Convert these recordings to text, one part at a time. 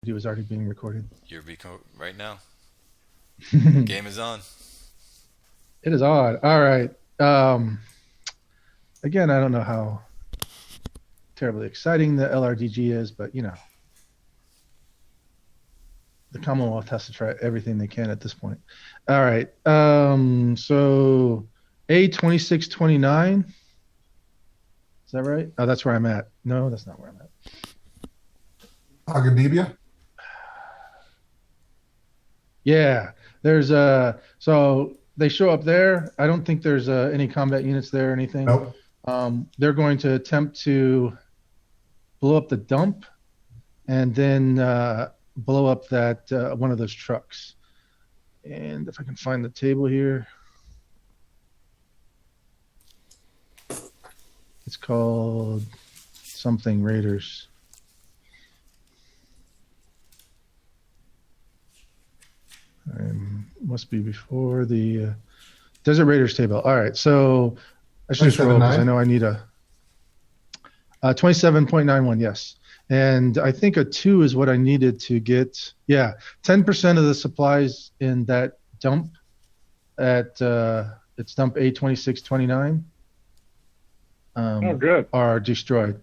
It was already being recorded. You're right now. Game is on. It is odd. All right. Again, I don't know how terribly exciting the LRDG is, but you know, the Commonwealth has to try everything they can at this point. All right. So A2629. Is that right? Oh, that's where I'm at. No, that's not where I'm at. Agadebia? Yeah. There's so they show up there. I don't think there's any combat units there or anything. Nope. They're going to attempt to blow up the dump and then blow up that one of those trucks. And if I can find the table here, it's called something Raiders. Must be before the Desert Raiders table. All right, so I should just roll because I know I need a 27.91, yes. And I think a 2 is what I needed to get. Yeah, 10% of the supplies in that dump at it's dump A2629 good. are destroyed.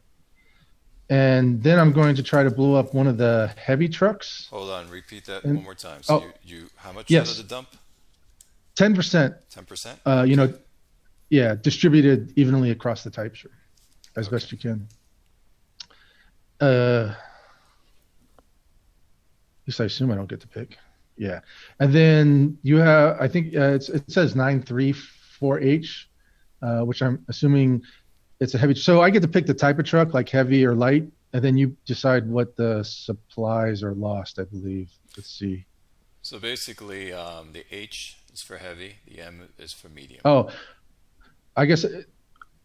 And then I'm going to try to blow up one of the heavy trucks. Hold on, repeat that one more time. So you how much out of the dump? 10%. 10%? Yeah, distributed evenly across the types as best you can. At least I assume I don't get to pick. Yeah. And then you have, I think it says 934H, which I'm assuming it's a heavy. So I get to pick the type of truck, like heavy or light, and then you decide what the supplies are lost, I believe. Let's see. So basically, the H is for heavy, the M is for medium. Oh, I guess it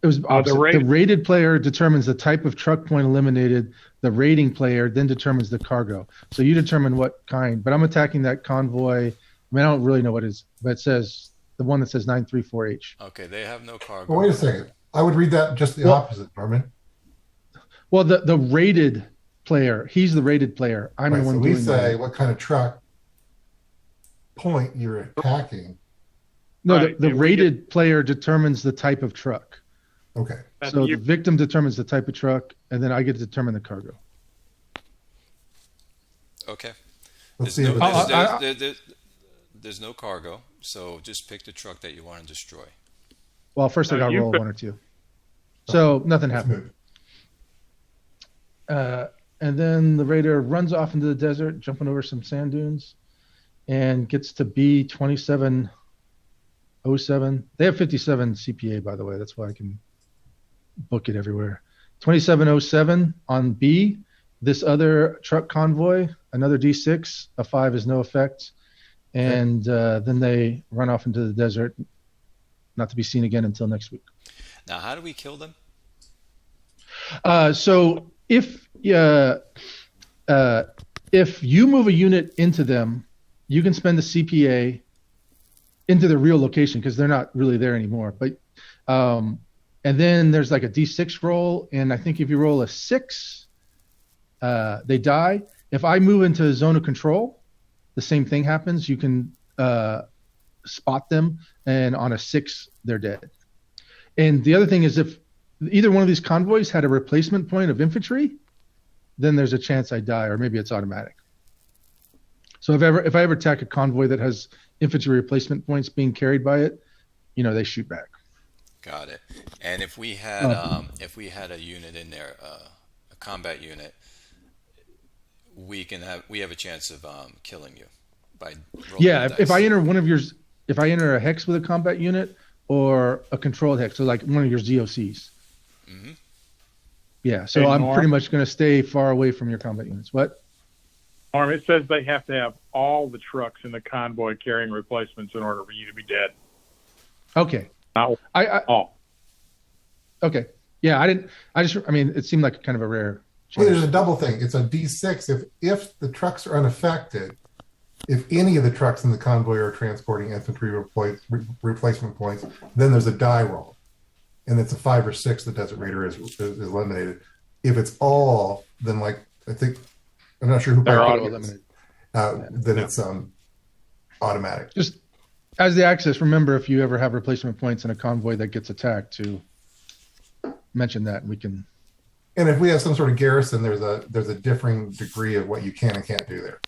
was opposite. The rated player determines the type of truck point eliminated. The rating player then determines the cargo. So you determine what kind. But I'm attacking that convoy. I mean, I don't really know what it is, but it says the one that says 934H. Okay, they have no cargo. Well, wait a second. I would read that just the opposite, Norman. Well, the rated player, he's the rated player. I'm the one doing that. So we say what kind of truck point you're attacking. No, right. the rated player determines the type of truck. Okay. So the victim determines the type of truck, and then I get to determine the cargo. Okay. Let's There's no cargo, so just pick the truck that you want to destroy. Well, first I got to roll 1 or 2. So nothing happened. And then the raider runs off into the desert, jumping over some sand dunes, and gets to B2707. They have 57 CPA, by the way. That's why I can book it everywhere. 2707 on B. This other truck convoy, another D6. A 5 is no effect. And then they run off into the desert, not to be seen again until next week. Now, how do we kill them? So if you move a unit into them, you can spend the CPA into the real location because they're not really there anymore. But and then there's like a D6 roll, and I think if you roll a 6, they die. If I move into a zone of control, the same thing happens. You can spot them, and on a 6, they're dead. And the other thing is, if either one of these convoys had a replacement point of infantry, then there's a chance I die, or maybe it's automatic. So if I ever attack a convoy that has infantry replacement points being carried by it, they shoot back. Got it. And if we had a unit in there, a combat unit, we have a chance of killing you by rolling the dice. If I enter if I enter a hex with a combat unit or a controlled hex, so like one of your ZOCs. Mm-hmm. Yeah, so I'm pretty much going to stay far away from your combat units. What? Norm, it says they have to have all the trucks in the convoy carrying replacements in order for you to be dead. Okay. All. Okay. Yeah, it seemed like kind of a rare change. Well, there's a double thing. It's a D6. If the trucks are unaffected, if any of the trucks in the convoy are transporting infantry replacement points, then there's a die roll. And it's a 5 or 6 the Desert Raider is eliminated. If it's all, then like I think I'm not sure who They're by automated. then it's automatic. Just as the access, remember if you ever have replacement points in a convoy that gets attacked, to mention that, and we can. And if we have some sort of garrison, there's a differing degree of what you can and can't do there.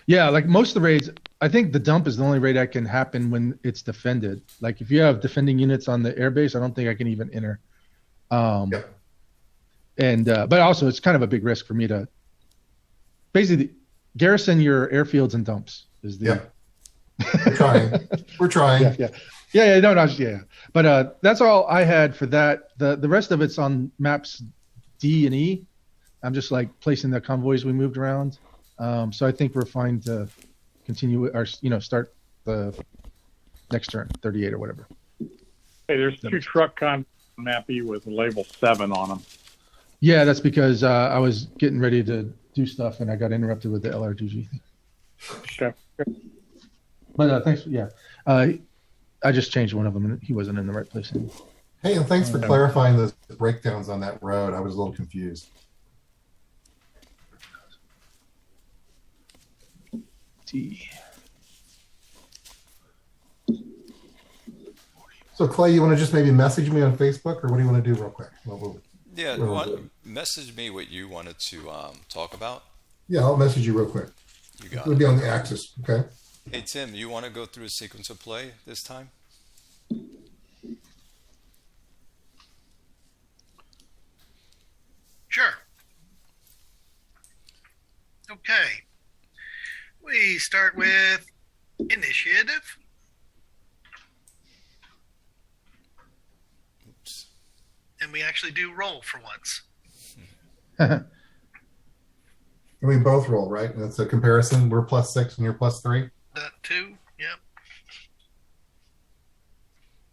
Yeah, like most of the raids, I think the dump is the only raid that can happen when it's defended. Like if you have defending units on the airbase, I don't think I can even enter. Yep. And but also it's kind of a big risk for me to basically garrison your airfields and dumps is the. We're trying. We're trying. Yeah. But that's all I had for that. The rest of it's on maps D and E. I'm just like placing the convoys we moved around. So I think we're fine to continue our, start the next turn, 38 or whatever. Hey, there's 2 truck con map E with label 7 on them. Yeah, that's because I was getting ready to do stuff and I got interrupted with the LRGG thing. Sure. But thanks. Yeah, I just changed one of them and he wasn't in the right place anymore. Hey, and thanks for clarifying those breakdowns on that road. I was a little confused. So Clay, you want to just maybe message me on Facebook, or what do you want to do real quick? Message me what you wanted to talk about. Yeah, I'll message you real quick. You got It'll be on the Axis, okay? Hey Tim, you want to go through a sequence of play this time? Sure. Okay. We start with initiative. Oops. And we actually do roll for once. And we both roll, right? And it's a comparison. We're +6 and you're +3. That too, yep.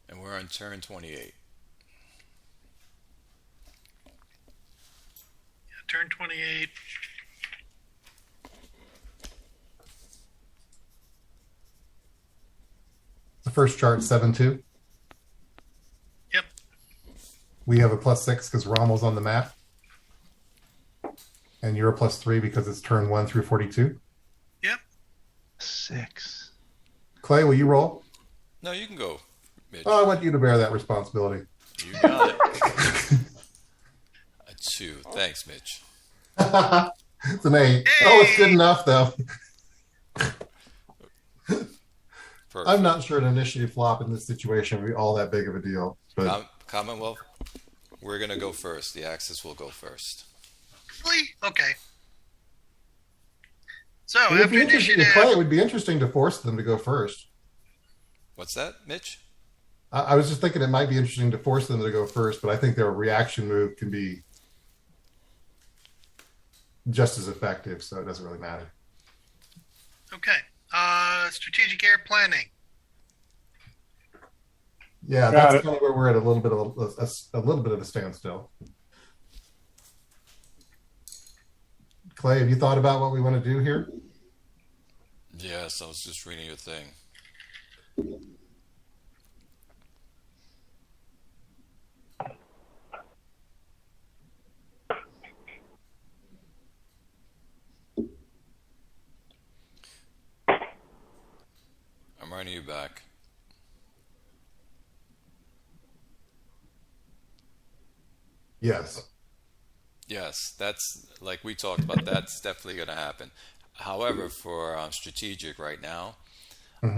And we're on turn 28. Yeah, turn 28. The first chart, 7-2. Yep. We have a +6 because Rommel's on the map. And you're a +3 because it's turn 1 through 42. Yep. 6. Clay, will you roll? No, you can go, Mitch. Oh, I want you to bear that responsibility. You got it. A 2. Thanks, Mitch. It's an 8. Hey! Oh, it's good enough, though. Perfect. I'm not sure an initiative flop in this situation would be all that big of a deal. But Commonwealth, we're going to go first. The Axis will go first. Really? Okay. So it would after be interesting initiative, to play. It would be interesting to force them to go first. What's that, Mitch? I was just thinking it might be interesting to force them to go first, but I think their reaction move can be just as effective, so it doesn't really matter. okay. Strategic air planning. Yeah, Got that's it. kind of where we're at a little bit of a standstill. Clay, have you thought about what we want to do here? Yes, I was just reading your thing. I'm writing you back. Yes. Yes, that's like we talked about. That's definitely going to happen. However, for strategic right now, text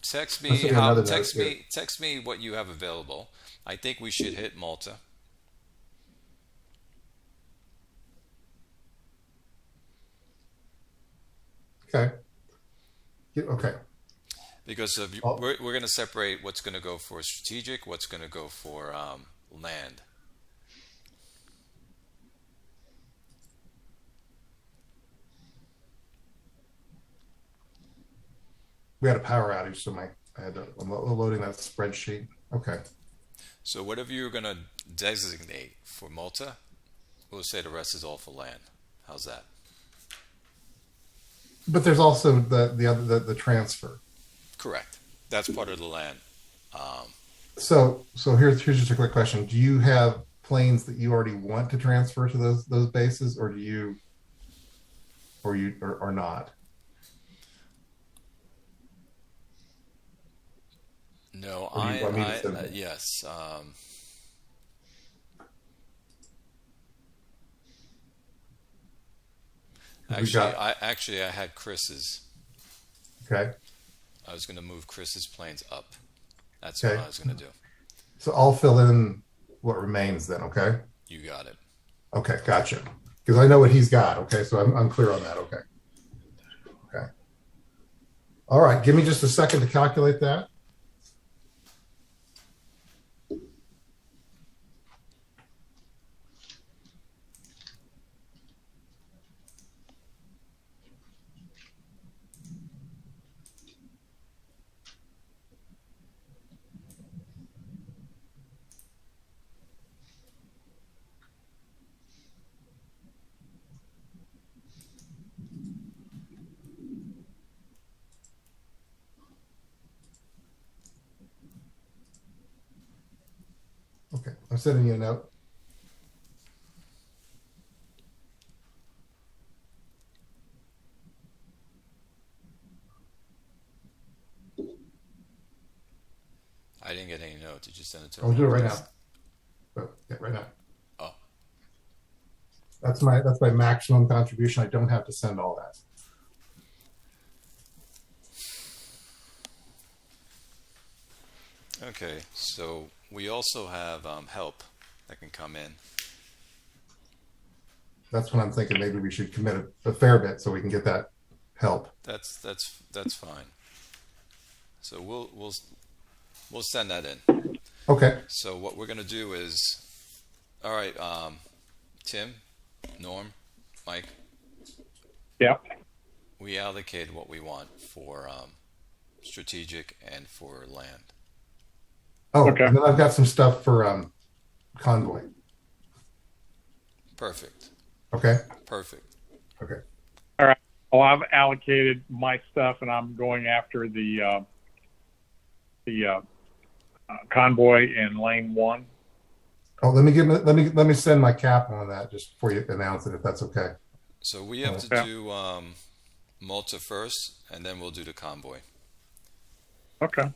This will me be another note, text me what you have available. I think we should hit Malta. Okay. Okay. Because of, we're going to separate what's going to go for strategic, what's going to go for land. We had a power outage, so I'm loading that spreadsheet. Okay. So whatever you're going to designate for Malta, we'll say the rest is all for land. How's that? But there's also the transfer. Correct. That's part of the land. So here's just a quick question. Do you have planes that you already want to transfer to those bases, or do you, or not? No, Or do you want me to send yes. Actually, I had Chris's. Okay. I was going to move Chris's planes up. That's Okay. what I was going to do. So I'll fill in what remains then. Okay. You got it. Okay, gotcha. Because I know what he's got. Okay, so I'm clear on that. Okay. Okay. All right. Give me just a second to calculate that. Okay, I'm sending you a note. I didn't get any note. Did you send it to I'll me? do it right now. Oh, yeah, right now. Oh, That's my maximum contribution. I don't have to send all that. okay. So we also have help that can come in. That's when I'm thinking maybe we should commit a fair bit so we can get that help. That's fine. So we'll send that in. Okay. So what we're going to do is, all right, Tim, Norm, Mike, Yeah. we allocated what we want for strategic and for land. Oh, Okay. and then I've got some stuff for Convoy. Perfect. Okay. Perfect. Okay. All right. Well, I've allocated my stuff, and I'm going after the convoy in lane 1. Oh, let me send my cap on that just before you announce it, if that's okay. So we have to Yeah. do Malta first, and then we'll do the convoy. Okay.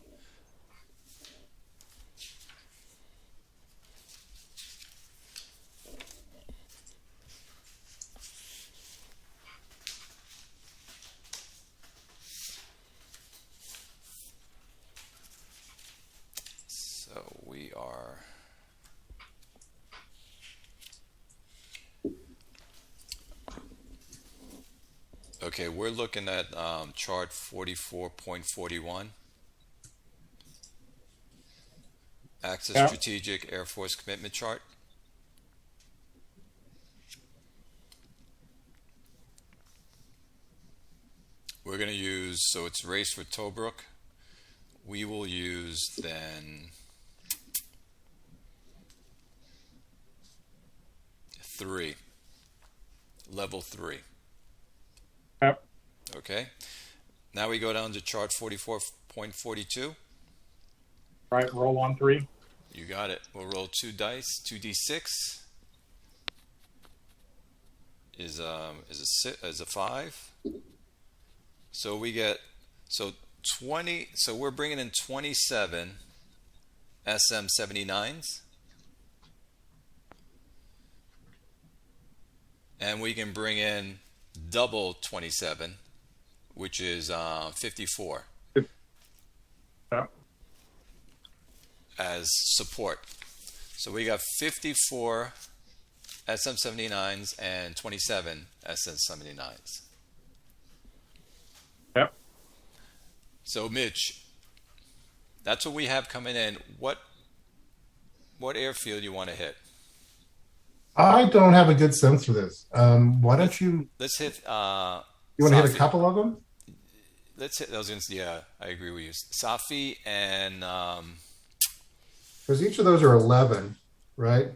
So we are. Okay, we're looking at chart 44.41. Axis Yeah. Strategic Air Force Commitment Chart. We're going to use, so it's race for Tobruk. We will use then 3, level 3. Yep. Okay. Now we go down to chart 44.42. Right. Roll on 3. You got it. We'll roll 2 dice. 2d6 is a 5. So we get 20. So we're bringing in 27 SM-79s, and we can bring in double 27, which is 54 Yeah. as support. So we got 54 SM-79s and 27 SM-79s. Yep. So Mitch, that's what we have coming in. What airfield you want to hit? I don't have a good sense for this. Why don't you? Let's hit. You want to hit a Safi. couple of them? Let's hit. Yeah, I agree with you. Safi and Because each of those are 11, right?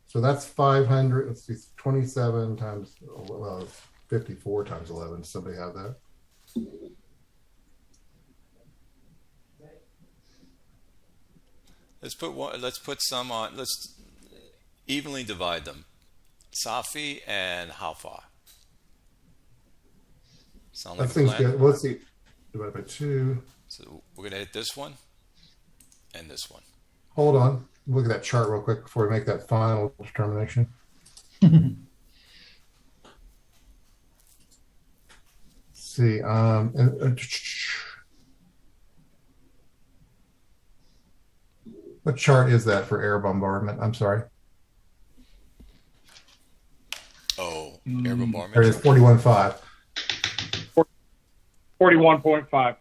So that's 500. Let's see, 27 times, well, 54 times 11. Does somebody have that? let's put some on. Evenly divide them. Safi and how far? Sound That like a seems plan? good. Well, let's see. Divided by 2. So we're gonna hit this one and this one. Hold on. Look at that chart real quick before we make that final determination. See, what chart is that for air bombardment? I'm sorry. Oh, air bombardment. There it is, 41.5. 41.5.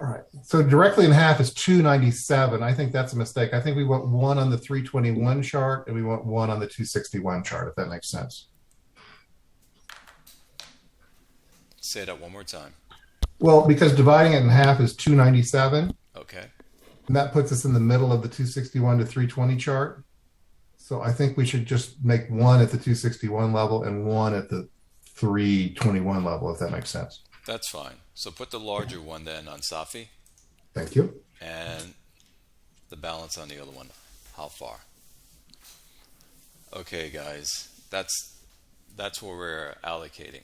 All right. So directly in half is 297. I think that's a mistake. I think we want 1 on the 321 chart and we want 1 on the 261 chart, if that makes sense. Say that one more time. Well, because dividing it in half is 297, Okay. and that puts us in the middle of the 261 to 320 chart. So I think we should just make 1 at the 261 level and 1 at the 321 level, if that makes sense. That's fine. So put the larger one then on Safi Thank you. and the balance on the other one. How far? Okay, guys. That's where we're allocating.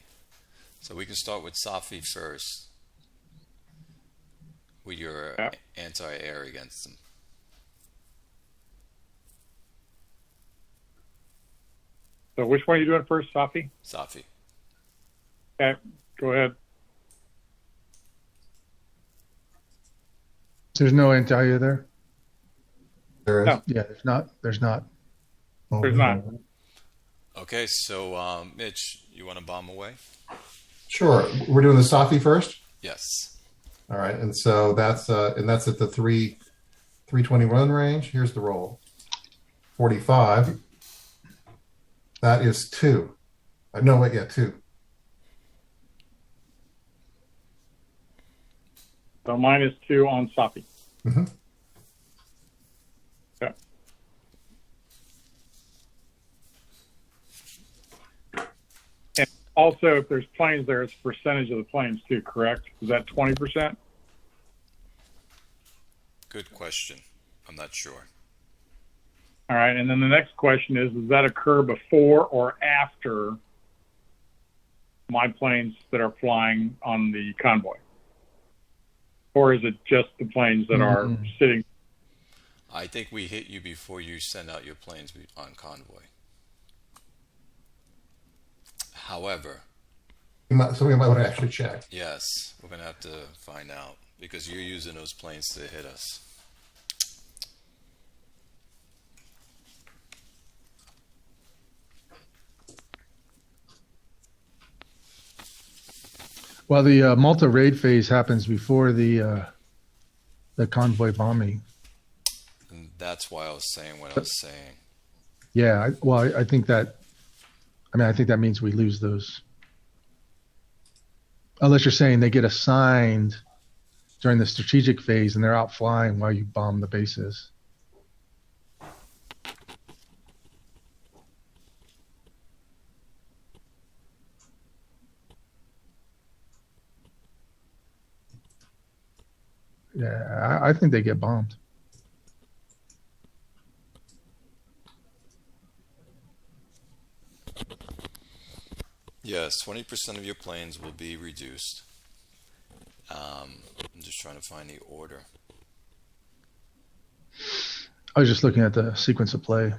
So we can start with Safi first with your Yep. anti-air against them. So which one are you doing first, Safi? Safi. Okay, go ahead. There's no anti-air there. There is. No. Yeah, there's not. There's not. Oh, There's not. Okay, so Mitch, you want to bomb away? Sure. We're doing the Safi first. Yes. All right, and so that's at the 321 range. Here's the roll. 45. That is 2. No, wait, yeah, 2. So -2 on Safi. Mm-hmm. Okay. And also, if there's planes there, it's a percentage of the planes too, correct? Is that 20%? Good question. I'm not sure. All right, and then the next question is, does that occur before or after my planes that are flying on the convoy? Or is it just the planes that are sitting? I think we hit you before you send out your planes on convoy. However, So we might want to actually check. yes, we're going to have to find out because you're using those planes to hit us. Well, the Malta raid phase happens before the convoy bombing. And that's why I was saying what I was saying. Yeah. I think that. I mean, I think that means we lose those. Unless you're saying they get assigned during the strategic phase and they're out flying while you bomb the bases. Yeah, I think they get bombed. Yes, 20% of your planes will be reduced. I'm just trying to find the order. I was just looking at the sequence of play.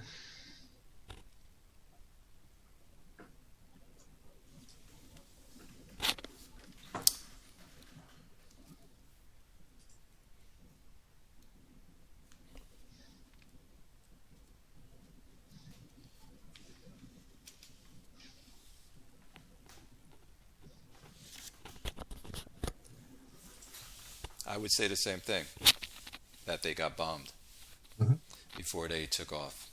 I would say the same thing, that they got bombed Mhm. before they took off.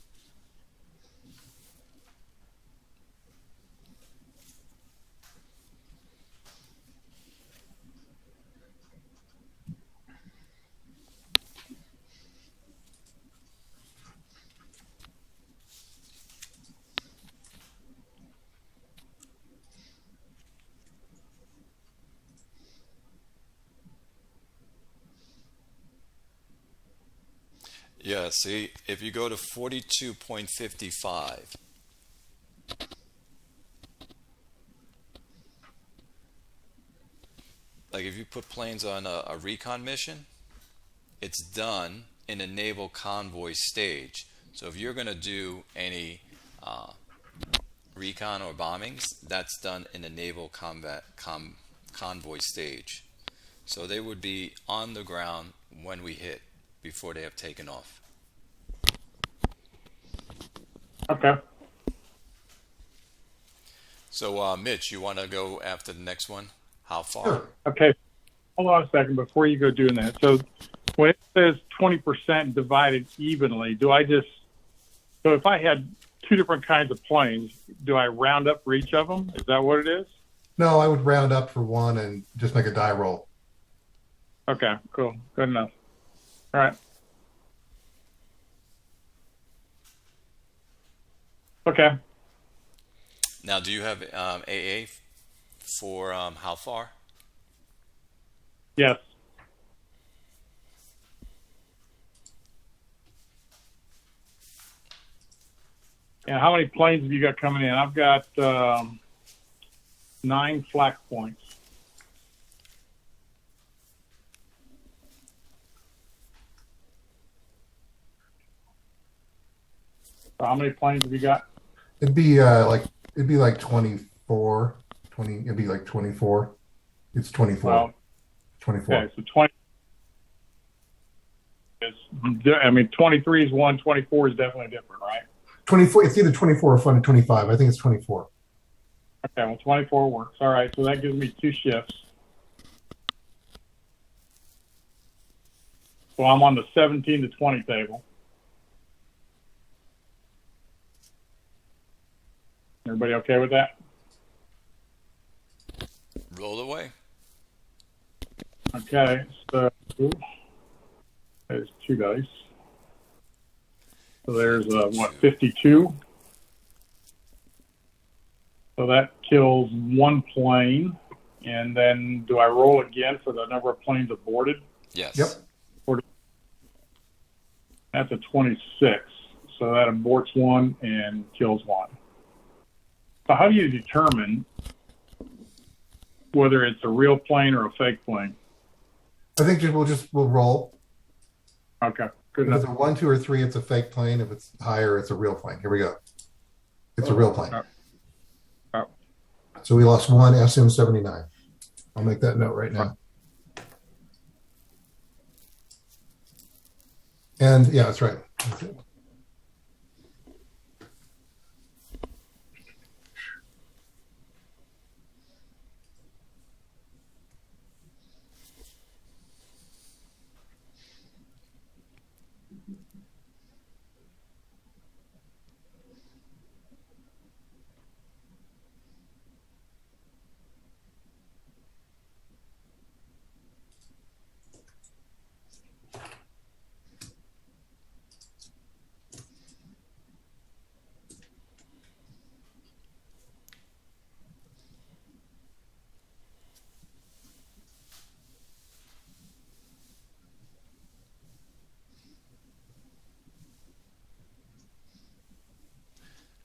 Yeah, see, if you go to 42.55, like if you put planes on a recon mission, it's done in a naval convoy stage. So if you're going to do any uh, recon or bombings, that's done in a naval convoy stage. So they would be on the ground when we hit before they have taken off. Okay. So, Mitch, you want to go after the next one? How far? Sure. Okay. Hold on a second before you go doing that. So when it says 20% divided evenly, so if I had two different kinds of planes, do I round up for each of them? Is that what it is? No, I would round up for one and just make a die roll. Okay, cool. Good enough. All right. Okay. Now, do you have AA for how far? Yes. And how many planes have you got coming in? I've got 9 flak points. So how many planes have you got? It'd be like 24, 20. It'd be like 24. It's 24. Well, 24. okay, so 20 is, 23 is one, 24 is definitely different, right? 24. It's either 24 or 25. I think it's 24. Okay, well, 24 works. All right, so that gives me 2 shifts. So I'm on the 17 to 20 table. Everybody okay with that? Roll away. Okay, so there's 2 dice. So there's 52. So that kills 1 plane. And then do I roll again for the number of planes aborted? Yes. Yep. That's a 26. So that aborts 1 and kills 1. So how do you determine whether it's a real plane or a fake plane? I think we'll roll. Okay, good If it's enough. a 1, 2, or 3, it's a fake plane. If it's higher, it's a real plane. Here we go. It's a real plane. Oh. So we lost 1 SM-79. I'll make that note right now. And yeah, that's right. That's it.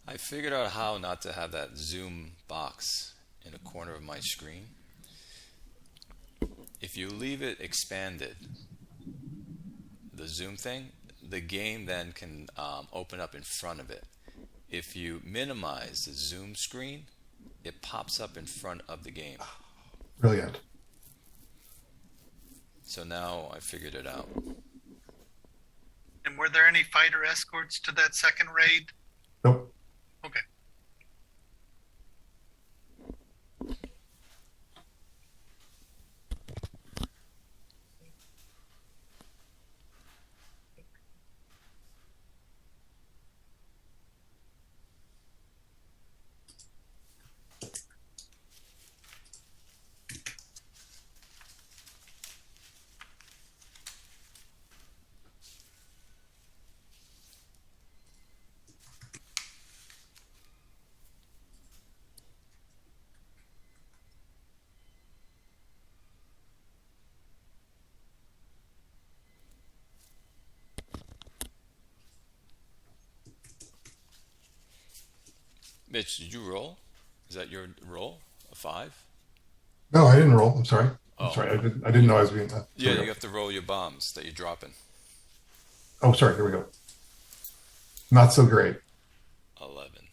I figured out how not to have that zoom box in the corner of my screen. If you leave it expanded, the zoom thing, the game then can open up in front of it. If you minimize the zoom screen, it pops up in front of the game. Brilliant. So now I figured it out. And were there any fighter escorts to that second raid? Nope. Okay. Mitch, did you roll? Is that your roll? A 5? No, I didn't roll. I'm sorry. I'm Oh. sorry. I didn't know I was being. Yeah, you have to roll your bombs that you're dropping. Oh, sorry. Here we go. Not so great. 11.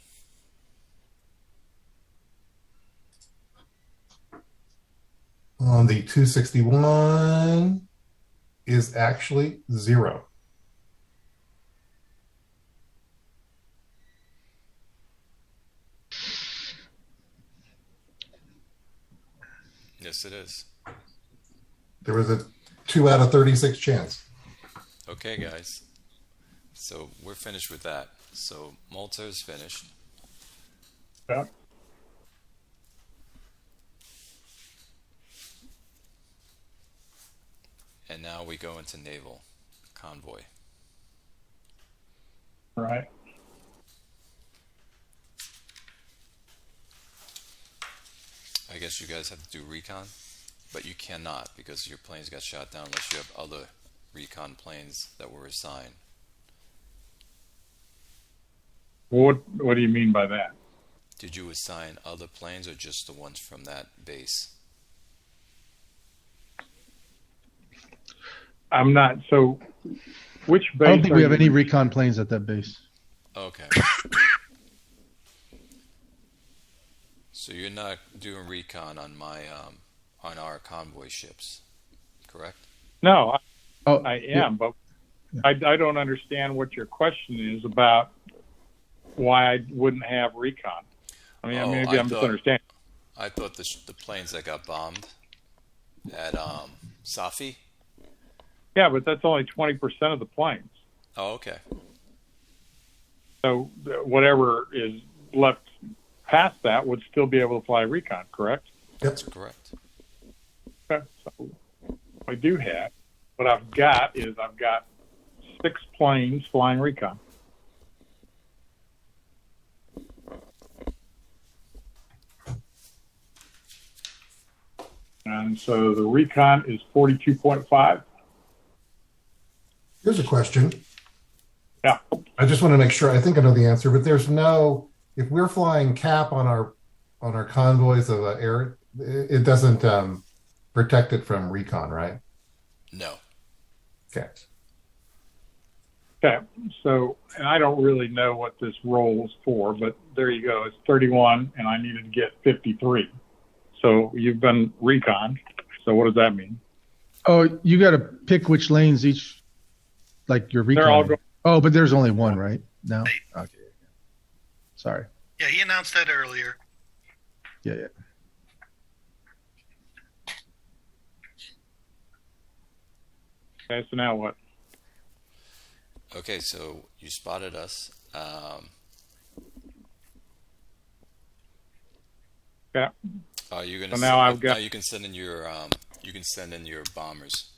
On the 261 is actually 0. Yes, it is. There was a 2 out of 36 chance. Okay, guys. So we're finished with that. So Malta is finished. Yeah. And now we go into Naval Convoy. All right. I guess you guys have to do recon, but you cannot because your planes got shot down unless you have other recon planes that were assigned. What do you mean by that? Did you assign other planes or just the ones from that base? I'm not. So, which base? I don't think we have you- any recon planes at that base. Okay. So you're not doing recon on my on our convoy ships, correct? No, Oh, I am, yeah. but I don't understand what your question is about. Why I wouldn't have recon? I mean, Oh, maybe I'm misunderstanding. I thought the planes that got bombed at Safi. Yeah, but that's only 20% of the planes. Oh, okay. So whatever is left past that would still be able to fly recon, correct? That's correct. Okay. So I do have. What I've got is I've got 6 planes flying recon. And so the recon is 42.5. Here's a question. Yeah. I just want to make sure. I think I know the answer, but there's no. If we're flying cap on our convoys of air, it doesn't protect it from recon, right? No. Okay. Okay. So, and I don't really know what this roll is for, but there you go. It's 31, and I needed to get 53. So you've been recon. So what does that mean? Oh, you got to pick which lanes each, like your recon. They're all go- Oh, but there's only one, right? No. Okay. Sorry. Yeah, he announced that earlier. Yeah, yeah. Okay. So now what? Okay, so you spotted us. Yeah. You're gonna. So now I've got- Now you can send in your. You can send in your bombers.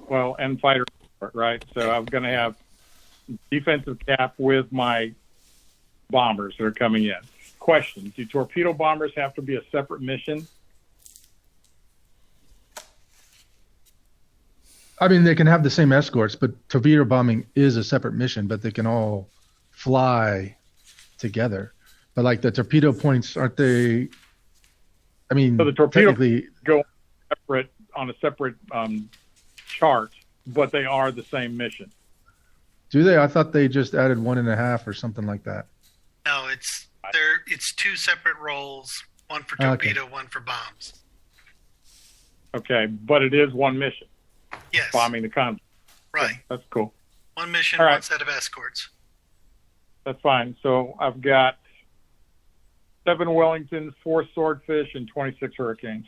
Well, and fighter, right? So I'm going to have defensive cap with my bombers that are coming in. Question: do torpedo bombers have to be a separate mission? I mean, they can have the same escorts, but torpedo bombing is a separate mission, but they can all fly together. But like the torpedo points, aren't they? I mean, So the torpedo technically, go separate on a separate chart, but they are the same mission. do they? I thought they just added 1.5 or something like that. No, it's 2 separate roles, one for Okay. torpedo, one for bombs. Okay, but it is one mission, Yes, bombing the convoy. right. That's cool. One mission, All right. one set of escorts. That's fine. So I've got 7 Wellingtons, 4 Swordfish, and 26 Hurricanes.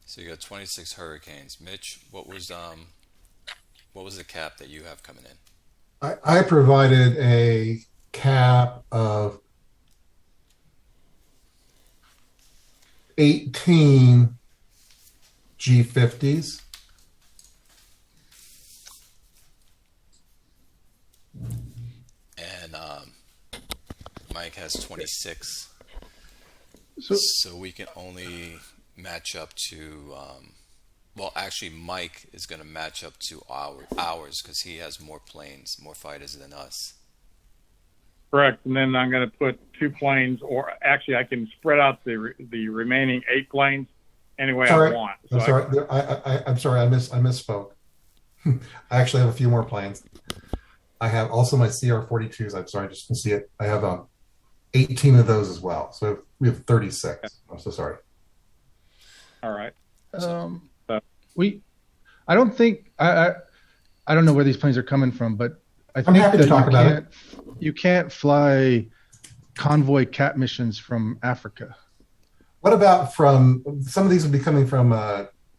So you got 26 Hurricanes. Mitch, what was the cap that you have coming in? I provided a cap of 18 G50s. And Mike has 26. So, So we can only match up to. Well, actually, Mike is going to match up to ours because he has more planes, more fighters than us. Correct. And then I'm going to put 2 planes, or actually I can spread out the remaining 8 planes any way Sorry. I want. I'm sorry. I'm sorry. I misspoke. I actually have a few more planes. I have also my CR-42s. I'm sorry, I just didn't see it. I have 18 of those as well. So we have 36. I'm so sorry. All right. I don't think I don't know where these planes are coming from, but I think happy to that talk about it. you can't fly convoy cat missions from Africa. What about from some of these would be coming from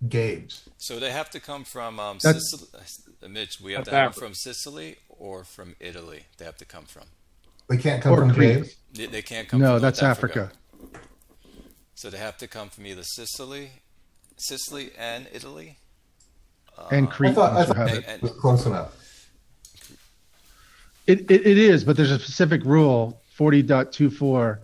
Gabe's? So they have to come from Sicily. Mitch, we have to have them from Sicily or from Italy. They have to come from. They can't come from Crete. Gabe's? They can't come from No, North that's Africa. So they have to come from either Sicily and Italy. And Crete. I once you thought have it. it was close enough. It is, but there's a specific rule, 40.24.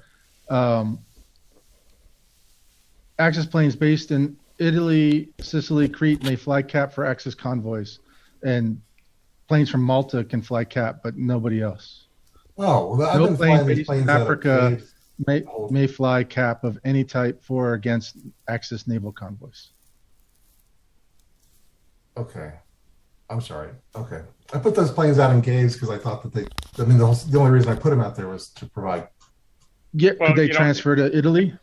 Axis planes based in Italy, Sicily, Crete may fly cap for Axis convoys, and planes from Malta can fly cap, but nobody else. Oh, well, I've No been plane flying these based planes in out of Africa Gabe's. may fly cap of any type for or against Axis naval convoys. Okay. I'm sorry. Okay. I put those planes out in Gabe's because I thought that the only reason I put them out there was to provide. Could they transfer to Italy?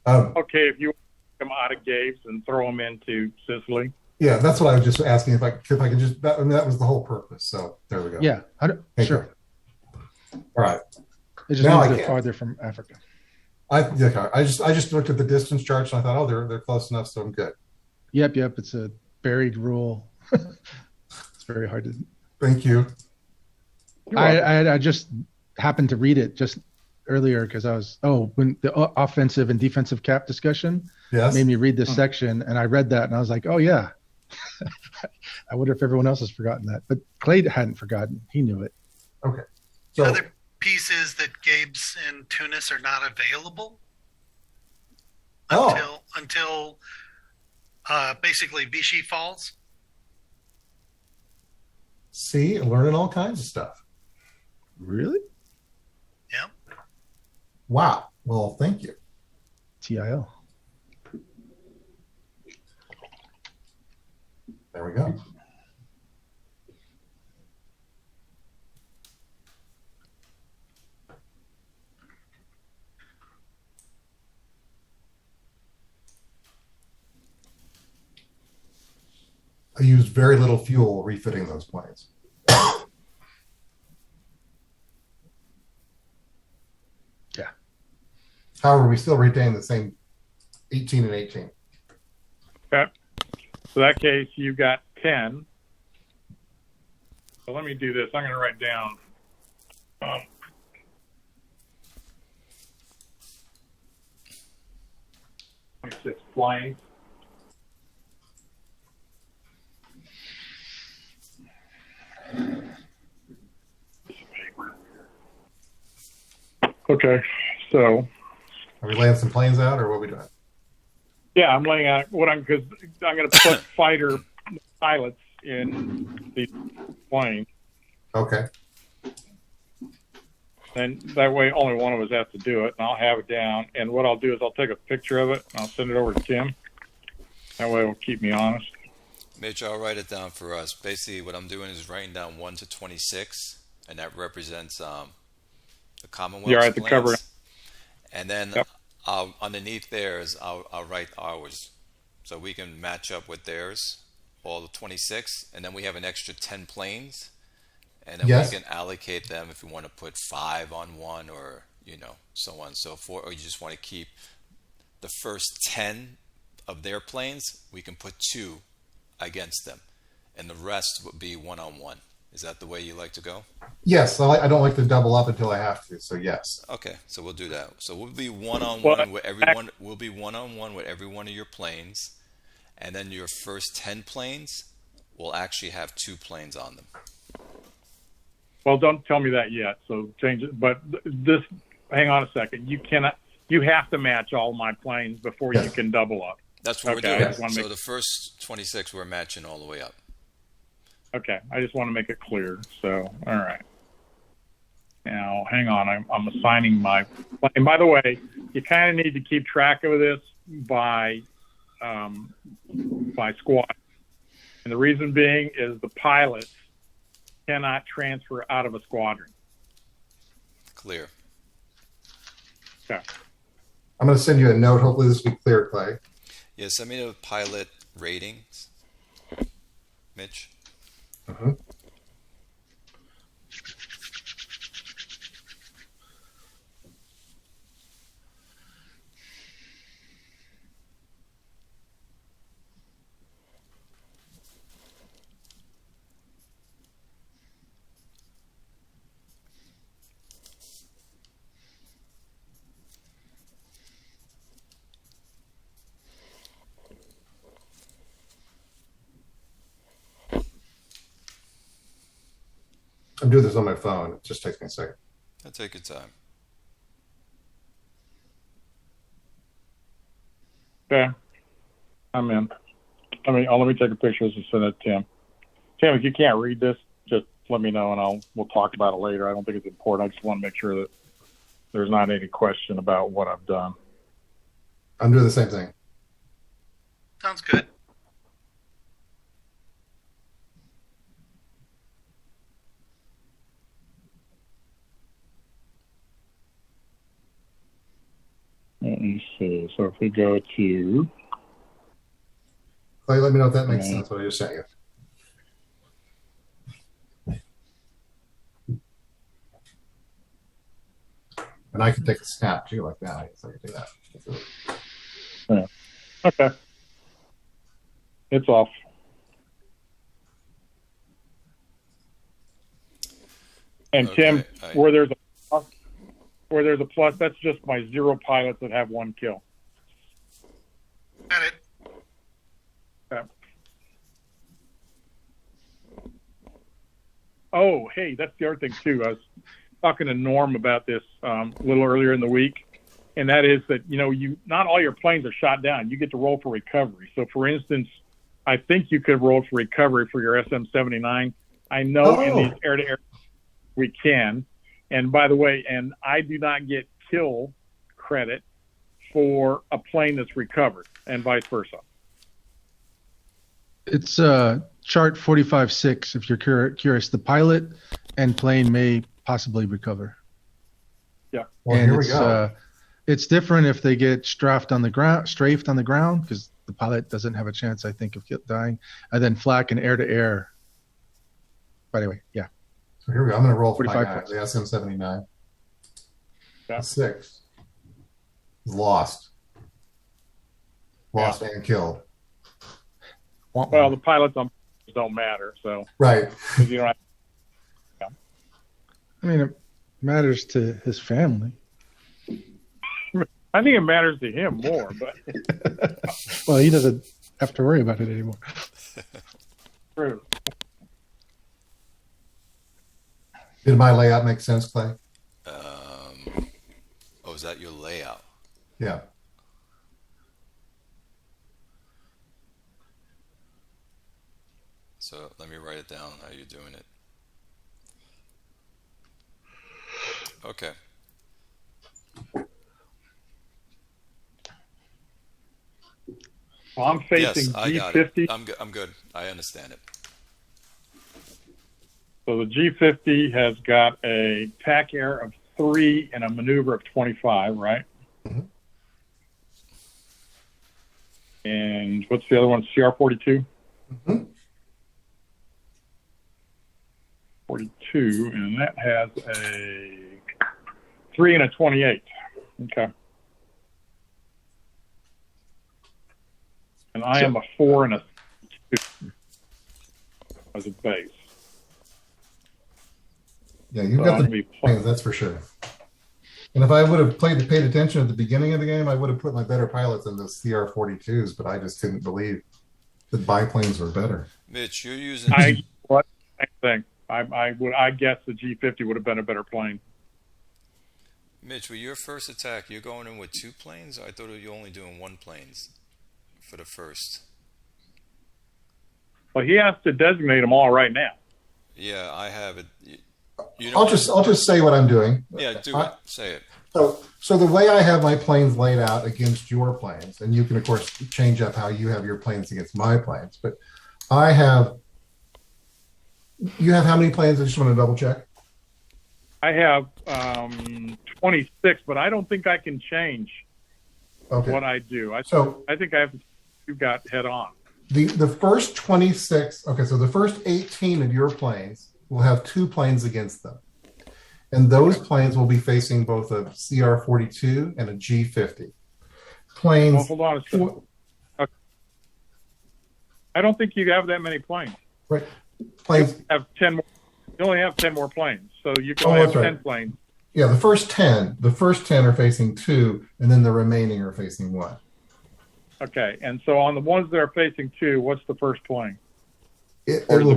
Okay, if you come out of Gabe's and throw them into Sicily. Yeah, that's what I was just asking if I could just. That was the whole purpose. So there we go. Yeah, sure. All right. It just Now means I they're can. farther from Africa. I just looked at the distance charts and I thought, oh, they're close enough, so I'm good. Yep. It's a buried rule. It's very hard to. Thank you. I just happened to read it just earlier because when the offensive and defensive cap discussion Yes. made me read this section, and I read that and I was like, oh yeah. I wonder if everyone else has forgotten that, but Clay hadn't forgotten. He knew it. Okay. The So other piece is that Gabe's and Tunis are not available until basically Vichy falls. see, learning all kinds of stuff. Really? Yeah. Wow. Well, thank you. TIL. There we go. I used very little fuel refitting those planes. Yeah. However, we still retain the same 18 and 18. Okay. So that case, you've got 10. So let me do this. I'm going to write down. It's flying. Okay, so Are we laying some planes out, or what are we doing? yeah, I'm laying out because I'm going to put fighter pilots in the plane, Okay. and that way only one of us has to do it, and I'll have it down. And what I'll do is I'll take a picture of it and I'll send it over to Tim. That way it'll keep me honest. Mitch, I'll write it down for us. Basically, what I'm doing is writing down 1 to 26, and that represents the Commonwealth. Yeah, right, the cover. And then Yep. underneath theirs, I'll write ours, so we can match up with theirs, all the 26, and then we have an extra 10 planes, and then Yes. we can allocate them if we want to put 5 on one, or so on and so forth, or you just want to keep the first 10 of their planes. We can put 2 against them, and the rest would be 1-on-1. Is that the way you like to go? Yes, I don't like to double up until I have to. So yes. Okay, so we'll do that. So we'll be one on Well, one with everyone. We'll be 1-on-1 with every one of your planes, and then your first 10 planes will actually have 2 planes on them. Well, don't tell me that yet. So change it. But this, hang on a second. You have to match all my planes before you Yes. can double up. That's what Okay, I we're just doing. wanna So make- the first 26 we're matching all the way up. Okay, I just want to make it clear. So, all right. Now, hang on. I'm assigning my And by the way, you kind of need to keep track of this by squad. And the reason being is the pilots cannot transfer out of a squadron. Clear. Okay. I'm going to send you a note. Hopefully this will be clear, Clay. Yeah, send me the pilot ratings, Mitch. Uh-huh. I'm doing this on my phone. It just takes me a second. Take your time. Okay. I'm in. Let me take a picture of this and send it to Tim. Tim, if you can't read this, just let me know and we'll talk about it later. I don't think it's important. I just want to make sure that there's not any question about what I've done. I'm doing the same thing. Sounds good. Let me see. So if we go to Clay, let me know if that makes sense, what I just sent you. And I can take a snap too, like that. I can do that. okay, it's off. And Okay, Tim, where there's a plus, that's just my 0 pilots that have 1 kill. Got it. Okay. Oh, hey, that's the other thing too. I was talking to Norm about this a little earlier in the week, and that is that not all your planes are shot down. You get to roll for recovery. So, for instance, I think you could roll for recovery for your SM-79. I know in these air-to-air we can. And by the way, and I do not get kill credit for a plane that's recovered, and vice versa. It's chart 45.6. If you're curious, the pilot and plane may possibly recover. Yeah. Well, and here we go. It's different if they get strafed on the ground, because the pilot doesn't have a chance, I think, of dying. And then flak and air-to-air. But anyway, yeah. So here we go. I'm going to roll for my 45 guy, the SM-79. Yeah. 6. Lost. And killed. Well, the pilots don't matter, so Right. you don't have, I mean, it matters to his family. I think it matters to him more, but Well, he doesn't have to worry about it anymore. true. Did my layout make sense, Clay? Is that your layout? Yeah. So let me write it down how you're doing it. Okay. Well, I'm facing Yes, I got G50. it. I'm good. I understand it. So the G50 has got a tack air of 3 and a maneuver of 25, right? Mhm. And what's the other one? CR42? Mm-hmm. 42, and that has a 3 and a 28. Okay. And I am a 4 and a 2 as a base. Yeah, you've So got I'm the gonna be planes, that's for sure. And if I would have paid attention at the beginning of the game, I would have put my better pilots in the CR42s, but I just didn't believe that biplanes were better. Mitch, you're using. Same thing. I guess the G50 would have been a better plane. Mitch, with your first attack, you're going in with 2 planes? I thought you were only doing 1 planes for the first. Well, he has to designate them all right now. Yeah, I have it. You know I'll what? just say what I'm doing. Yeah, do it. Say it. So the way I have my planes laid out against your planes, and you can of course change up how you have your planes against my planes, but I have. You have how many planes? I just want to double check. I have 26, but I don't think I can change what I do. I think I have you got head on. The first 26. Okay, so the first 18 of your planes will have 2 planes against them, and those planes will be facing both a CR-42 and a G-50. Planes. Well, hold on a second. Okay. I don't think you have that many planes. Right. Planes you have 10 more. You only have 10 more planes, so you can only have 10 planes. Yeah, the first 10 are facing 2, and then the remaining are facing 1. Okay, and so on the ones that are facing 2, what's the first plane? It'll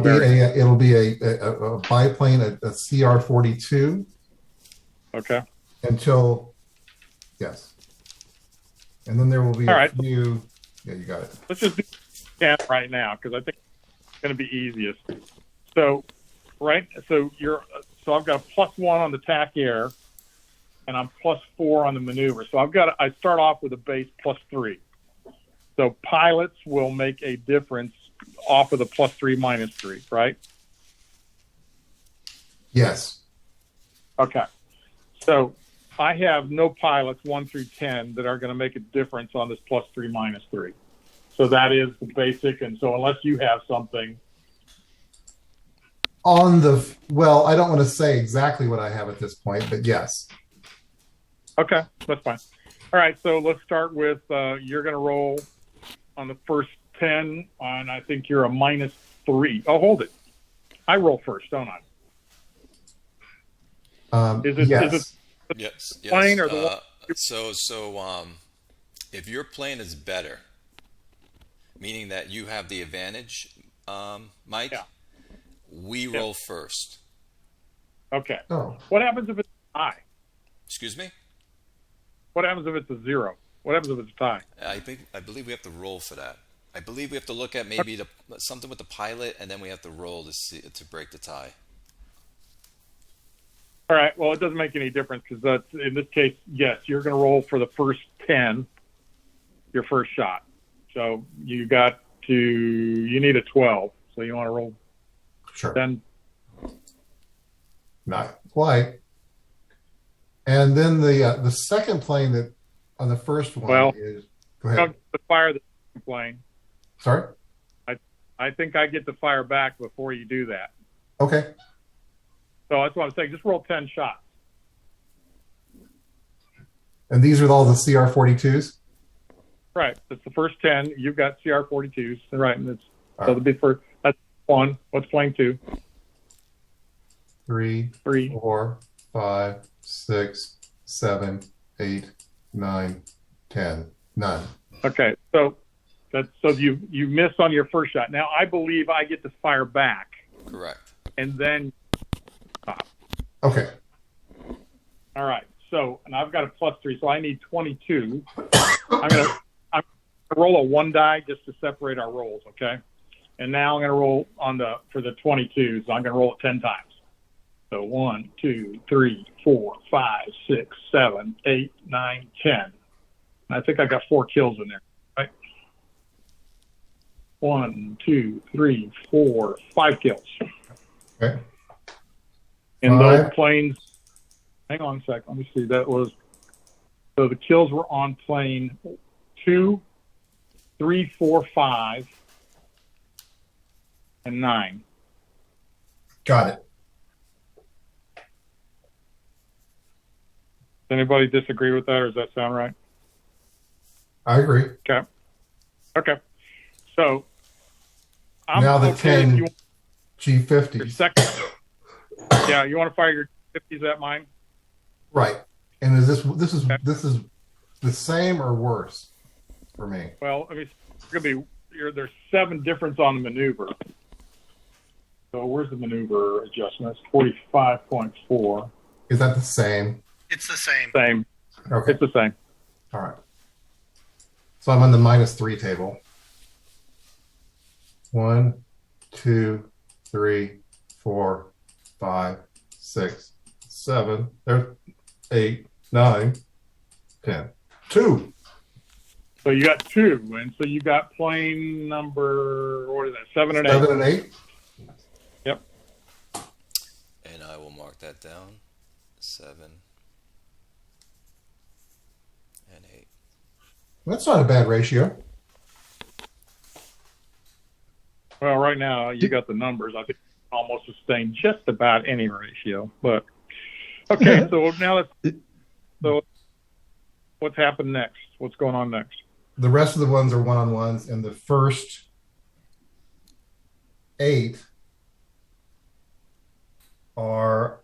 be a biplane, a CR-42. Okay. Until yes, and then there will be a few. Yeah, you got it. Let's just do 10 right now because I think it's going to be easiest. So, so I've got a +1 on the TAC air, and I'm +4 on the maneuver. So I start off with a base +3. So pilots will make a difference off of the +3 -3, right? Yes. Okay. So I have no pilots 1 through 10 that are going to make a difference on this +3 -3. So that is the basic. And so unless you have something. I don't want to say exactly what I have at this point, but yes. Okay, that's fine. All right, so let's start with you're going to roll on the first 10, and I think you're a -3. Oh, hold it. I roll first, don't I? Yes. Is it plane or the one? So if your plane is better, meaning that you have the advantage, Mike, we roll first. Okay. Oh. What happens if it's a tie? Excuse me? What happens if it's a 0? What happens if it's a tie? I believe we have to roll for that. I believe we have to look at maybe something with the pilot, and then we have to roll to break the tie. All right. Well, it doesn't make any difference because in this case, yes, you're going to roll for the first 10, your first shot. So you need a 12. So you want to roll. Sure. 10. Not quite. And then the second plane that on the first one is. Go ahead. To fire the second plane. Sorry. I think I get to fire back before you do that. Okay. So that's what I'm saying. Just roll 10 shots. And these are all the CR-42s? Right. It's the first 10. You've got CR-42s. Right. And that'll be for, that's 1. What's plane 2? 3, 4, 5, 6, 7, 8, 9, 10. None. Okay. So you miss on your first shot. Now I believe I get to fire back. Correct. And then stop. Okay. All right. So, and I've got a +3, so I need 22. I'm gonna roll a 1 die just to separate our rolls, okay? And now I'm gonna roll for the 22s. So I'm gonna roll it 10 times. So 1, 2, 3, 4, 5, 6, 7, 8, 9, 10. And I think I got 4 kills in there, right? 1, 2, 3, 4, 5 kills. Okay. And those planes, hang on a sec. Let me see. So the kills were on plane 2, 3, 4, 5, and 9. Got it. Does anybody disagree with that, or does that sound right? I agree. Okay. So I'm now the okay 10 G50. Your second. Yeah, you want to fire your 50s at mine? Right. And is this is the same or worse for me? Well, I mean, it's gonna be there's 7 difference on the maneuver. So where's the maneuver adjustment? It's 45.4. Is that the same? It's the same. Same. Okay. It's the same. All right. So I'm on the -3 table. 1, 2, 3, 4, 5, 6, 7, there's 8, 9, 10. 2. So you got 2, and so you got plane number, what is that, 7 and 8? 7 and 8? Yep. And I will mark that down. 7 and 8. That's not a bad ratio. Well, right now you got the numbers. I think almost sustain just about any ratio. But okay, so now so what's happened next? What's going on next? The rest of the ones are one-on-ones, and the first 8 are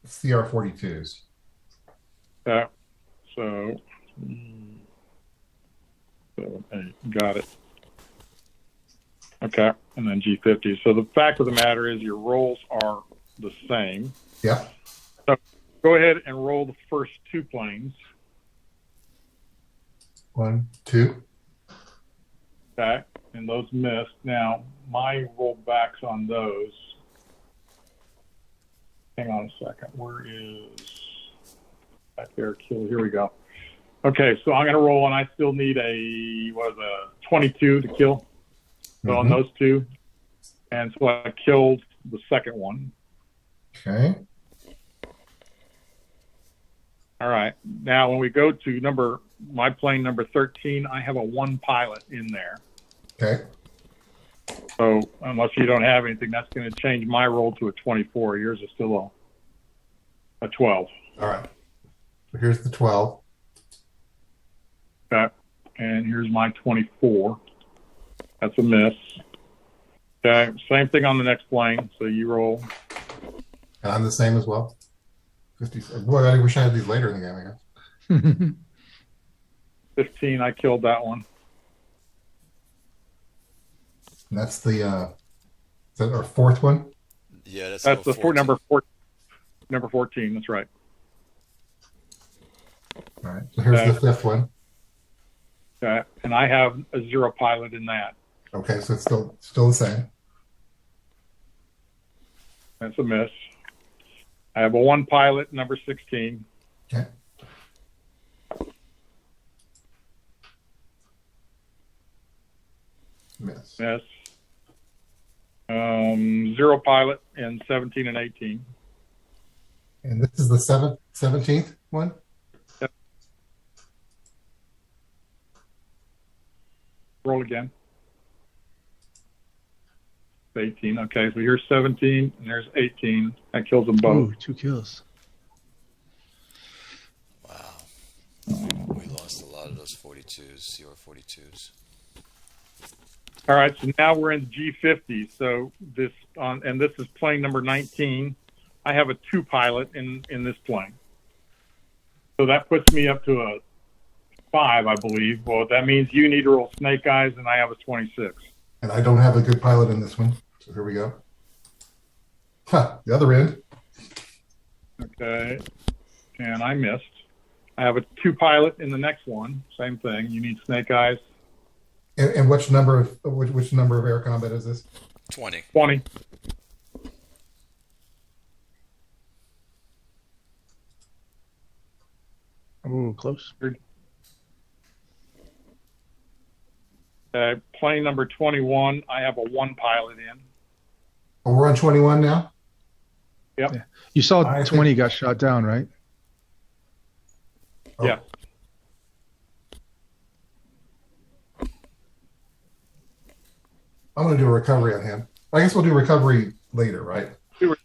CR-42s. So 7, 8, got it. Okay, and then G50. So the fact of the matter is your rolls are the same. Yeah. So go ahead and roll the first 2 planes. 1, 2. Okay, and those missed. Now, my rollbacks on those. Hang on a second. Where is that there? Kill. Here we go. Okay, so I'm going to roll, and I still need a 22 to kill. So on those 2, and so I killed the second one. Okay. All right. Now, when we go to my plane number 13, I have a 1 pilot in there. Okay. So unless you don't have anything, that's going to change my roll to a 24. Yours is still a 12. All right. So here's the 12. Okay. And here's my 24. That's a miss. Okay. Same thing on the next plane. So you roll. And I'm the same as well. 50. Boy, I wish I had these later in the game, I guess. 15. I killed that one. And that's the is that our 4th one? Yeah, that's the number 14. That's right. All right. So here's the 5th one. Okay. And I have a 0 pilot in that. Okay, so it's still the same. That's a miss. I have a 1 pilot, number 16. Okay. Miss. Miss. 0 pilot in 17 and 18. And this is the 17th one? Yep. Roll again. 18. Okay, so here's 17 and there's 18. That kills them both. Ooh, 2 kills. Wow. We lost a lot of those 42s, CR-42s. All right, so now we're in G50. So this is plane number 19. I have a 2 pilot in this plane. So that puts me up to a 5, I believe. Well, that means you need to roll snake eyes, and I have a 26. And I don't have a good pilot in this one. So here we go. The other end. Okay. And I missed. I have a 2 pilot in the next one. Same thing. You need snake eyes. And which number of air combat is this? 20. 20. Ooh, close. Plane number 21, I have a 1 pilot in. Oh, we're on 21 now? Yep. Yeah. You saw 20 got shot down, right? Oh. Yeah. I'm going to do a recovery on him. I guess we'll do recovery later, right? So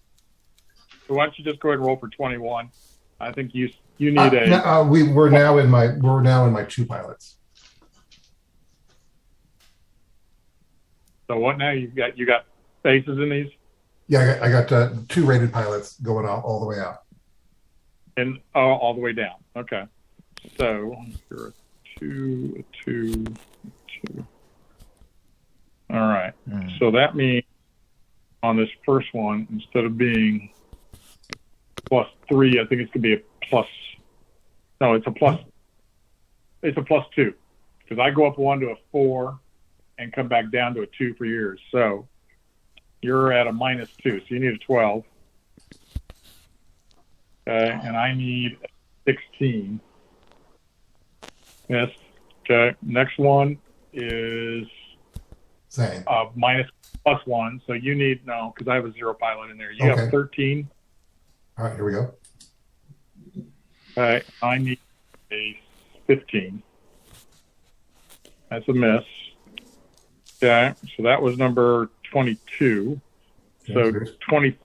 why don't you just go ahead and roll for 21? I think you need we're now in my 2 pilots. So what now? You got bases in these? Yeah, I got 2 rated pilots going all the way out. And all the way down. Okay. So you're a 2, a 2, a 2. All right. So that means on this first one, instead of being +3, I think it's going to be a plus. No, it's a plus. It's a +2 because I go up 1 to a 4 and come back down to a 2 for yours. So you're at a -2. So you need a 12. Okay, and I need 16. Yes. Okay. Next one is Same. minus +1. So you need no, because I have a 0 pilot in there. You Okay. have 13. All right, here we go. Okay. I need a 15. That's a miss. Okay. So that was number 22. So Cheers. 20.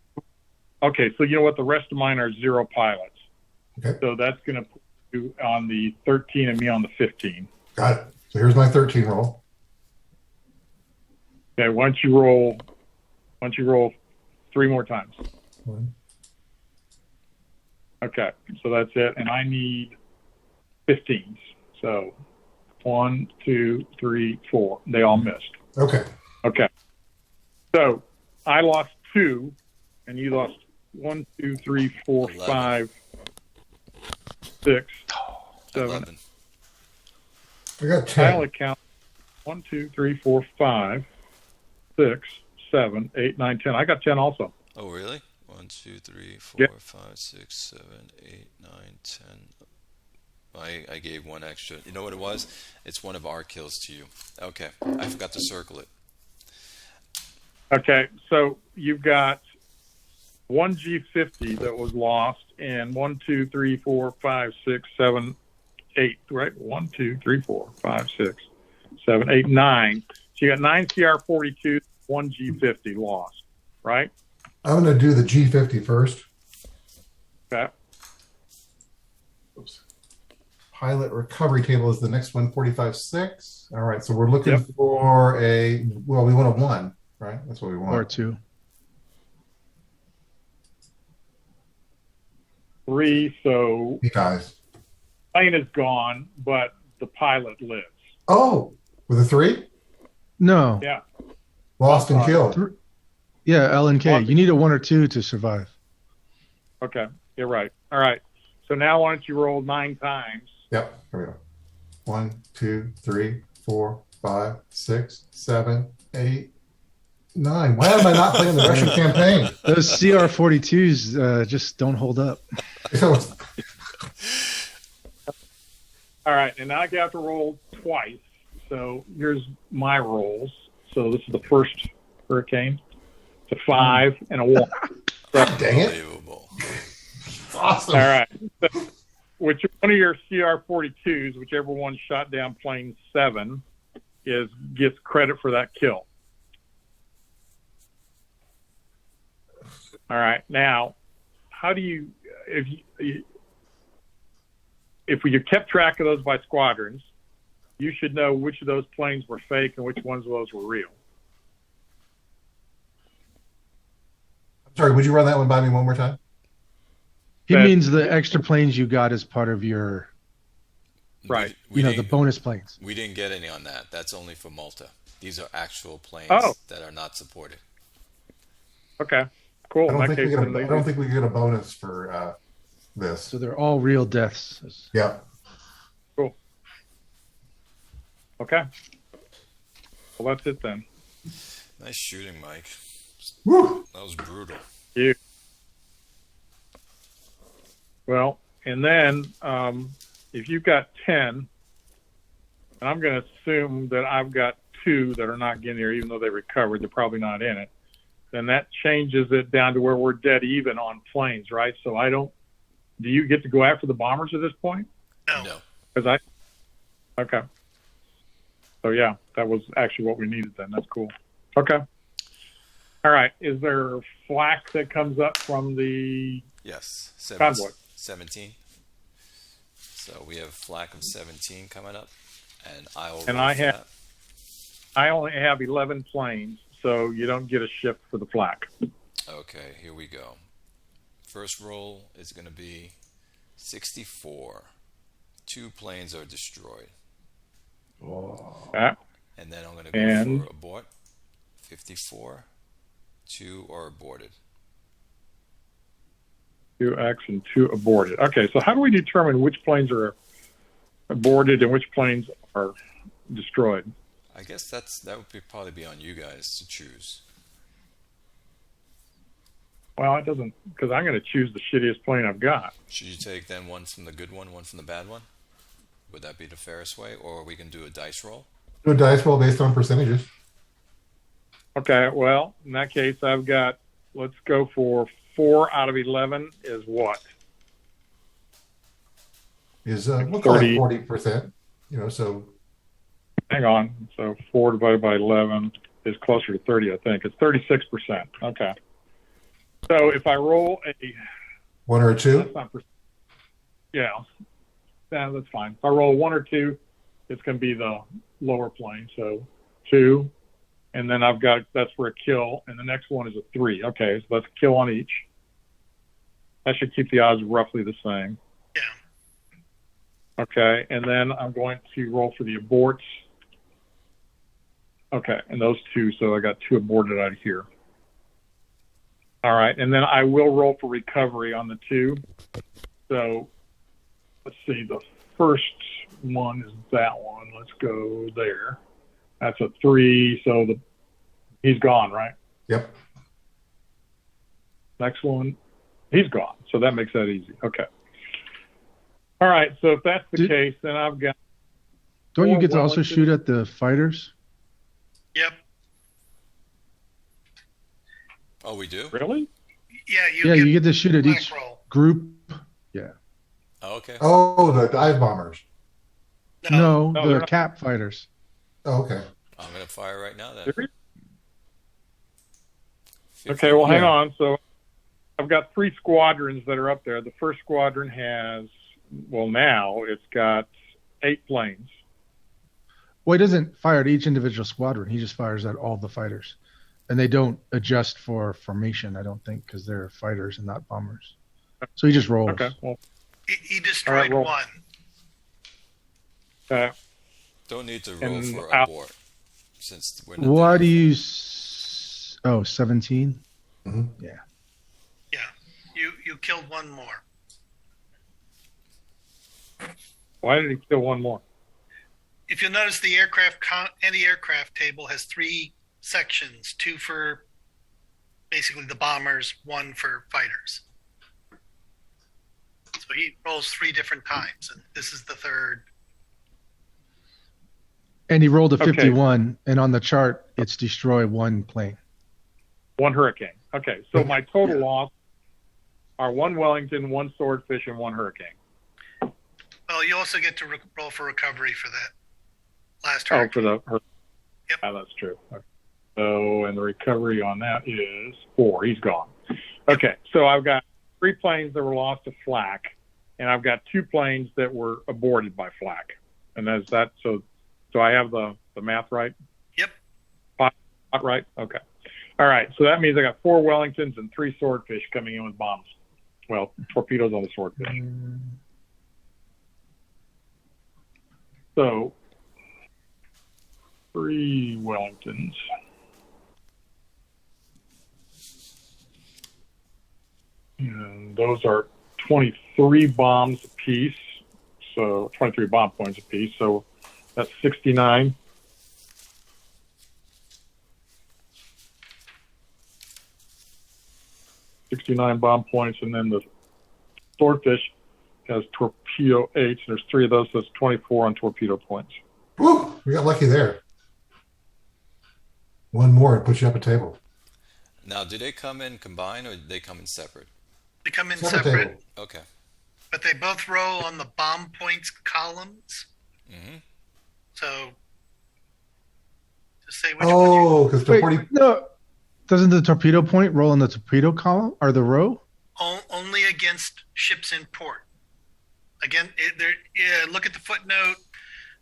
Okay. So you know what? The rest of mine are 0 pilots. Okay. So that's going to put you on the 13 and me on the 15. Got it. So here's my 13 roll. Okay. Once you roll 3 more times. One. Okay. So that's it. And I need 15s. So 1, 2, 3, 4. They all missed. Okay. Okay. So I lost 2 and you lost 1, 2, 3, 4, 11. 5, 6, 7. 11. I got I 10. only count 1, 2, 3, 4, 5, 6, 7, 8, 9, 10. I got 10 also. Oh, really? 1, 2, 3, 4, Yeah. 5, 6, 7, 8, 9, 10. I gave one extra. You know what it was? It's one of our kills to you. Okay. I forgot to circle it. Okay. So you've got one G50 that was lost and 1, 2, 3, 4, 5, 6, 7, 8, right? 1, 2, 3, 4, 5, 6, 7, 8, 9. So you got 9 CR-42, 1 G50 lost, right? I'm going to do the G50 first. Okay. Oops. Pilot recovery table is the next one, 45.6. All right, so we're looking Yep. for well, we want a 1, right? That's what we want. Or 2. 3, so He dies. plane is gone, but the pilot lives. Oh, with a 3? No. Yeah. Lost and killed. Yeah, L and K. You need a 1 or 2 to survive. Okay. You're right. All right. So now why don't you roll 9 times? Yep, here we go. 1, 2, 3, 4, 5, 6, 7, 8, 9. Why am I not playing the Russian campaign? Those CR-42s just don't hold up. All right. And now I have to roll twice. So here's my rolls. So this is the first hurricane. It's a 5 and a 1. Dang it. Unbelievable. Awesome. All right. So, which one of your CR-42s, whichever one shot down plane 7, gets credit for that kill. All right. Now, how do you if we kept track of those by squadrons, you should know which of those planes were fake and which ones of those were real. Sorry, would you run that one by me one more time? He That- means the extra planes you got as part of your, Right. We the didn't- bonus planes. We didn't get any on that. That's only for Malta. These are actual planes Oh. that are not supported. Okay. Cool. I In don't that think we case, get then I don't think we get a bonus for this. So they're all real deaths. Yeah. cool. Okay. Well, that's it then. Nice shooting, Mike. Woo! That was brutal. Well, and then if you've got 10, and I'm going to assume that I've got 2 that are not getting here, even though they recovered, they're probably not in it, then that changes it down to where we're dead even on planes, right? So do you get to go after the bombers at this point? No. Okay. So yeah, that was actually what we needed then. That's cool. Okay. All right. Is there flak that comes up from the Yes. Convoy? 17. So we have flak of 17 coming up, and I will. And roll I for have- that. I only have 11 planes, so you don't get a shift for the flak. Okay, here we go. First roll is going to be 64. 2 planes are destroyed. Okay. And then I'm going to go And- for abort. 54. 2 are aborted. 2X and 2 aborted. Okay, so how do we determine which planes are aborted and which planes are destroyed? I guess that would probably be on you guys to choose. Well, it doesn't, because I'm going to choose the shittiest plane I've got. Should you take then one from the good one from the bad one? Would that be the fairest way? Or we can do a dice roll? Do a dice roll based on percentages. Okay, well, in that case, I've got, let's go for 4 out of 11 is what? Is we'll call it 40%. So hang on. So 4 divided by 11 is closer to 30, I think. It's 36%. Okay. So if I roll a 1 or a 2, that's not yeah, that's fine. If I roll a 1 or 2, it's going to be the lower plane. So 2, and then I've got, that's for a kill, and the next one is a 3. Okay, so that's a kill on each. That should keep the odds roughly the same. Yeah. Okay, and then I'm going to roll for the aborts. Okay, and those 2, so I got 2 aborted out of here. All right, and then I will roll for recovery on the 2. So let's see, the first one is that one. Let's go there. That's a 3, so he's gone, right? Yep. Next one, he's gone. So that makes that easy. Okay. All right, so if that's the case, then I've got... Don't you get to also shoot at the fighters? Yep. Oh, we do? Really? Yeah, you get to shoot at each group. Yeah. Oh, okay. Oh, the dive bombers. No, No, the cap fighters. Oh, okay. I'm going to fire right now then. Okay, well, hang on. So I've got 3 squadrons that are up there. The first squadron has, well, now it's got 8 planes. Well, he doesn't fire at each individual squadron. He just fires at all the fighters. And they don't adjust for formation, I don't think, because they're fighters and not bombers. So he just rolls. Okay, well, He destroyed roll. 1. okay. Don't need to roll And for abort since we're not What there. do you... 17? Mm-hmm. Yeah. Yeah. You killed 1 more. Why did he kill 1 more? If you'll notice, the anti-aircraft table has 3 sections, 2 for basically the bombers, 1 for fighters. So he rolls 3 different times, and this is the 3rd. And he rolled a Okay. 51, and on the chart, it's destroy 1 plane. 1 Hurricane. Okay, so my total loss are 1 Wellington, 1 Swordfish, and 1 Hurricane. Well, you also get to roll for recovery for that last Oh, hurricane. for the Hurricane. Yep. Yeah, that's true. Okay. So, and the recovery on that is 4. He's gone. Okay, so I've got 3 planes that were lost to flak, and I've got 2 planes that were aborted by flak. And that's that. So I have the math right? Yep. Right? Okay. All right. So that means I got 4 Wellingtons and 3 Swordfish coming in with bombs. Well, torpedoes on the Swordfish. So 3 Wellingtons. And those are 23 bombs apiece. So 23 bomb points apiece. So that's 69. $69 bomb points, and then the Swordfish has torpedo 8. And there's 3 of those, so that's 24 on torpedo points. Woo! We got lucky there. 1 more and put you up a table. Now, do they come in combined or do they come in separate? They come in Separate separate, table. Okay. but they both roll on the bomb points columns. Mm-hmm. So just say which one Oh, because Wait, torpedo. no. Doesn't the torpedo point roll in the torpedo column or the row? only against ships in port. Again, look at the footnote.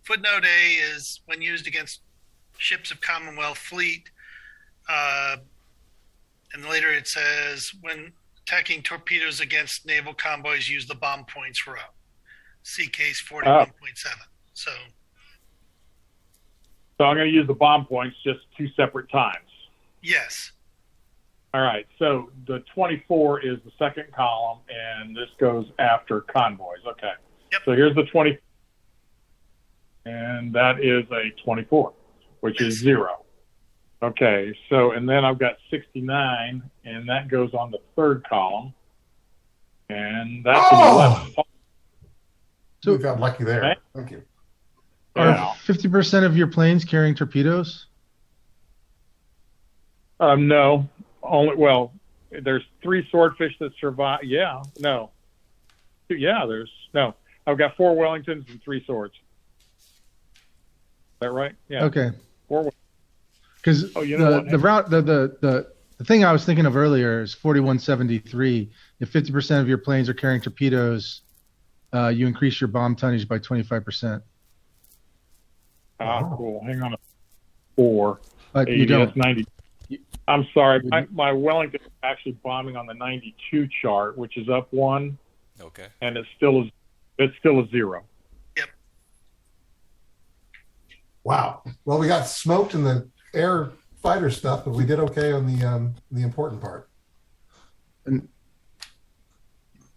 Footnote A is when used against ships of Commonwealth fleet. And later it says when attacking torpedoes against naval convoys, use the bomb points row. See case 41.7. So I'm going to use the bomb points just 2 separate times. yes. All right. So the 24 is the second column, and this goes after convoys. Okay. Yep. So here's the 20, and that is a 24, which is 0. Okay, so and then I've got 69, and that goes on the third column, and that's an 11. So we got lucky there. Okay. Thank you. Are Yeah. 50% of your planes carrying torpedoes? No, there's 3 swordfish that survive. Yeah, no. Yeah, no. I've got 4 Wellingtons and 3 swords. Is that right? Yeah. Okay. 4. Because the thing I was thinking of earlier is 4173. If 50% of your planes are carrying torpedoes, you increase your bomb tonnage by 25%. Cool. Hang on. 4. But 80, you don't. That's 90. I'm sorry. My Wellington is actually bombing on the 92 chart, which is up 1. Okay. And it's still a 0. Yep. Wow. Well, we got smoked in the air fighter stuff, but we did okay on the important part. And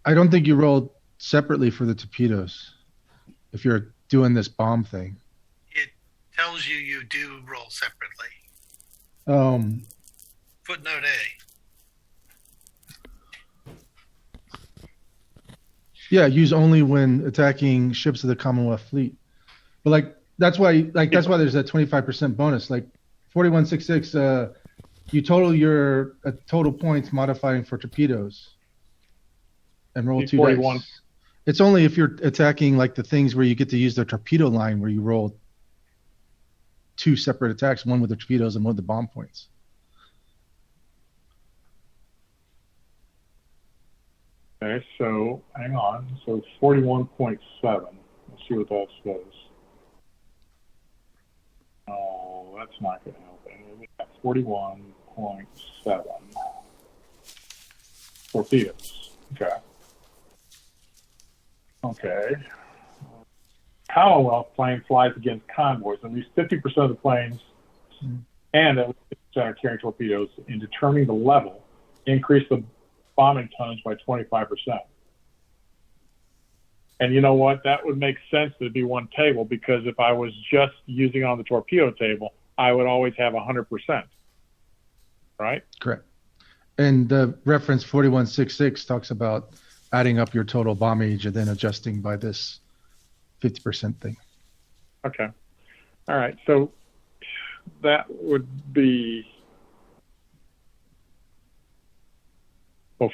I don't think you rolled separately for the torpedoes if you're doing this bomb thing. It tells you do roll separately. Footnote A. Yeah, use only when attacking ships of the Commonwealth fleet. But that's why there's that 25% bonus. 4166, you total your total points modifying for torpedoes, and roll 2 41. dice. It's only if you're attacking the things where you get to use the torpedo line, where you roll 2 separate attacks, one with the torpedoes and one with the bomb points. Okay, so hang on. So it's 41.7. Let's see what that says. Oh, that's not going to help any. 41.7. Torpedoes. Okay. Commonwealth plane flies against convoys. At least 50% of the planes and at least 50% are carrying torpedoes. In determining the level, increase the bombing tonnage by 25%. And you know what? That would make sense to be one table, because if I was just using it on the torpedo table, I would always have 100%. Right? Correct. And the reference 4166 talks about adding up your total bomb age and then adjusting by this 50% thing. Okay. All right. So that would be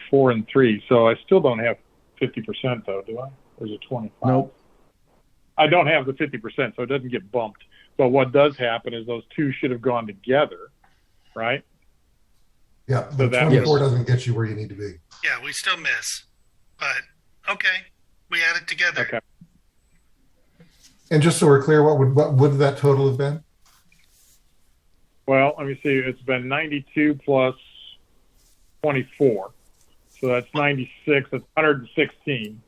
4 and 3. So I still don't have 50% though, do I? Or is it 25? Nope. I don't have the 50%, so it doesn't get bumped. But what does happen is those two should have gone together, right? Yeah, So the that 24 doesn't get you where you need to be. Yeah, we still miss. But, okay. We add it together. Okay. And just so we're clear, what would that total have been? Well, let me see. It's been 92 plus 24. So that's 96. That's 116.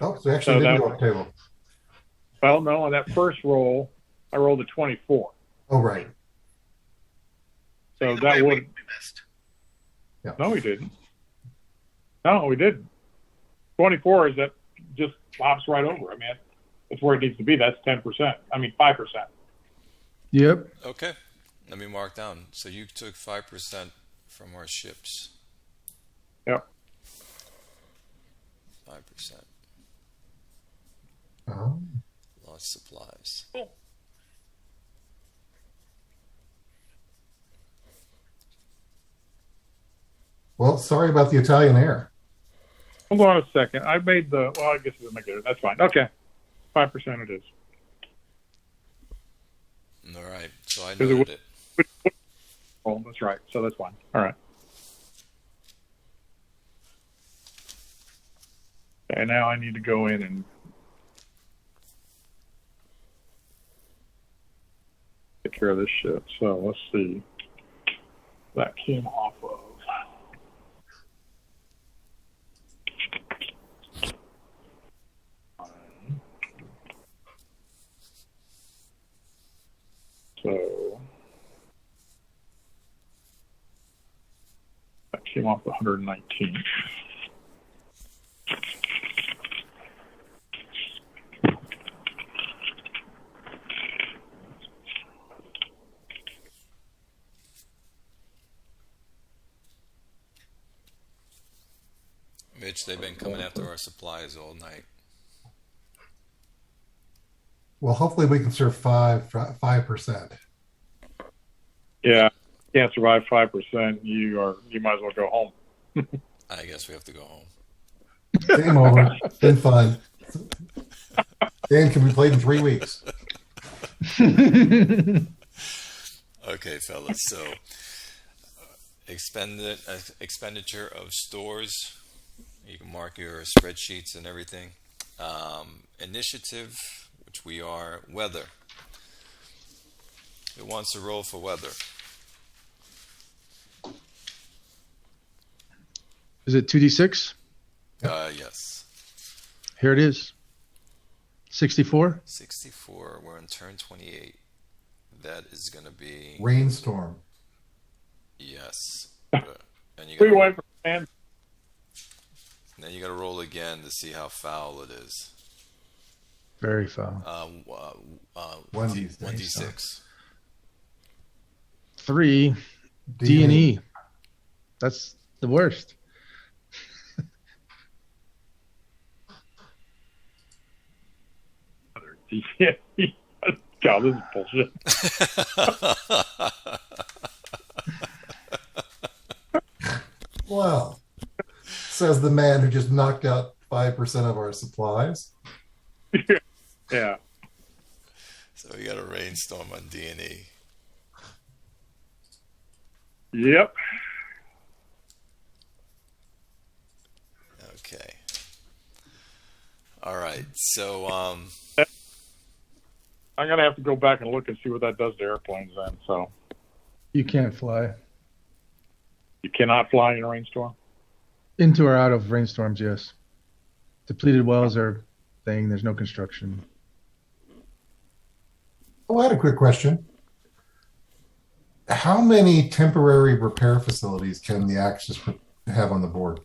Oh, so actually didn't go up table. Well, no, on that first roll, I rolled a 24. Oh, right. So Either that way, would. we missed. Yeah. No, we didn't. No, we didn't. 24 is that just pops right over. I mean, it's where it needs to be. That's 10%. I mean, 5%. Yep. Okay. Let me mark down. So you took 5% from our ships. Yep. 5%. Oh. Lost supplies. Cool. Well, sorry about the Italian air. Hold on a second. I made the. Well, I guess it doesn't make it. That's fine. Okay. 5% it is. All right. So I Is it noted it. Oh, that's right. So that's fine. All right. Okay, now I need to go in and take care of this shit. So let's see. That came off of. So that came off 119. Mitch, they've been coming after our supplies all night. Well, hopefully we can serve 5%. Yeah, can't survive 5%. You might as well go home. I guess we have to go home. Game over. Been fun. Game can be played in 3 weeks. Okay, fellas. So, expenditure of stores. You can mark your spreadsheets and everything. Initiative, which we are. Weather. Who wants to roll for weather? Is it 2d6? Yes. Here it is. 64. 64. We're on turn 28. That is going to be Rainstorm. yes. And We went from sand. then you got to roll again to see how foul it is. Very foul. 1d6. 3. D&E. That's the worst. God, this is bullshit. Well, says the man who just knocked out 5% of our supplies. Yeah. So we got a rainstorm on D&E. Yep. Okay. All right. So I'm going to have to go back and look and see what that does to airplanes then. So You can't fly. you cannot fly in a rainstorm? Into or out of rainstorms, yes. Depleted wells are thing. There's no construction. Oh, I had a quick question. How many temporary repair facilities can the Axis have on the board?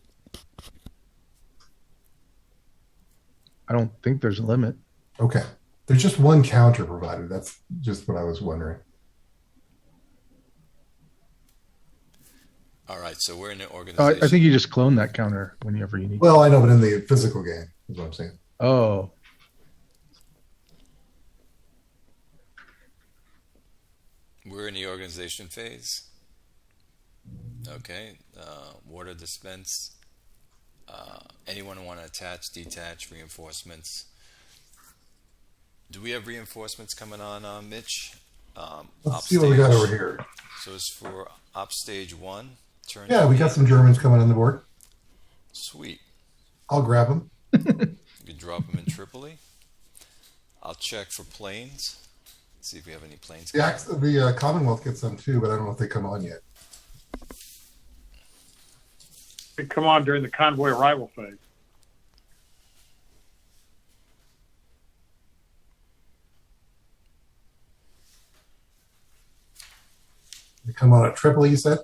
I don't think there's a limit. Okay. There's just one counter provided. That's just what I was wondering. all right. So we're in an organization. I think you just clone that counter whenever you need. Well, I know, but in the physical game is what I'm saying. Oh, We're in the organization phase. Okay. Water dispense. Anyone want to attach, detach, reinforcements? Do we have reinforcements coming on, Mitch? Let's see what we got over here. So it's for OpStage 1. Turn Yeah, we got some Germans coming on the board. Sweet. I'll grab them. You can drop them in Tripoli. I'll check for planes. See if we have any planes. The Commonwealth gets them too, but I don't know if they come on yet. They come on during the convoy arrival phase. They come on at Tripoli, you said?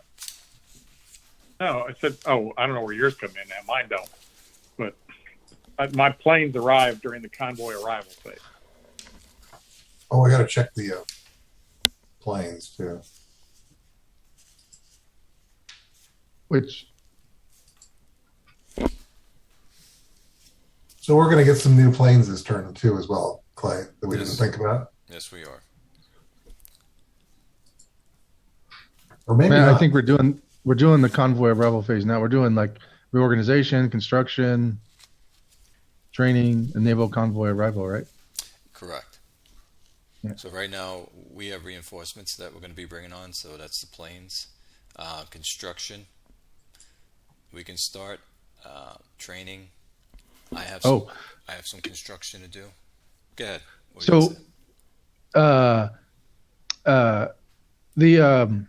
No, I said, I don't know where yours come in now. Mine don't. But my planes arrive during the convoy arrival phase. Oh, I got to check the planes too. which So we're going to get some new planes this turn too, as well, Clay, that we didn't think about. Yes, we are. Or maybe man, not. I think we're doing the convoy arrival phase now. We're doing like reorganization, construction, training, and naval convoy arrival, right? Correct. Yeah. So right now we have reinforcements that we're going to be bringing on. So that's the planes, construction. We can start training. I have some construction to do. Go ahead. What were you So, gonna say? the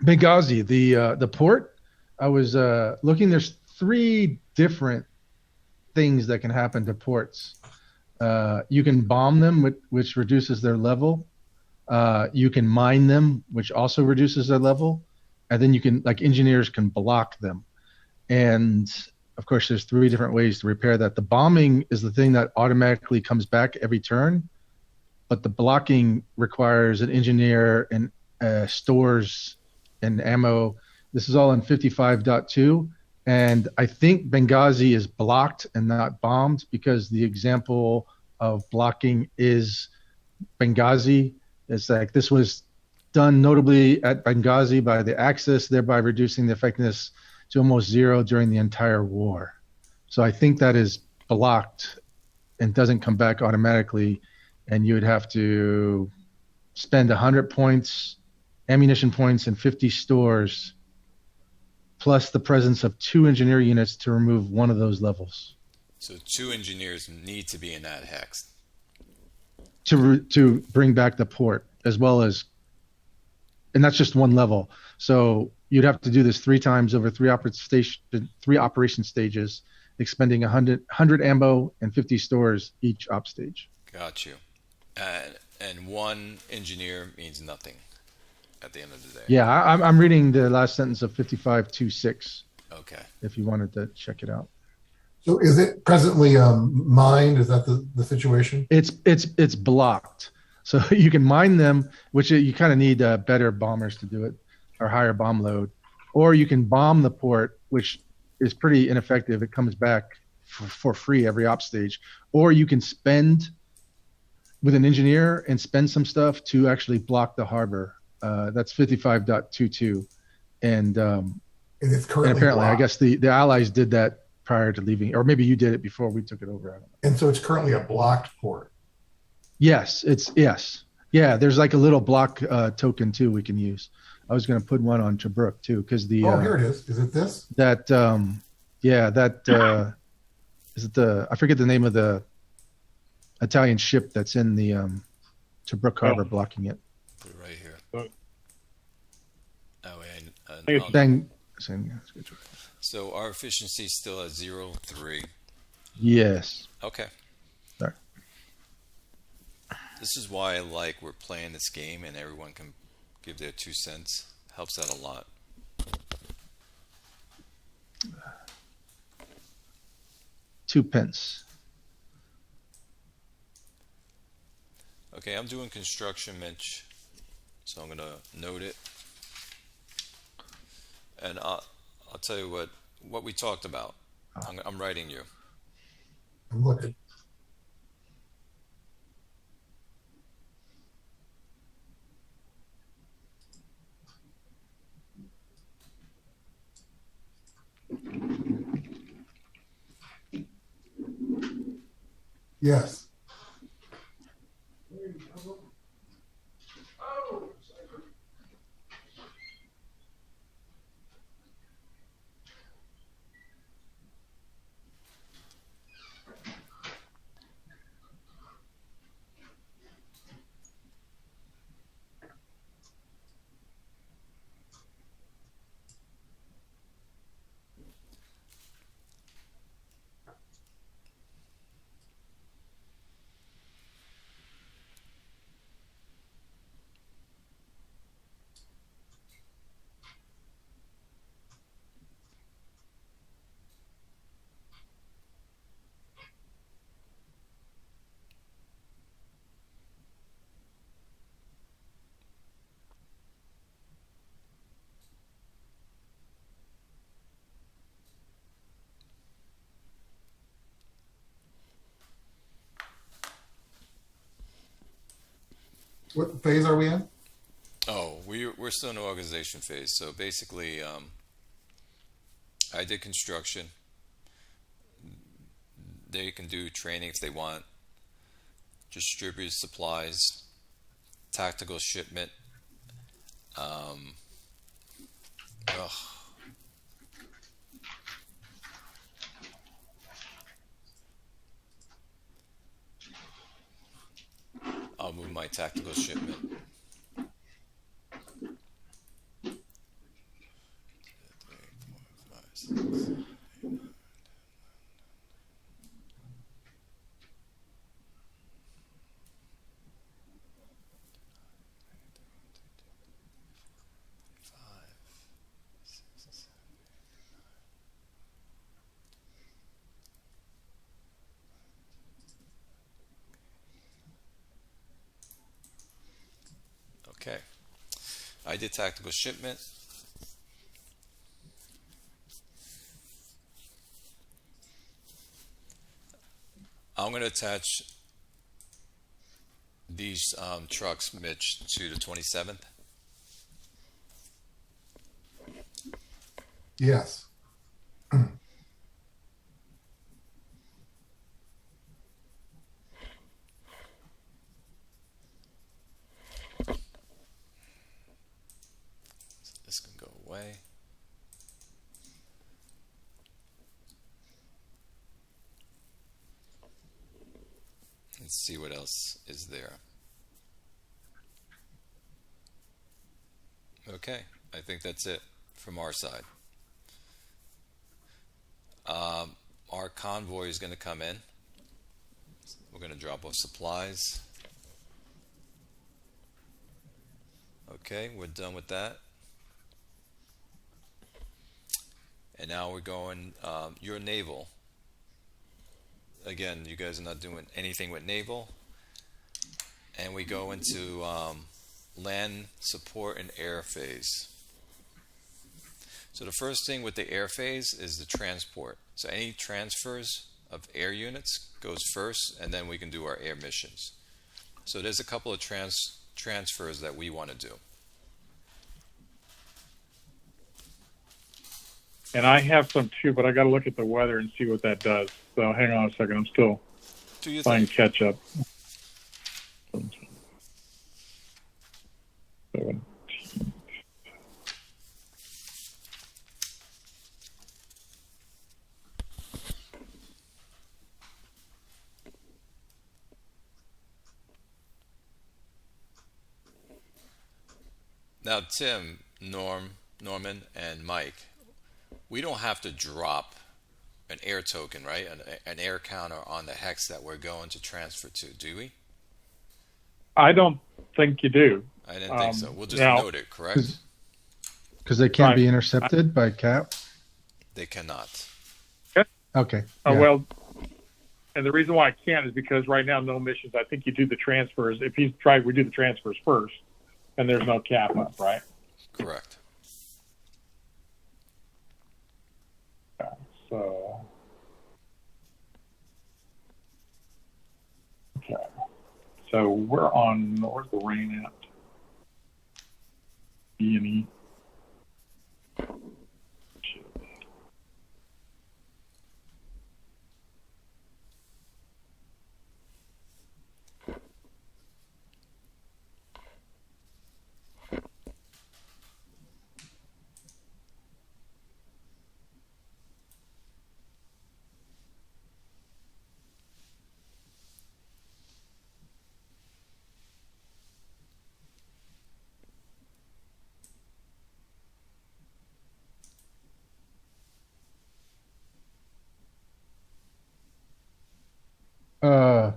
Benghazi, the port. I was looking. There's 3 different things that can happen to ports. You can bomb them, which reduces their level. You can mine them, which also reduces their level, and then you can, like, engineers can block them. And of course, there's 3 different ways to repair that. The bombing is the thing that automatically comes back every turn, but the blocking requires an engineer and stores and ammo. This is all in 55.2, And I think Benghazi is blocked and not bombed because the example of blocking is Benghazi. It's like this was done notably at Benghazi by the Axis, thereby reducing the effectiveness to almost zero during the entire war. So I think that is blocked and doesn't come back automatically, and you would have to spend 100 points, ammunition points, and 50 stores, plus the presence of 2 engineer units to remove one of those levels. So 2 engineers need to be in that hex to bring back the port, as well as, and that's just one level. So you'd have to do this 3 times over 3 operation stages, expending 100 ammo and 50 stores each op stage. Got you. And 1 engineer means nothing at the end of the day. Yeah, I'm reading the last sentence of 55.26. Okay. If you wanted to check it out. So is it presently mined? Is that the situation? It's blocked. So you can mine them, which you kind of need better bombers to do it, or higher bomb load. Or you can bomb the port, which is pretty ineffective. It comes back for free every op stage. Or you can spend with an engineer and spend some stuff to actually block the harbor. That's 55.22. And it's currently and apparently, blocked. I guess the Allies did that prior to leaving, or maybe you did it before we took it over. I don't know. And so it's currently a blocked port. Yes. Yeah, there's like a little block token too we can use. I was going to put one on Tobruk too, because the here it is. Is it this? That is it the, I forget the name of the Italian ship that's in the Tobruk harbor blocking it. Put it right here. So our efficiency is still at 0.3. Yes. Okay. Sorry. This is why I like we're playing this game and everyone can give their 2 cents. Helps out a lot. £2. Okay, I'm doing construction, Mitch. So I'm gonna note it. And I'll tell you what we talked about. I'm writing you. I'm looking. Yes. What phase are we in? Oh, we're still in the organization phase. So basically, I did construction. They can do training if they want. Distribute supplies, tactical shipment. I'll move my tactical shipment. Okay. I did tactical shipment. I'm going to attach these trucks, Mitch, to the 27th. Yes. This can go away. Let's see what else is there. Okay, I think that's it from our side. Our convoy is going to come in. We're going to drop off supplies. Okay, we're done with that. And now we're going, you're Naval. Again, you guys are not doing anything with Naval. And we go into land support and air phase. So the first thing with the air phase is the transport. So any transfers of air units goes first, and then we can do our air missions. So there's a couple of transfers that we want to do. And I have some too, but I got to look at the weather and see what that does. So hang on a second. I'm still playing catch up. 17th. Now, Tim, Norman, and Mike, we don't have to drop an air token, right? An air counter on the hex that we're going to transfer to, do we? I don't think you do. I didn't think so. We'll just note it, correct? Because they can't be intercepted by cap? They cannot. Okay. Well, and the reason why I can't is because right now, no missions. I think you do the transfers. If he's tried, we do the transfers first, and there's no cap up, right? Correct. So, okay. So we're on, where's the rain at? E and E.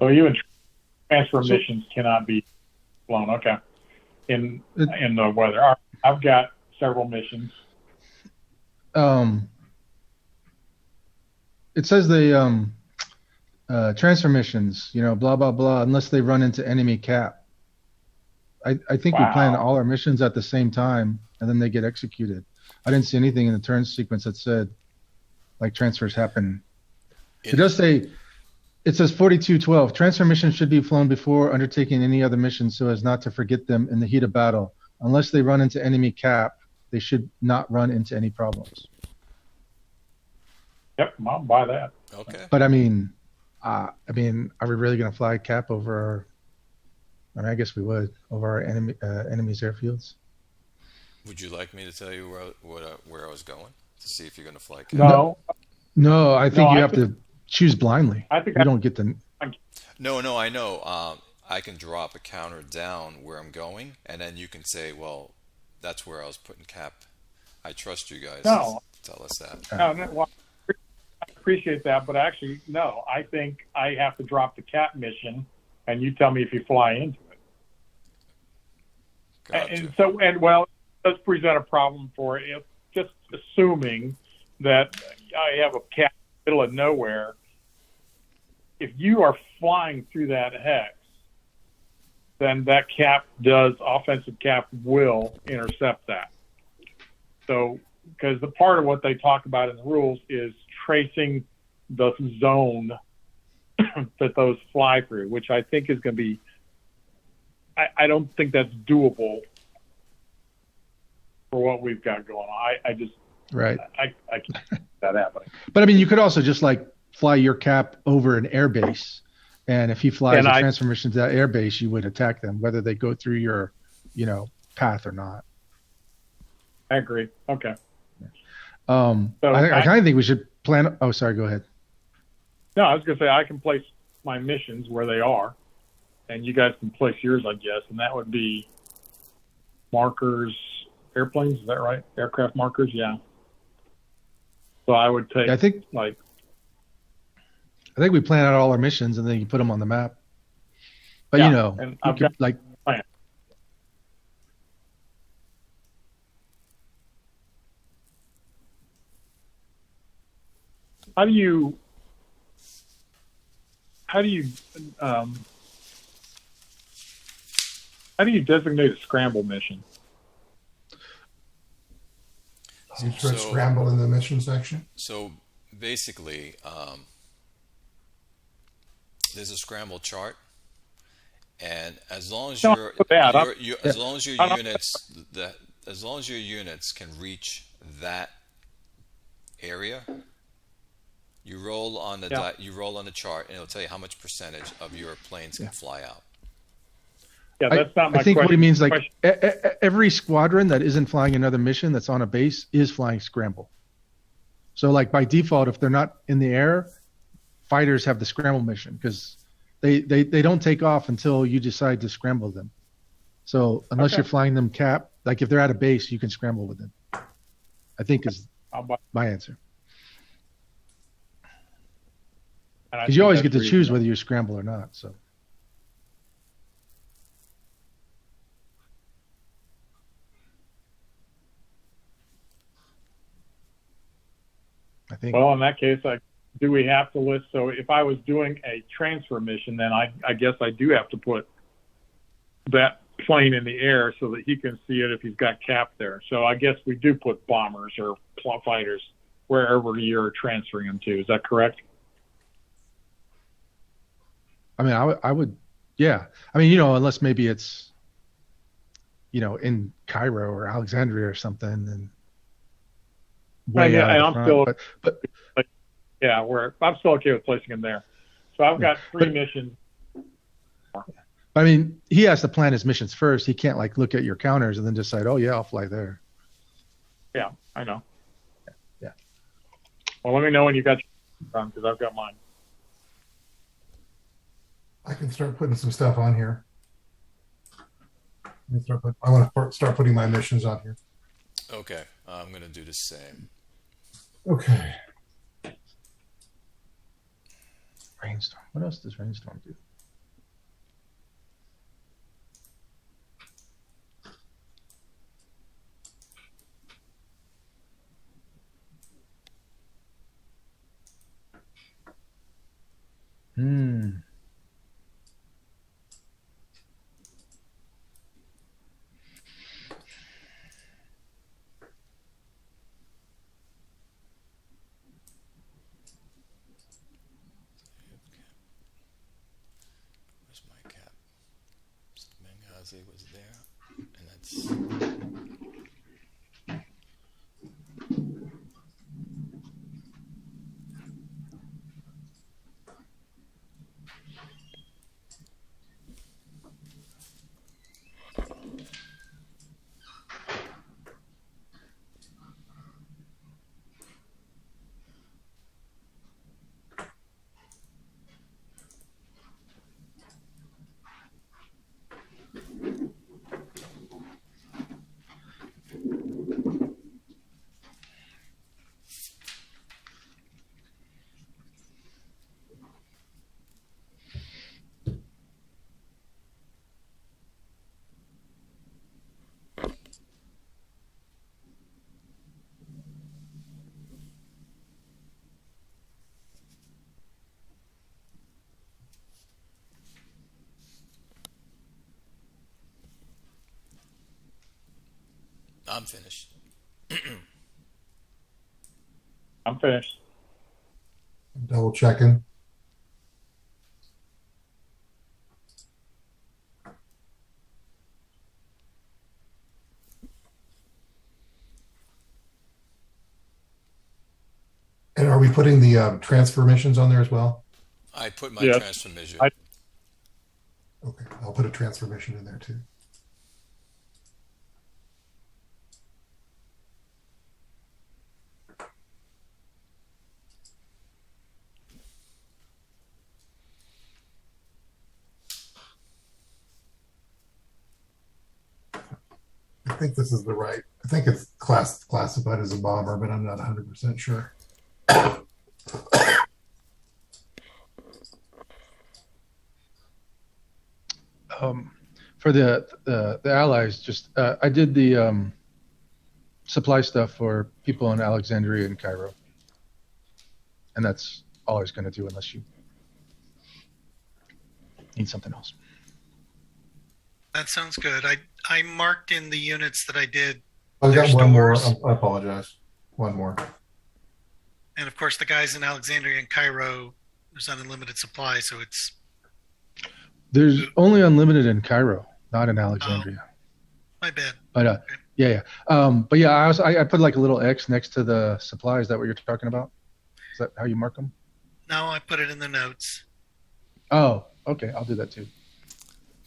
So you and transfer missions cannot be flown. Okay. In the weather. All right. I've got several missions. It says the transfer missions, blah blah blah, unless they run into enemy cap. I think we plan all our missions at the same time, and then they get executed. I didn't see anything in the turn sequence that said like transfers happen. It does say. It says 4212. Transfer missions should be flown before undertaking any other mission so as not to forget them in the heat of battle. Unless they run into enemy cap, they should not run into any problems. Yep, I'll buy that. Okay. But are we really going to fly cap over I guess we would, over our enemy's airfields? Would you like me to tell you where I was going to see if you're going to fly cap? No, I think you have to choose blindly. I think you don't get the. No, I know. I can drop a counter down where I'm going, and then you can say, "Well, that's where I was putting cap." I trust you guys. No, to tell us that. No, well, I appreciate that, but actually, no. I think I have to drop the cap mission, and you tell me if you fly into it. Gotcha. And well, it does present a problem for it. Just assuming that I have a cap in the middle of nowhere. If you are flying through that hex, then that offensive cap will intercept that. So, because the part of what they talk about in the rules is tracing the zone that those fly through, which I think is going to be. I don't think that's doable for what we've got going on. I just Right. I can't see that happening. But I mean, you could also just like fly your cap over an air base, and if he flies a transfer mission to that air base, you would attack them, whether they go through your, path or not. I agree. Okay. I kind of think we should plan. Oh, sorry. Go ahead. No, I was going to say I can place my missions where they are, and you guys can place yours, I guess, and that would be markers, airplanes. Is that right? Aircraft markers. Yeah. So I would take. I think we plan out all our missions and then you put them on the map. But and I've got like. Plan. How do you designate a scramble mission? You should scramble in the mission section. So basically, there's a scramble chart, and as long as your units can reach that area, you roll on the chart, and it'll tell you how much percentage of your planes can fly out. Yeah, that's not my I think question. what he means, like every squadron that isn't flying another mission that's on a base is flying scramble. So like by default, if they're not in the air, fighters have the scramble mission because they don't take off until you decide to scramble them. So unless you're flying them cap, like if they're at a base, you can scramble with them. I think is my answer. Because you always get to choose whether you scramble or not. So. I think. Well, in that case, do we have to list? So if I was doing a transfer mission, then I guess I do have to put that plane in the air so that he can see it if he's got cap there. So I guess we do put bombers or fighters wherever you're transferring them to. Is that correct? I mean, I would, yeah. I mean, unless maybe it's, in Cairo or Alexandria or something, and way out I'm still, but I'm still okay with placing him there. So I've got three missions. I mean, he has to plan his missions first. He can't like look at your counters and then decide, oh yeah, I'll fly there. Yeah, I know. Yeah. Well, let me know when you got your done because I've got mine. I can start putting some stuff on here. I want to start putting my missions on here. Okay, I'm going to do the same. Okay. Rainstorm. What else does Rainstorm do? Where's my cap? Benghazi was there, and that's. I'm finished. I'm finished. Double checking. Are we putting the transfer missions on there as well? I put my Yes. transfer mission. Okay, I'll put a transfer mission in there too. I think this is the right. I think it's classified as a bomber, but I'm not 100% sure. For the allies, just I did the supply stuff for people in Alexandria and Cairo, and that's all I was going to do unless you need something else. That sounds good. I marked in the units that I did. I've got There's one more. stores. I apologize. One more. And of course, the guys in Alexandria and Cairo, there's unlimited supply, so it's. There's only unlimited in Cairo, not in Alexandria. My bad. But yeah. But yeah, I put like a little X next to the supplies. Is that what you're talking about? Is that how you mark them? No, I put it in the notes. Oh, okay. I'll do that too.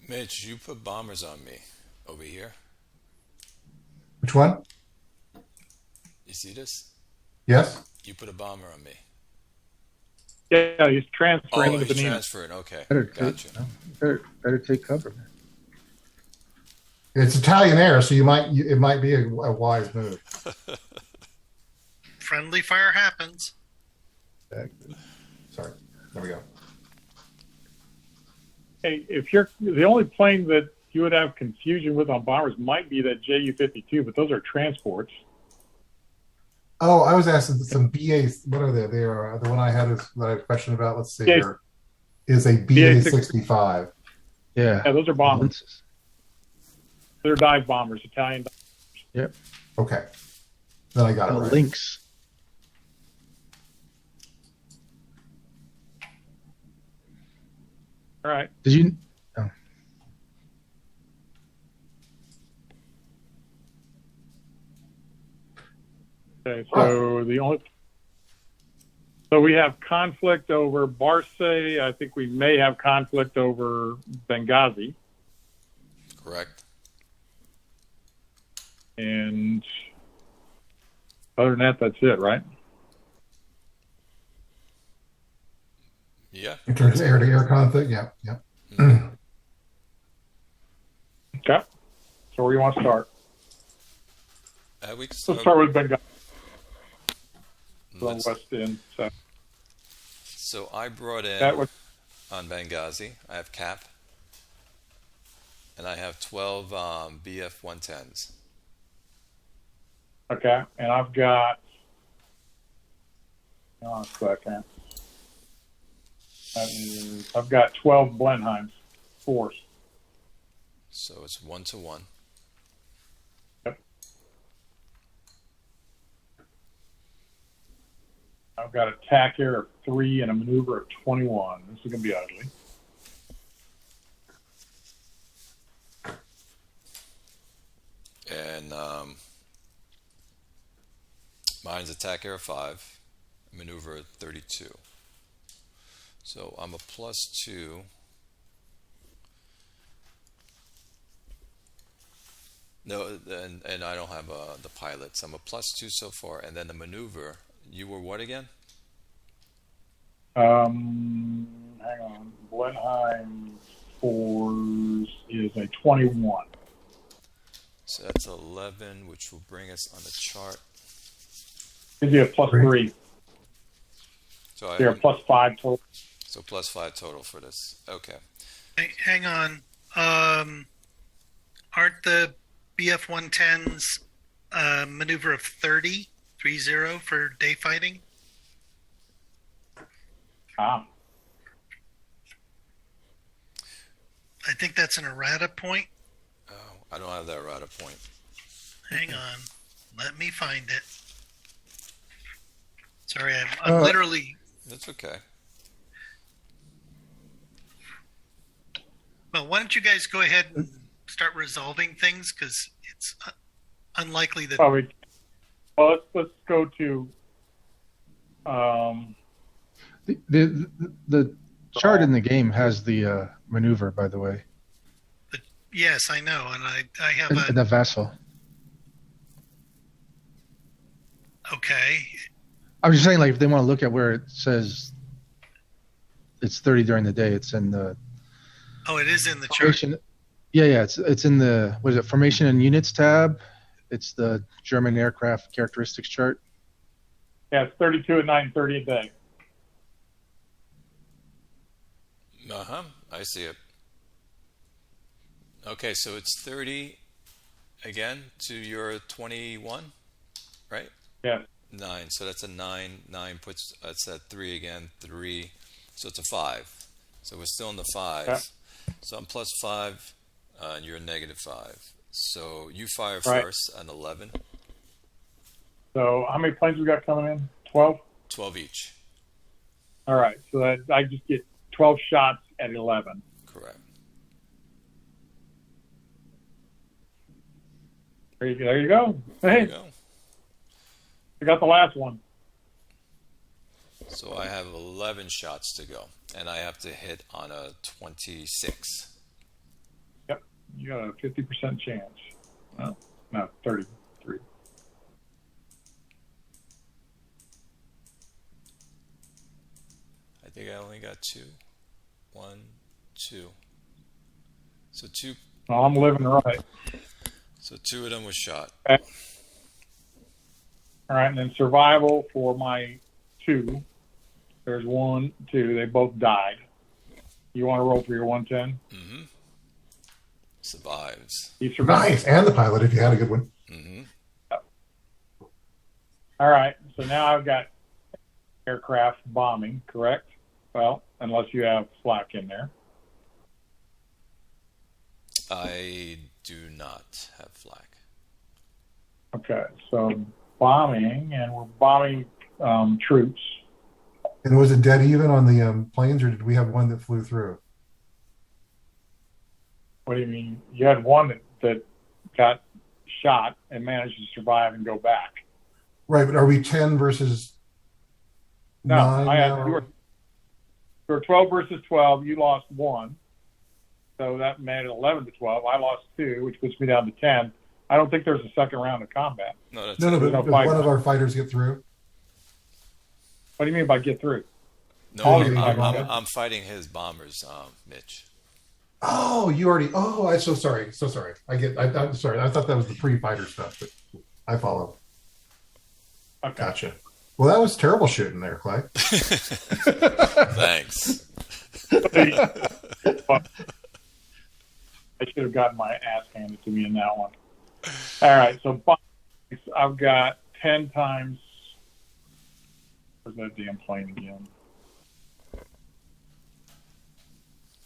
Mitch, you put bombers on me over here. Which one? You see this? Yes. You put a bomber on me. Yeah, he's transferring Oh, into he's Benina. transferring. Okay, Better gotcha. better take cover, man. It's Italian air, so it might be a wise move. Friendly fire happens. Exactly. Sorry. There we go. Hey, if you're the only plane that you would have confusion with on bombers might be that Ju-52, but those are transports. Oh, I was asking some BAs. What are they? They are the one I had that I had a question about. Let's see BA here. Is a BA-65. Yeah. Yeah, those are bombers. They're dive bombers, Italian. Yep. Okay. Then I got it right. Lynx. All right. Did you? Oh. Okay, so we have conflict over Barce. I think we may have conflict over Benghazi. Correct. And other than that, that's it, right? Yeah. In terms of air-to-air conflict, yeah. Okay. So where do you want to start? We can Let's start with Benghazi. let's- West End. So I brought in That was on Benghazi. I have cap, and I have 12 BF 110s. okay, and I've got. Hang on a second. I've got 12 Blenheims, force. So it's 1-to-1. Yep. I've got a tack air of 3 and a maneuver of 21. This is going to be ugly. And mine's attack air 5, maneuver 32. So I'm a +2. No, and I don't have the pilots. I'm a +2 so far, and then the maneuver. You were what again? Hang on. Blenheim fours is a 21. So that's 11, which will bring us on the chart. Gives you a +3. So You're a +5 total. So +5 total for this. Okay. Hang on. Aren't the BF 110s maneuver of 30 for day fighting? Ah. I think that's an errata point. Oh, I don't have that errata point. Hang on. Let me find it. Sorry, I'm literally. That's okay. Well, why don't you guys go ahead and start resolving things, because it's unlikely that. Probably. Well, let's go to The chart in the game has the maneuver, by the way, Yes, I know, and I have in the vessel. okay. I was just saying, like, if they want to look at where it says it's 30 during the day, it's in the Oh, it is in the chart. formation. Yeah, it's in the, what is it, formation and units tab. It's the German aircraft characteristics chart. Yeah, it's 32 at night and 30 a day. I see it. Okay, so it's 30 again to your 21, right? Yeah. 9. So that's a 9. 9 puts, that's at 3 again. 3. So it's a 5. So we're still in the 5s. Yeah. So I'm plus 5, and you're negative 5. So you fire Right. first on 11. So how many planes we got coming in? 12? 12 each. All right. So that I just get 12 shots at 11. Correct. There you go. There Hey, you go. I got the last one. So I have 11 shots to go, and I have to hit on a 26. Yep. You got a 50% chance. No, 33. I think I only got 2. 1, 2. So 2. Well, I'm living right. So 2 of them was shot. Okay. All right, and then survival for my 2. There's 1, 2. They both died. You want to roll for your 110? Mm-hmm. Survives. He survived. Nice, and the pilot if you had a good one. Mm-hmm. All right, so now I've got aircraft bombing, correct? Well, unless you have flak in there. I do not have flak. Okay, so bombing, and we're bombing troops. And was it dead even on the planes, or did we have one that flew through? What do you mean? You had one that got shot and managed to survive and go back. Right, but are we 10 versus No, 9 I had now? you were 12 versus 12. You lost 1, so that made it 11 to 12. I lost 2, which puts me down to 10. I don't think there's a second round of combat. No, that's No, it. but no did fight. one of our fighters get through? What do you mean by get through? No, All your bombers. I'm fighting his bombers, Mitch. Oh, you already. Oh, I'm so sorry. So sorry. I'm sorry. I thought that was the pre-fighter stuff, but I follow. Okay. Gotcha. Well, that was terrible shooting there, Clay. Thanks. I should have gotten my ass handed to me in that one. All right, so bombings, I've got 10 times. Where's that damn plane again?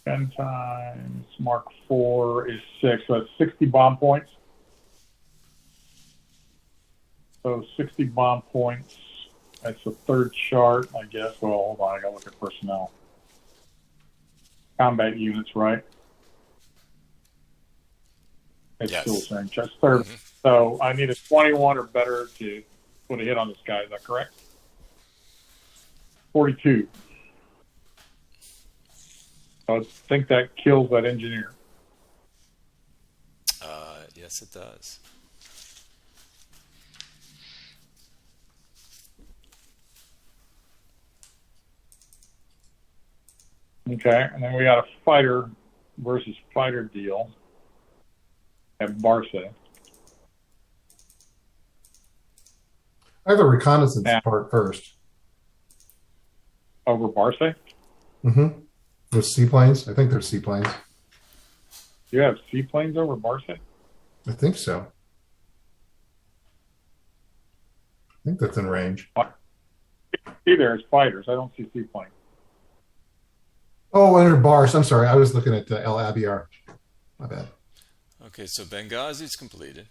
10 times Mark 4 is 6, so that's 60 bomb points. So 60 bomb points. That's the third chart, I guess. Well, hold on, I gotta look at personnel. Combat units, right? It's Yes. still the same. Just third. Mhm. So I need a 21 or better to put a hit on this guy. Is that correct? 42. So I think that kills that engineer. Yes, it does. Okay, and then we got a fighter versus fighter deal at Barca. I have a reconnaissance Yeah. part first. Over Barca? Mm-hmm. There's seaplanes. I think there's seaplanes. You have seaplanes over Barca? I think so. I think that's in range. See, there's fighters. I don't see seaplanes. Oh, under bars. I'm sorry. I was looking at El Abiar. My bad. Okay, so Benghazi's completed.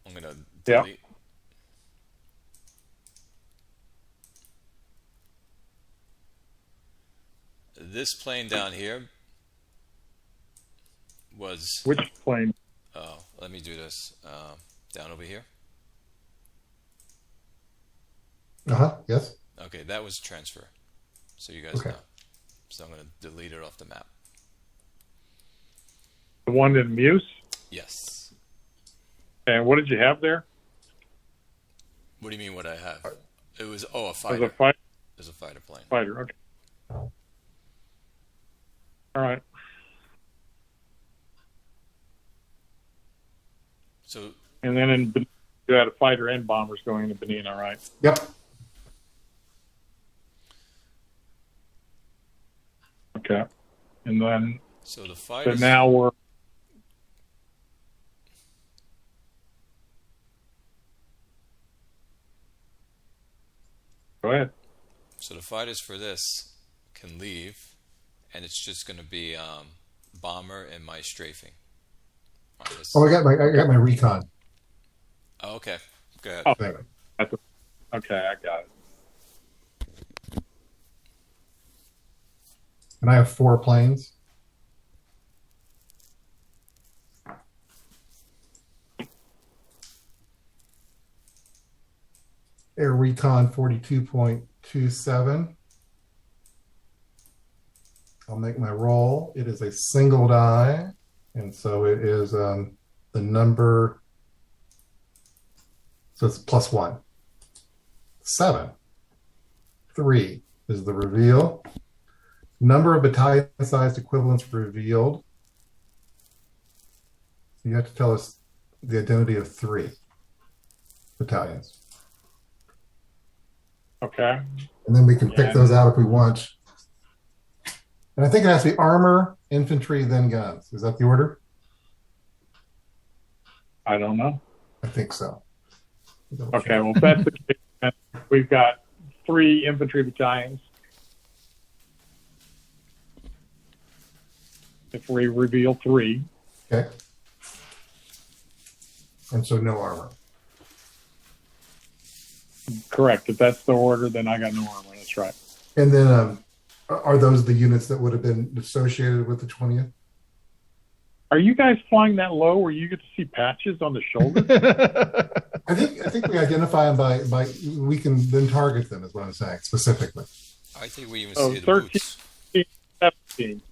I'm gonna Yeah. delete. This plane down here was. Which plane? Oh, let me do this. Down over here. Uh-huh. Yes. Okay, that was transfer. So you guys Okay. know. So I'm going to delete it off the map. The one in Muse. Yes. And what did you have there? What do you mean what I have? It was, a As fighter. a fighter. There's a fighter plane. Fighter. Okay. All right. So And then you had a fighter and bombers going into Benina, right? Yep. Okay. And then, the but fighters. now we're. Go ahead. So the fighters for this can leave, and it's just going to be bomber and my strafing. All right, Oh, I got my recon. oh, okay. Go ahead. Oh. Thank you. Okay, I got it. And I have 4 planes. Air recon 42.27. I'll make my roll. It is a single die, and so it is the number. So it's +1. 7. 3 is the reveal. Number of battalion-sized equivalents revealed. You have to tell us the identity of 3 battalions. Okay. And then we can pick Yeah. those out if we want. And I think it has to be armor, infantry, then guns. Is that the order? I don't know. I think so. Okay, well, if that's the case, then we've got 3 infantry battalions. If we reveal 3, Okay. And so no armor. correct. If that's the order, then I got no armor. That's right. And then are those the units that would have been associated with the 20th? Are you guys flying that low where you get to see patches on the shoulder? I think we identify them by we can then target them is what I'm saying specifically. I think we even Oh, see the 13. boots. 17.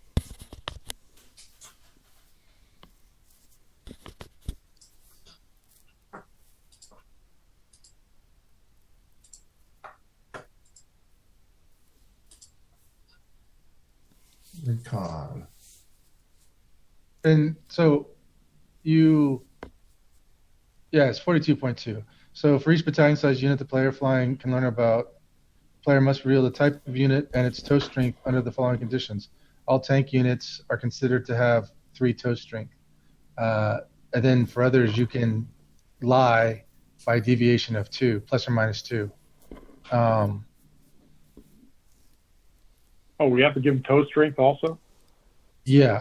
Recon. And so it's 42.2. So for each battalion size unit the player flying can learn about, player must reveal the type of unit and its tow strength under the following conditions. All tank units are considered to have 3 tow strength. And then for others, you can lie by deviation of 2, plus or minus 2. Oh, we have to give them toe strength also? Yeah.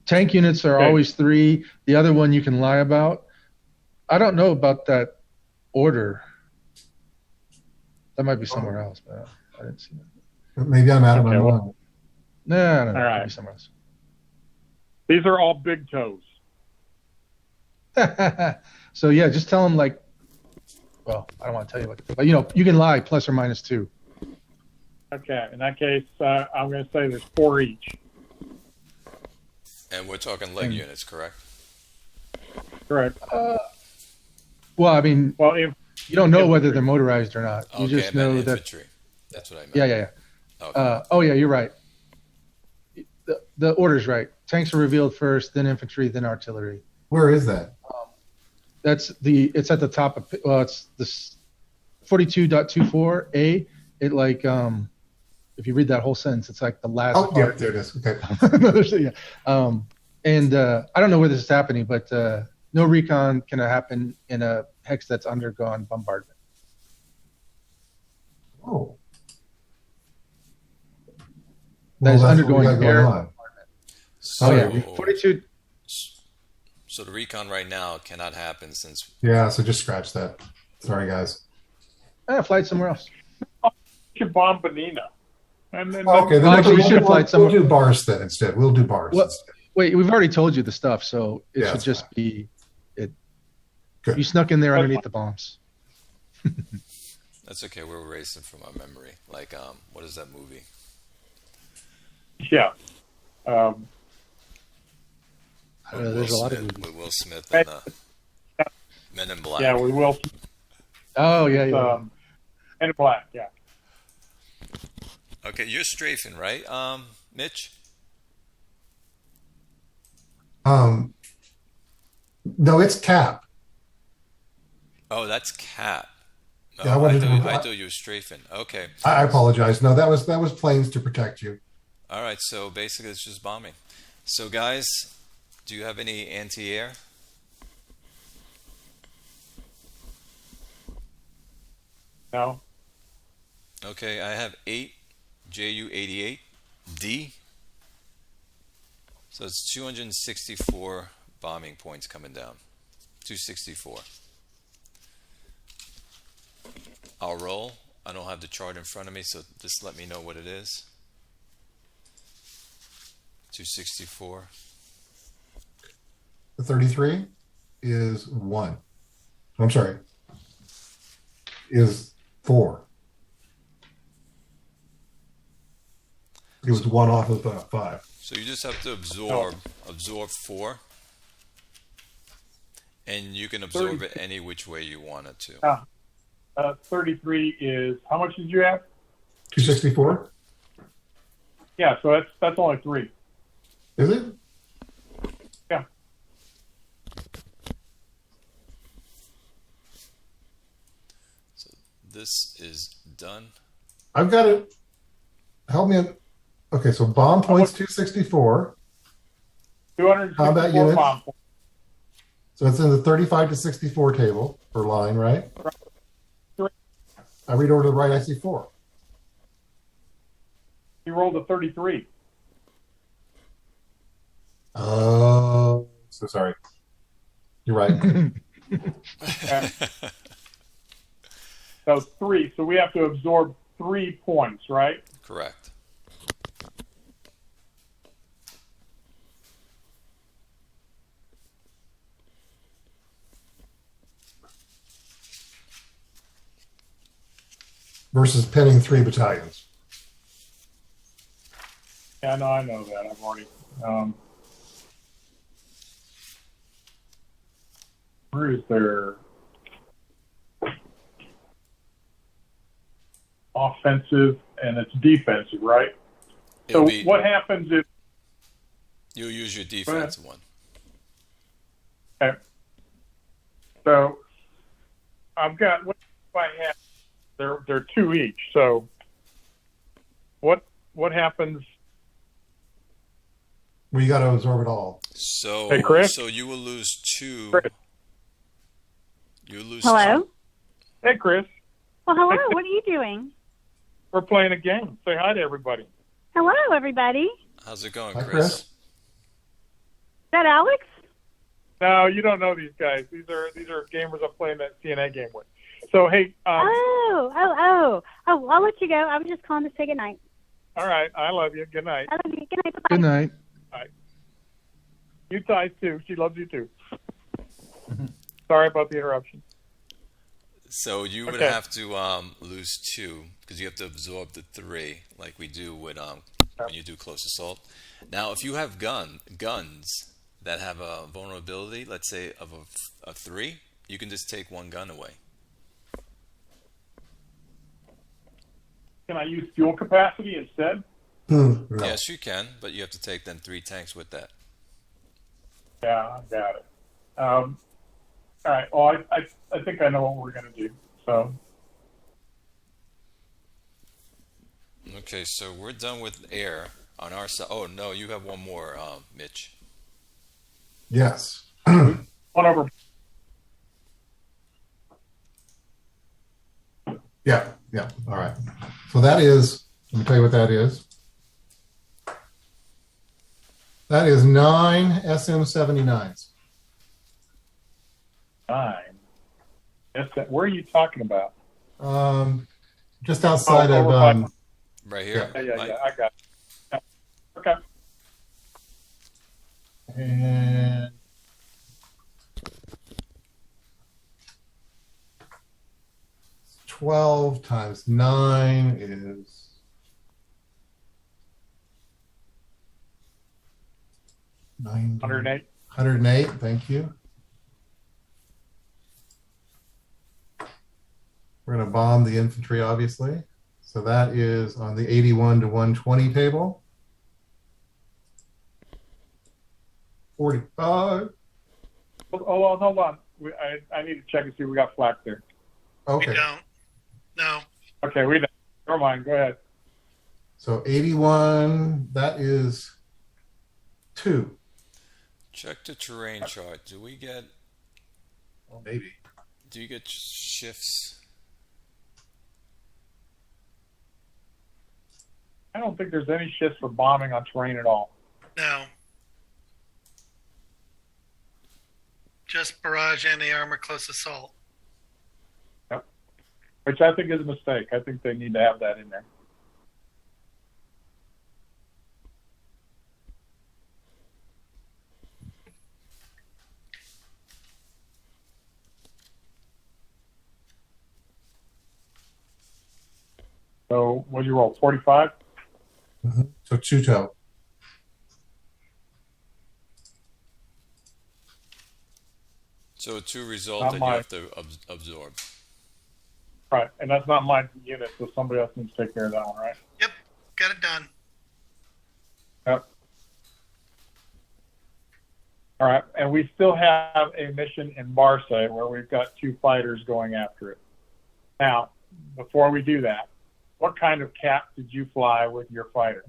Tank units are Okay. always 3. The other one you can lie about. I don't know about that order. That might be somewhere else, but I didn't see that. Maybe I'm out of my Okay, well- mind. No, All it right. could be somewhere else. These are all big toes. So yeah, just tell them like, well, I don't want to tell you what, but you can lie plus or minus 2. Okay, in that case, I'm going to say there's 4 each. And we're talking leg units, correct? Correct. Well, I mean, Well, if you don't know whether they're motorized or not. You Okay, just I meant know that. infantry. That's what I meant. Yeah. Okay. Oh yeah, you're right. The order's right. Tanks are revealed first, then infantry, then artillery. Where is that? It's at the top of, well, it's this 42.24a. It like, if you read that whole sentence, it's like the last Oh, yeah, part. there it is. Okay. Yeah. And I don't know where this is happening, but no recon can happen in a hex that's undergone bombardment. Oh. That is that's what we undergoing got going air on. bombardment. So, Oh yeah, 42. so the recon right now cannot happen since Yeah, so just scratch that. Sorry, guys. Flight somewhere else. you should bomb Benina. And then Okay, then Actually, you we'll, should fly we'll do bars then instead. We'll do bars What? instead. Wait, we've already told you the stuff, so it Yeah, should that's just fine. be it. Good. You snuck in there That's underneath fine. the bombs. That's okay. We're erasing from our memory. Like, what is that movie? Yeah. Um, There's a lot of Smith, movies. with Will Smith and Men in Black. yeah, we will. Oh yeah, yeah. And black. Yeah. Okay, you're strafing, right, Mitch? No, it's cap. Oh, that's Cap. Oh, Yeah, I thought you were strafing. Okay. I apologize. No, that was planes to protect you. All right, so basically it's just bombing. So guys, do you have any anti-air? No. Okay, I have 8 JU-88D. So it's 264 bombing points coming down. 264. I'll roll. I don't have the chart in front of me, so just let me know what it is. 264. The 33 is 1. I'm sorry. Is 4. It was 1 off of 5. So you just have to absorb 4, and you can absorb it any which way you want it to. 33 is, how much did you have? 264? Yeah, so that's only 3. Is it? Yeah. So this is done. I've got it. Help me. Okay, so bomb points 264. 264 Combat units. bomb points. So it's in the 35 to 64 table or line, right? Right. I read over to the right, I see 4. You rolled a 33. Oh, so sorry. You're right. Okay. So 3. So we have to absorb 3 points, right? Correct. Versus penning 3 battalions. Yeah, no, I know that. I've already. Where is their offensive and it's defensive, right? So what happens if you'll use your defensive one? Okay. So I've got what do I have? They're 2 each. So what happens? We got to absorb it all. So Hey, Chris? So you will lose 2. Chris. You lose. Hello? 2. Hey, Chris. Well, hello. What are you doing? We're playing a game. Say hi to everybody. Hello, everybody. Is How's it going, Hi, Chris? Chris. that Alex? No, you don't know these guys. These are gamers I'm playing that CNA game with. So hey, Oh, I'll let you go. I was just calling to say good night. all right. I love you. Good night. I love you. Good night. Bye-bye. Good night. You Ty too. She loves you too. Sorry about the interruption. So you would Okay. have to lose 2 because you have to absorb the 3, like we do with when you do close assault. Now, if you have guns that have a vulnerability, let's say of a 3, you can just take 1 gun away. Can I use fuel capacity instead? No. Yes, you can, but you have to take then 3 tanks with that. Yeah, I got it. All right. Well, I think I know what we're gonna do. So Okay, so we're done with air on our side. Oh no, you have one more, Mitch. Yes. one over. Yeah. All right. So that is, let me tell you what that is. That is 9 SM-79s. 9. Where are you talking about? Just outside over of, Right here. Yeah. I got it. Yeah. Okay. and 12 times 9 is 108. 108. Thank you. We're going to bomb the infantry, obviously. So that is on the 81 to 120 table. 45. Oh, hold on. I need to check and see if we got flak there. Okay. We don't. No. Okay, we don't. Never mind. Go ahead. So 81, that is 2. Check the terrain chart. Do we get? Well, maybe. Do you get shifts? I don't think there's any shifts for bombing on terrain at all. No. Just barrage and the armor close assault. Yep. Which I think is a mistake. I think they need to have that in there. So what did you roll? 45? Mm-hmm. So 2 toe. So a 2 result Not that mine. you have to absorb. Right, and that's not my unit, so somebody else needs to take care of that one, right? Yep. Got it done. Yep. All right, and we still have a mission in Marseille where we've got 2 fighters going after it. Now, before we do that, what kind of cap did you fly with your fighter?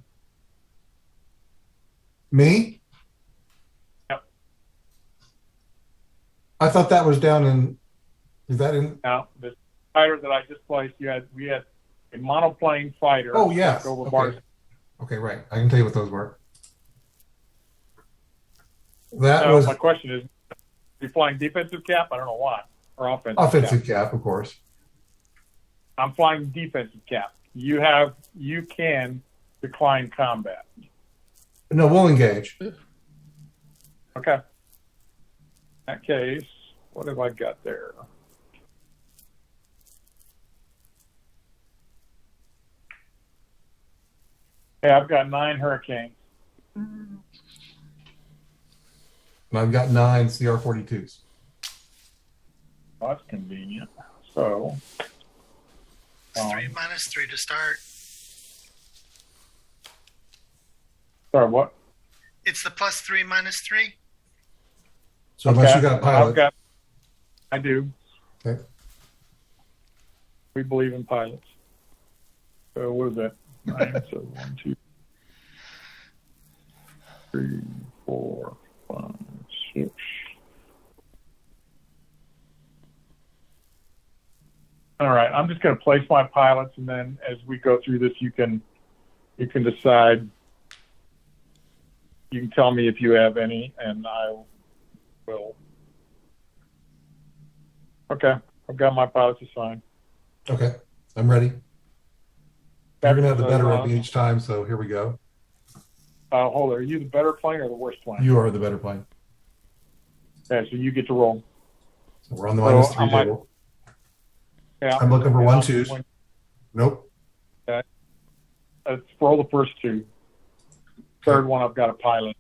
Me? Yep. I thought that was down in. Is that in? Now, the fighter that I just placed, we had a monoplane fighter. Oh, yes. Over Okay. Marseille. Okay, right. I can tell you what those were. That So was my question is, are you flying defensive cap? I don't know why. Or offensive cap, of course. I'm flying defensive cap. You can decline combat. No, we'll engage. Okay. In that case, what have I got there? Okay, I've got 9 Hurricanes. And I've got 9 CR-42s. Oh, that's convenient. So, It's 3 minus 3 to start. sorry, what? It's the plus 3 minus 3. So unless you got a pilot. I do. Okay. We believe in pilots. So what is that? 9, so 1, 2, 3, 4, 5, 6. All right, I'm just going to place my pilots, and then as we go through this, you can decide. You can tell me if you have any, and I will. Okay, I've got my pilots assigned. Okay, I'm ready. You're going to have the better of me each time, so here we go. Hold on, are you the better plane or the worst plane? You are the better plane. Okay, so you get to roll. So we're on the minus 3 I might- table. Yeah, I'm looking for 1 2s. Nope. Let's roll the first 2. Third one, I've got a pilot.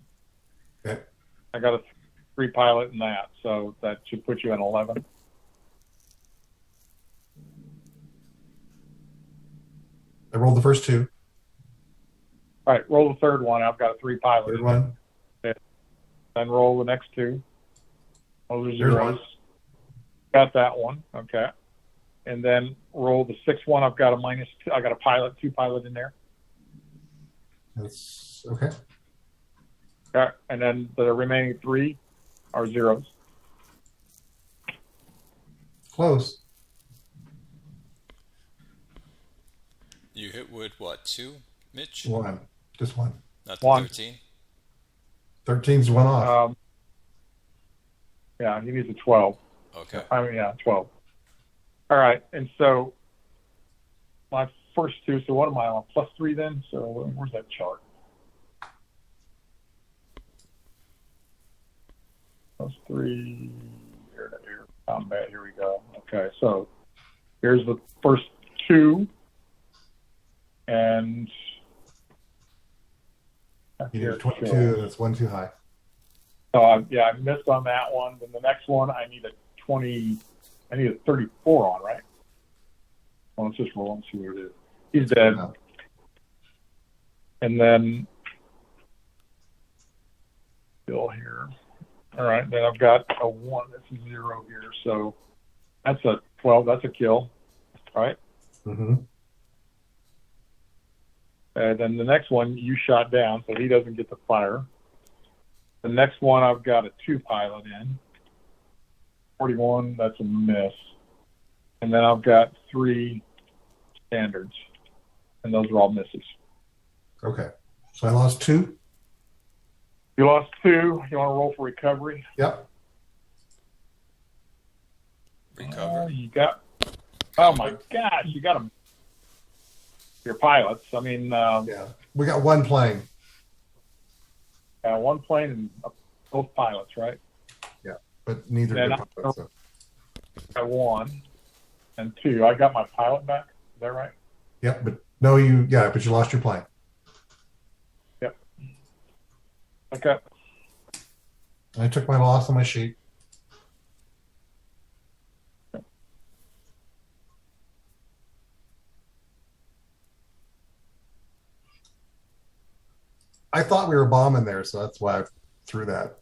Okay. I got a 3 pilot in that, so that should put you at 11. I rolled the first 2. All right, roll the third one. I've got a 3 pilot. Third one. Then roll the next 2. Those are There's zeros. one. Got that one. Okay. And then roll the 6th one. I've got a minus 2. I got a pilot, 2 pilot in there. That's okay. Okay. And then the remaining 3 are zeros. Close. You hit with what? 2, Mitch? 1. Just 1. Not the 1. 13? 13's 1 off. Yeah, he needs a 12. Okay. I mean, yeah, 12. All right. And so my first 2, so what am I on? Plus 3 then? So where's that chart? Plus 3, air to air combat. Here we go. Okay. So Here's the first two. And You need a 22. That's one too high. so I missed on that one. Then the next one, I need a 20. I need a 34 on, right? Well, let's just roll and see what it is. He's dead. No. And then Bill here. All right, then I've got a 1. That's a 0 here. So that's a 12. That's a kill. All right. Mm-hmm. And then the next one you shot down, so he doesn't get the fire. The next one I've got a 2 pilot in. 41, that's a miss. And then I've got 3 standards. And those are all misses. Okay. So I lost 2. You lost 2. You want to roll for recovery? Yep. Recover. You got. Oh my gosh! You got them. Your pilots. I mean, Yeah. We got 1 plane. 1 plane and both pilots, right? But neither Then good pilots. So. I 1 and 2. I got my pilot back. Is that right? Yep. But no, you lost your plane. Yep. Okay. I took my loss on my sheet. I thought we were bombing there, so that's why I threw that.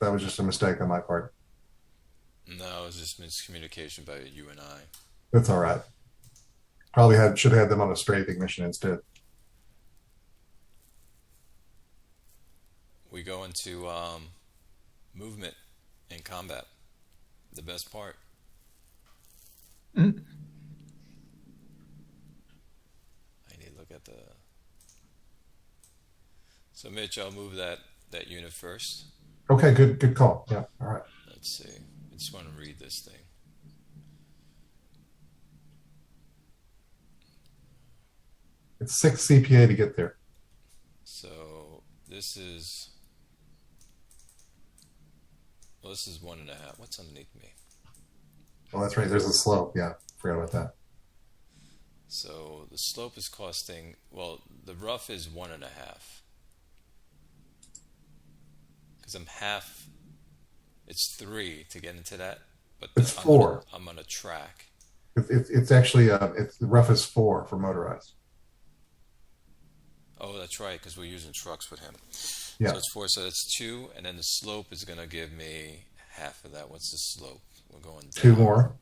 That was just a mistake on my part. No, it was just miscommunication by you and I. That's all right. Probably should have had them on a strafing mission instead. We go into movement and combat. The best part. Mm. I need to look at the. So Mitch, I'll move that unit first. Okay, good call. Yeah, all right. Let's see. I just want to read this thing. It's 6 CPA to get there. So this is. Well, this is 1.5. What's underneath me? Well, that's right. There's a slope. Yeah, forgot about that. So the slope is costing. Well, the rough is 1.5. Because I'm half. It's 3 to get into that, but It's 4. I'm on a track. It's actually the rough is 4 for motorized. Oh, that's right, because we're using trucks with him. Yeah. So it's 4, so that's 2, and then the slope is going to give me half of that. What's the slope? We're going down. 2 more.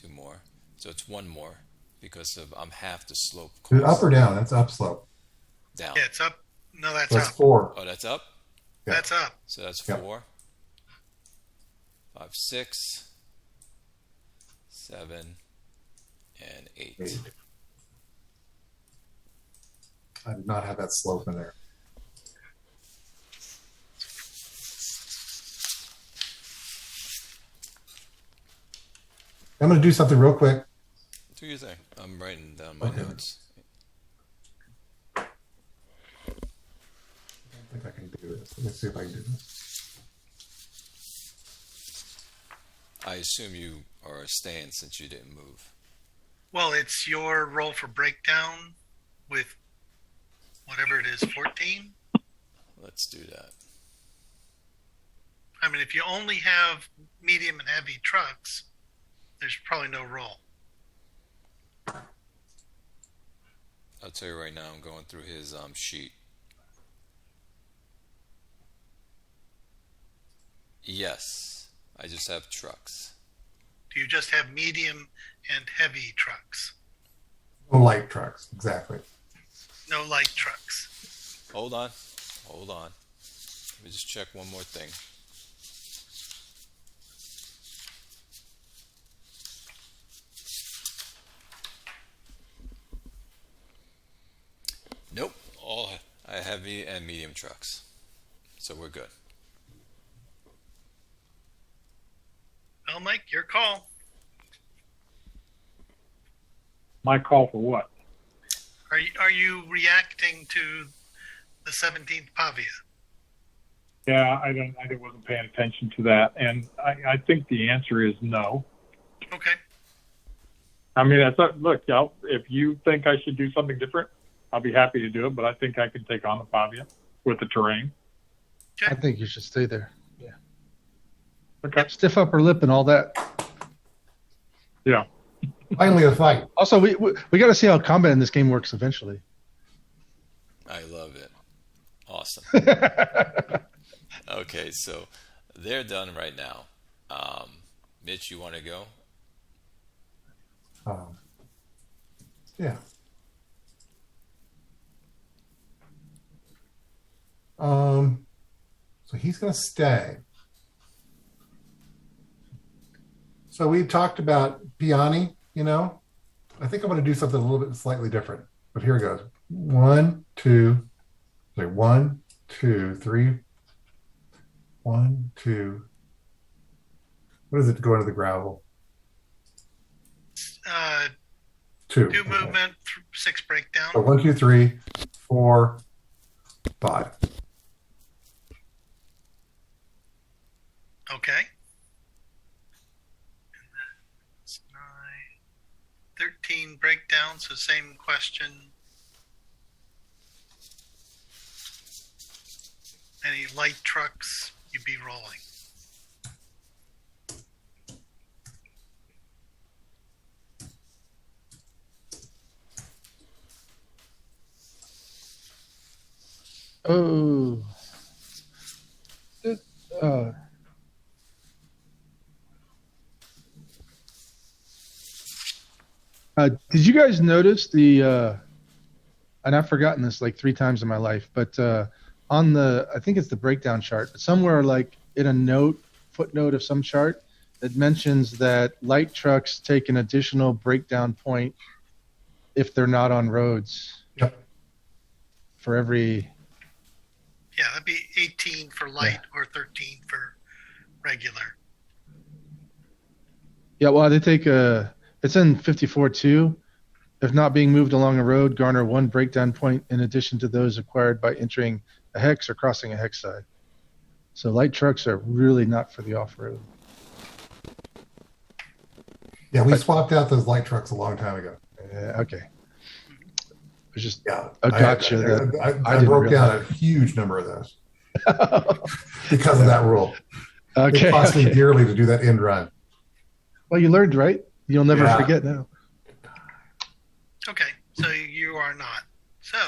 2 more. So it's 1 more because I'm half the slope. Is it up or down? That's upslope. Down. Yeah, it's up. No, that's That's up. 4. Oh, that's up? Yeah. That's up. So that's Yeah. 4. 5, 6, 7, and 8. 8. I did not have that slope in there. I'm going to do something real quick. Do your thing. I'm writing down my notes. I don't think I can do this. Let me see if I can do this. I assume you are staying since you didn't move. Well, it's your roll for breakdown with whatever it is, 14. Let's do that. I mean, if you only have medium and heavy trucks, there's probably no roll. I'll tell you right now, I'm going through his sheet. Yes, I just have trucks. Do you just have medium and heavy trucks? Oh, light trucks, exactly. No light trucks. Hold on. Let me just check one more thing. Nope, all heavy and medium trucks. So we're good. Well, Mike, your call. My call for what? Are you reacting to the 17th Pavia? Yeah, I wasn't paying attention to that, and I think the answer is no. Okay. I mean, look, if you think I should do something different, I'll be happy to do it. But I think I can take on the Fabia with the terrain. I think you should stay there. Yeah. Okay. Stiff upper lip and all that. Yeah. Finally, a fight. Also, we got to see how combat in this game works eventually. I love it. Awesome. Okay, so they're done right now. Mitch, you want to go? Yeah. So he's going to stay. So we talked about Piani, you know. I think I'm going to do something a little bit slightly different. But here it goes. 1, 2, 3. 1, 2, 3. 1, 2. What is it to go into the gravel? 2. 2 movement, 6 breakdown. So 1, 2, 3, 4, 5. Okay. And that's 9. 13 breakdown, so same question. Any light trucks, you'd be rolling. Oh. Did you guys notice and I've forgotten this like 3 times in my life, but on I think it's the breakdown chart, somewhere like in a footnote of some chart, it mentions that light trucks take an additional breakdown point if they're not on roads. Yep. For every... Yeah, that'd be 18 for light or 13 for regular. Yeah, well, they take it's in 54.2. If not being moved along a road, garner 1 breakdown point in addition to those acquired by entering a hex or crossing a hex side. So light trucks are really not for the off-road. Yeah, we swapped out those light trucks a long time ago. Okay. It's just Yeah, a gotcha. I broke down a huge number of those because of that rule. Okay. It cost me dearly to do that end run. Well, you learned, right? You'll never forget now. Okay, so you are not. So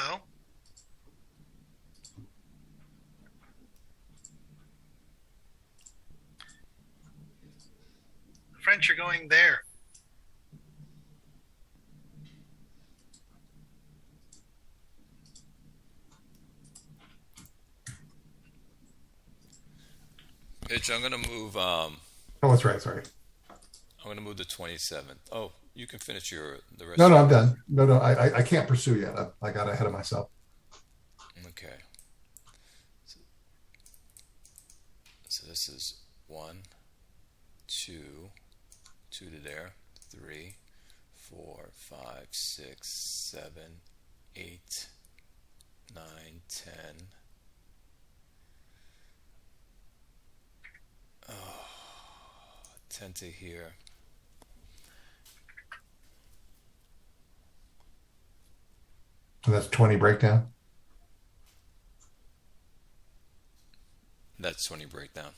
the French are going there. Mitch, I'm going to move. Oh, that's right. Sorry. I'm going to move to 27th. Oh, you can finish the rest. No, I'm done. No, I can't pursue yet. I got ahead of myself. Okay. So this is 1, 2, 2 to there, 3, 4, 5, 6, 7, 8, 9, 10. Oh, 10 to here. So that's 20 breakdown. That's 20 breakdown.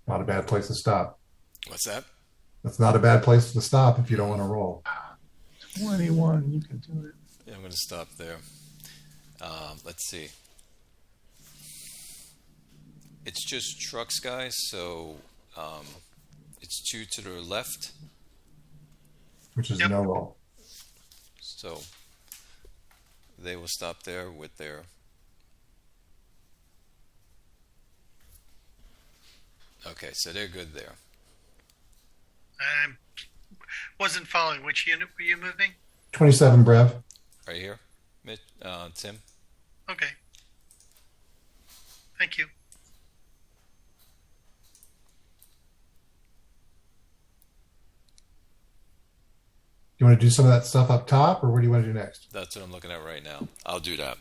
Not a bad place to stop. What's that? That's not a bad place to stop if you don't want to roll. 21, you can do it. Yeah, I'm going to stop there. Let's see. It's just trucks, guys, so it's 2 to the left. Which is no roll. So they will stop there with their... Okay, so they're good there. I wasn't following. Which unit were you moving? 27 Brev. Right here, Tim. Okay. Thank you. You want to do some of that stuff up top, or what do you want to do next? That's what I'm looking at right now. I'll do that.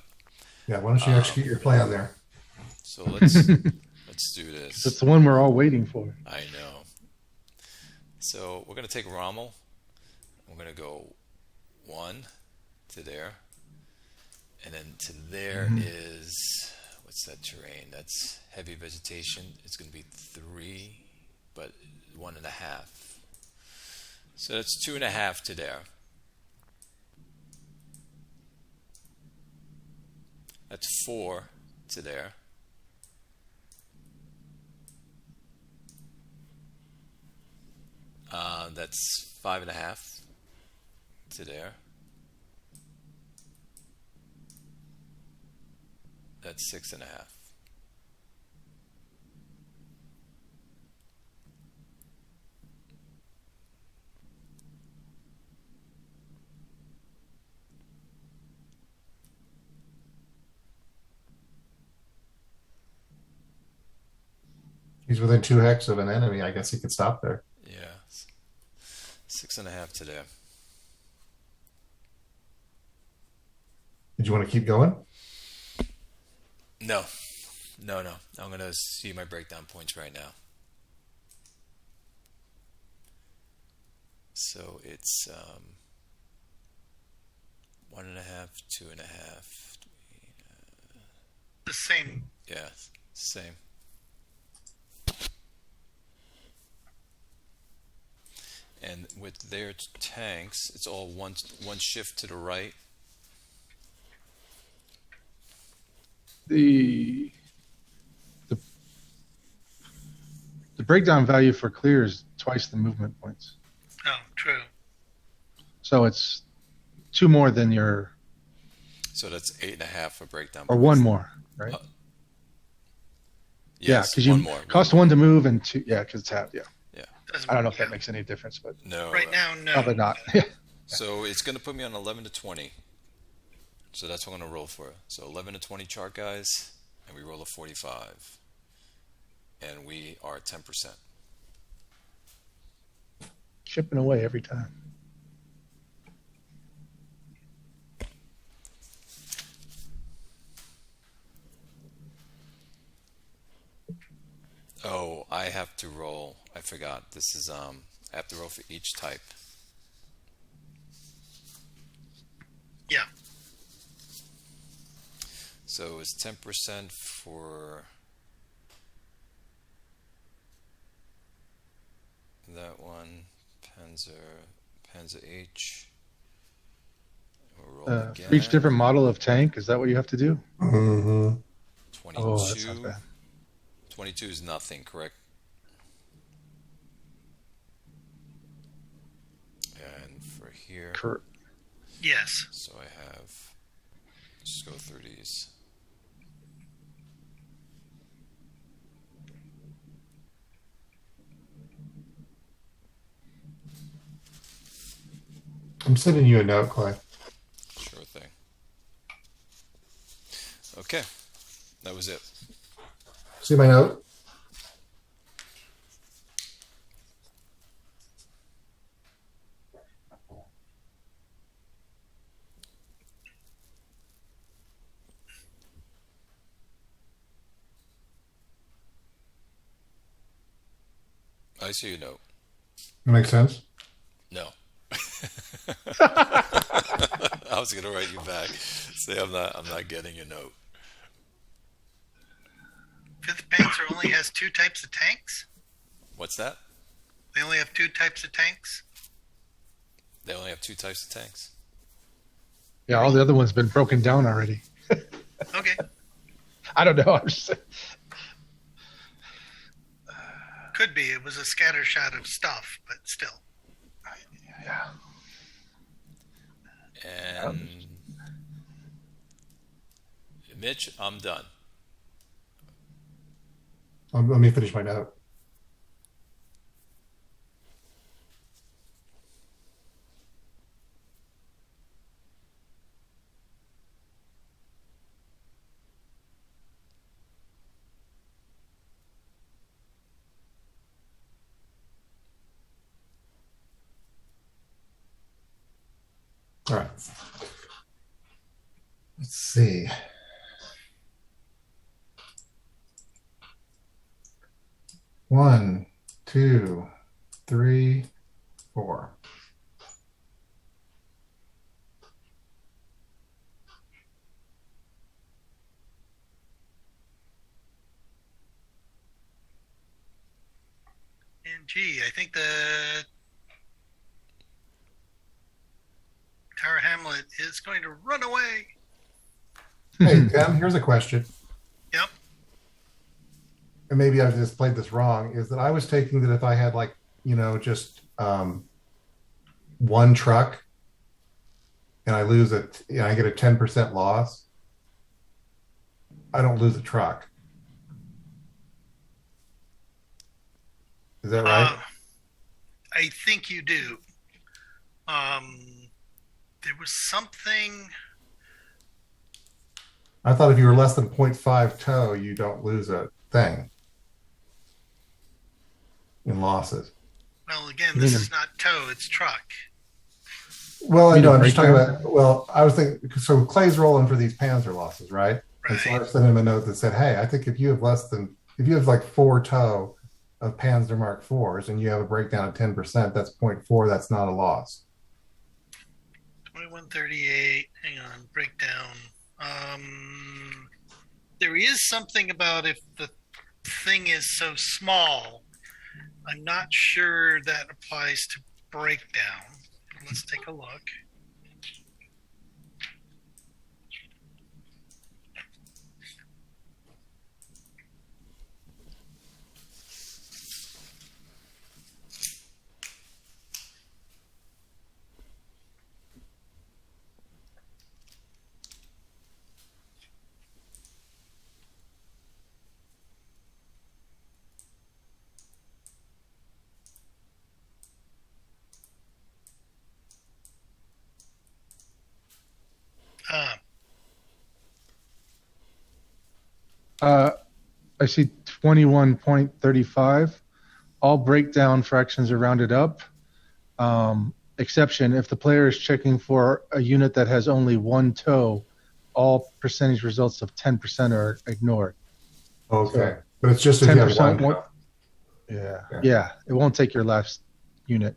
Yeah, why don't you execute your plan there? So let's do this. That's the one we're all waiting for. I know. So we're going to take Rommel. we're going to go 1 to there. And then to there is, what's that terrain? That's heavy vegetation. It's going to be 3, but 1.5. So that's 2.5 to there. That's 4 to there. That's 5.5 to there. That's 6.5. He's within 2 hex of an enemy. I guess he could stop there. Yeah. 6.5 to there. Did you want to keep going? No. I'm going to see my breakdown points right now. So it's 1.5, 2.5. The same. Yeah, same. And with their tanks, it's all one shift to the right. The breakdown value for clear is twice the movement points. Oh, true. So it's 2 more than your, So that's 8.5 for breakdown. or 1 more, right? Yes, because you one more. cost 1 to move and 2. Yeah, because it's half. Yeah, Doesn't I don't know if yeah. that makes any difference, but No. Right now, no. probably not. So it's going to put me on 11 to 20. So that's what I'm going to roll for. So 11 to 20 chart guys, and we roll a 45. And we are 10%. Chipping away every time. Oh, I have to roll. I forgot. This is I have to roll for each type. Yeah. So it's 10% for that one. Panzer H. We'll roll again. For each different model of tank, is that what you have to do? Mm-hmm. 22. Oh, that sounds bad. 22 is nothing, correct? And for here, Yes. so I have, just go through these. I'm sending you a note, Clay. Sure thing. Okay, that was it. See my note? I see your note. Makes sense? No. I was gonna write you back. Say I'm not getting your note. 5th Panzer only has 2 types of tanks? What's that? They only have 2 types of tanks? They only have 2 types of tanks. Yeah, all the other ones been broken down already. Okay. I don't know. I'm just saying. Could be. It was a scatter shot of stuff, but still. Yeah. And Mitch, I'm done. Let me finish my note. All right. Let's see. One, two, three, four. And gee, I think the Tower Hamlet is going to run away. Hey, Tim, here's a question. Yep. And maybe I've just played this wrong, is that I was taking that if I had just one truck and I lose it, I get a 10% loss, I don't lose a truck. Is that right? I think you do. There was something. I thought if you were less than 0.5 tow, you don't lose a thing in losses. Well, again, this is not tow; it's truck. Well, I know. I'm just talking about. Well, I was thinking. So Clay's rolling for these Panzer losses, right? And so I sent him a note that said, "Hey, I think if you have like 4 tow of Panzer Mark IVs and you have a breakdown of 10%, that's 0.4. That's not a loss." 2138. Hang on, breakdown. There is something about if the thing is so small. I'm not sure that applies to breakdown. Let's take a look. I see 21.35. All breakdown fractions are rounded up. Exception, if the player is checking for a unit that has only 1 tow, all percentage results of 10% are ignored. Okay. So but it's just if you have 1 tow. Yeah. It won't take your last unit.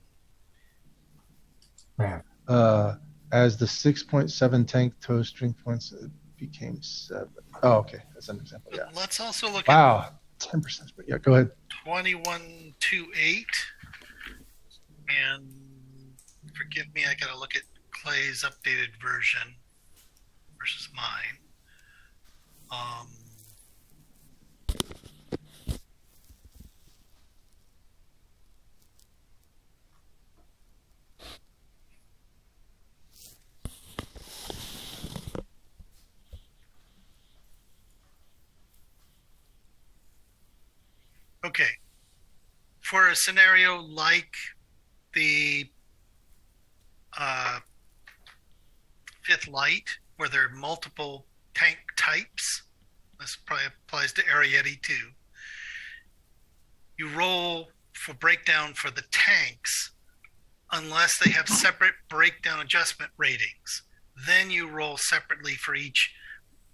Man. As the 6.7 tank tow strength points, it became 7. Oh, okay. That's an example. Yeah. Let's also look at 10%. Yeah, go ahead. 2128. And forgive me, I got to look at Clay's updated version versus mine. Okay. For a scenario like the Fifth Light, where there are multiple tank types, this probably applies to Ariete too. You roll for breakdown for the tanks unless they have separate breakdown adjustment ratings. Then you roll separately for each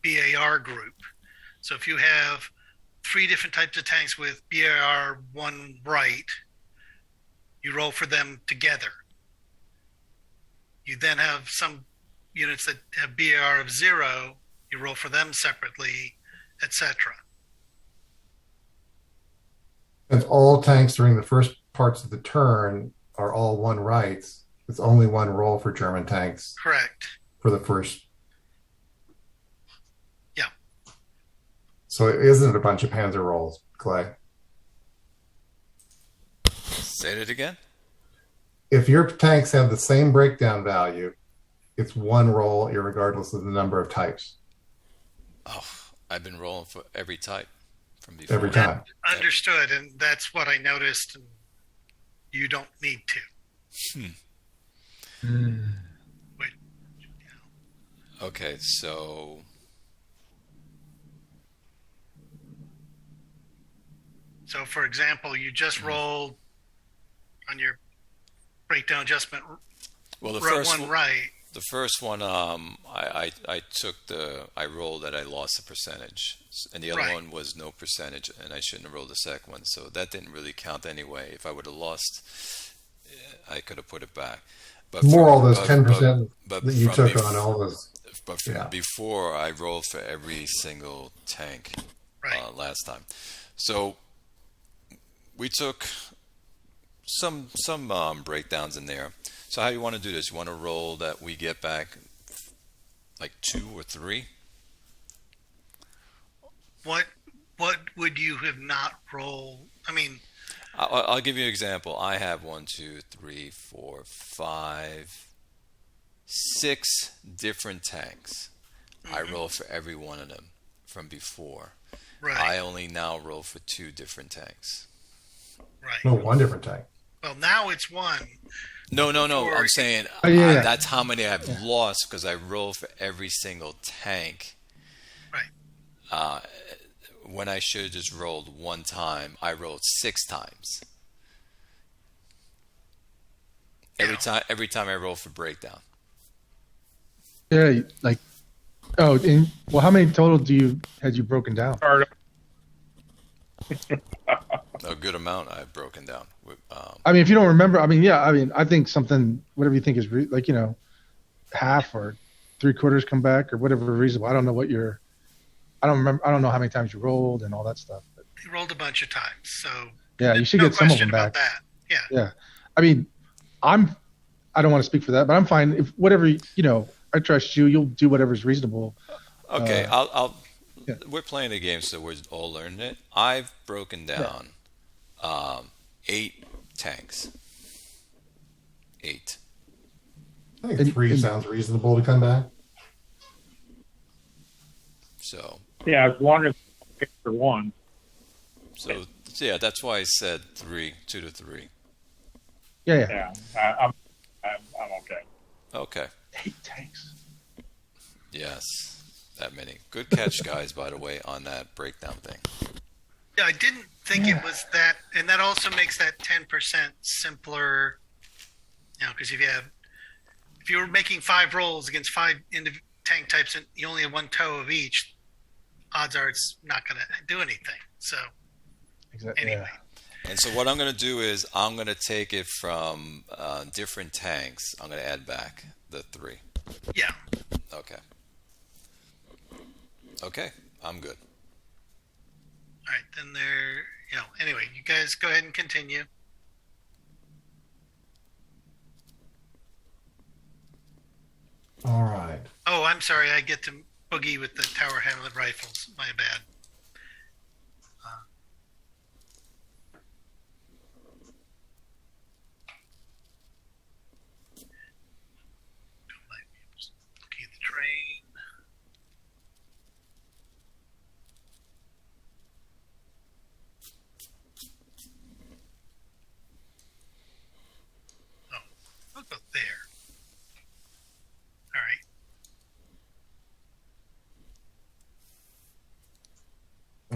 BAR group. So if you have 3 different types of tanks with BAR 1 right, you roll for them together. You then have some units that have BAR of 0, you roll for them separately, etc. If all tanks during the first parts of the turn are all 1 rights, it's only 1 roll for German tanks. Correct. For the first. Yeah. So it isn't a bunch of Panzer rolls, Clay. Say it again. If your tanks have the same breakdown value, it's 1 roll, irregardless of the number of types. Oh, I've been rolling for every type from before. Every time. Understood, and that's what I noticed. And you don't need to. Wait. Okay, so for example, you just rolled on your breakdown adjustment. Well, the first one, I rolled that I lost a percentage, and the other one was no percentage, and I shouldn't have rolled the second one, so that didn't really count anyway. If I would have lost, I could have put it back. But all those 10% that you took on all those. But before, I rolled for every single tank last time. So we took some breakdowns in there. So how you want to do this? You want to roll that we get back like 2 or 3? What would you have not rolled? I mean, I'll give you an example. I have 1, 2, 3, 4, 5, 6 different tanks. I roll for every one of them from before. right, I only now roll for 2 different tanks. right. No, one different tank. Well, now it's 1. No. Before- I'm saying Oh, yeah. that's how many I've lost because I roll for every single tank. Right. When I should have just rolled 1 time, I rolled 6 times. Every time I roll for breakdown. Yeah, like, oh, well, how many total had you broken down? A good amount I've broken down. I mean, if you don't remember, I mean, yeah, I mean, I think something, whatever you think is like, half or 3/4 come back or whatever reasonable. I don't know I don't remember. I don't know how many times you rolled and all that stuff. But You rolled a bunch of times, so yeah, you should no get some of question them about back. that. Yeah. Yeah, I mean, I don't want to speak for that, but I'm fine if whatever I trust you. You'll do whatever's reasonable. Okay, I'll. Yeah. We're playing a game, so we're all learning it. I've broken down 8 tanks. 8. I think And- 3 and- sounds reasonable to come back. So Yeah, as long as it's for 1. yeah, that's why I said 3, 2 to 3. Yeah. Yeah, I'm okay. Okay. 8 tanks. Yes, that many. Good catch, guys. By the way, on that breakdown thing. Yeah, I didn't think it was that, and that also makes that 10% simpler. Because if you were making 5 rolls against 5 tank types and you only have 1 tow of each, odds are it's not going to do anything. So Exactly. anyway, And so what I'm going to do is I'm going to take it from different tanks. I'm going to add back the 3. yeah. Okay. Okay, I'm good. All right, then anyway, you guys go ahead and continue. All right. Oh, I'm sorry. I get to boogie with the tower hamlet rifles. My bad. Don't mind me. I'm just looking at the train. Oh, I'll go there. All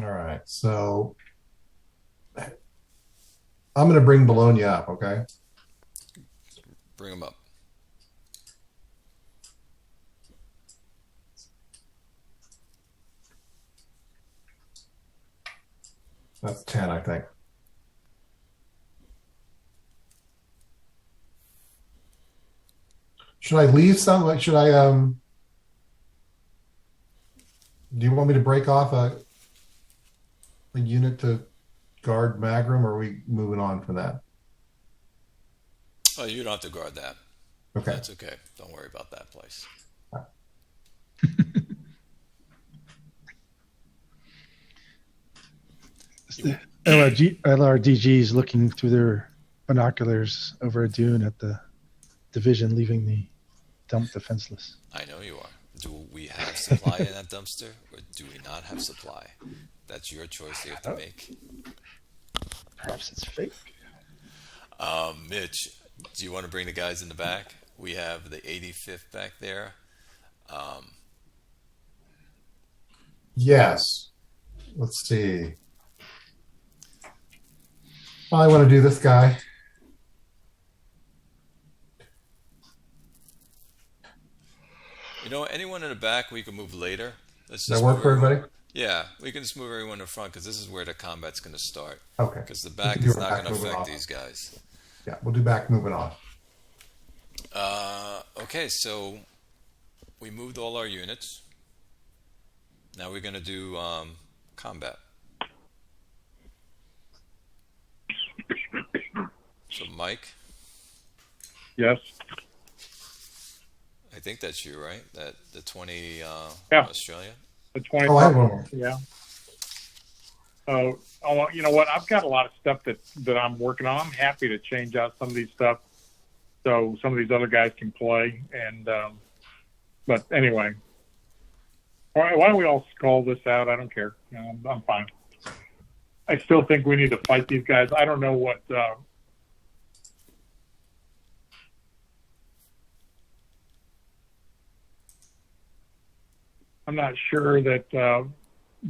right. All right. So I'm going to bring Bologna up, okay? Bring them up. That's 10, I think. Should I leave some? Like, should I do you want me to break off a unit to guard Magram, or are we moving on from that? Oh, you don't have to guard that. Okay. That's okay. Don't worry about that place. The LRDGs looking through their binoculars over a dune at the division leaving the dump defenseless. I know you are. Do we have supply in that dumpster, or do we not have supply? That's your choice you have to make. Perhaps it's fake. Mitch, do you want to bring the guys in the back? We have the 85th back there. Yes. Let's see. I want to do this guy. You know, anyone in the back we can move later. Let's Does that work move for everyone- everybody? Yeah, we can just move everyone in the front because this is where the combat's going to start. Okay. Because the We back can do is it not back going to moving affect off. these guys. Yeah, we'll do back moving on. Okay, so we moved all our units. Now we're going to do combat. So Mike? Yes. I think that's you, right? That the 20 Yeah. Australia. The 20. Oh, I have one more. Yeah. Oh, you know what? I've got a lot of stuff that I'm working on. I'm happy to change out some of these stuff so some of these other guys can play. And but anyway, why don't we all call this out? I don't care. You know, I'm fine. I still think we need to fight these guys. I don't know what. I'm not sure that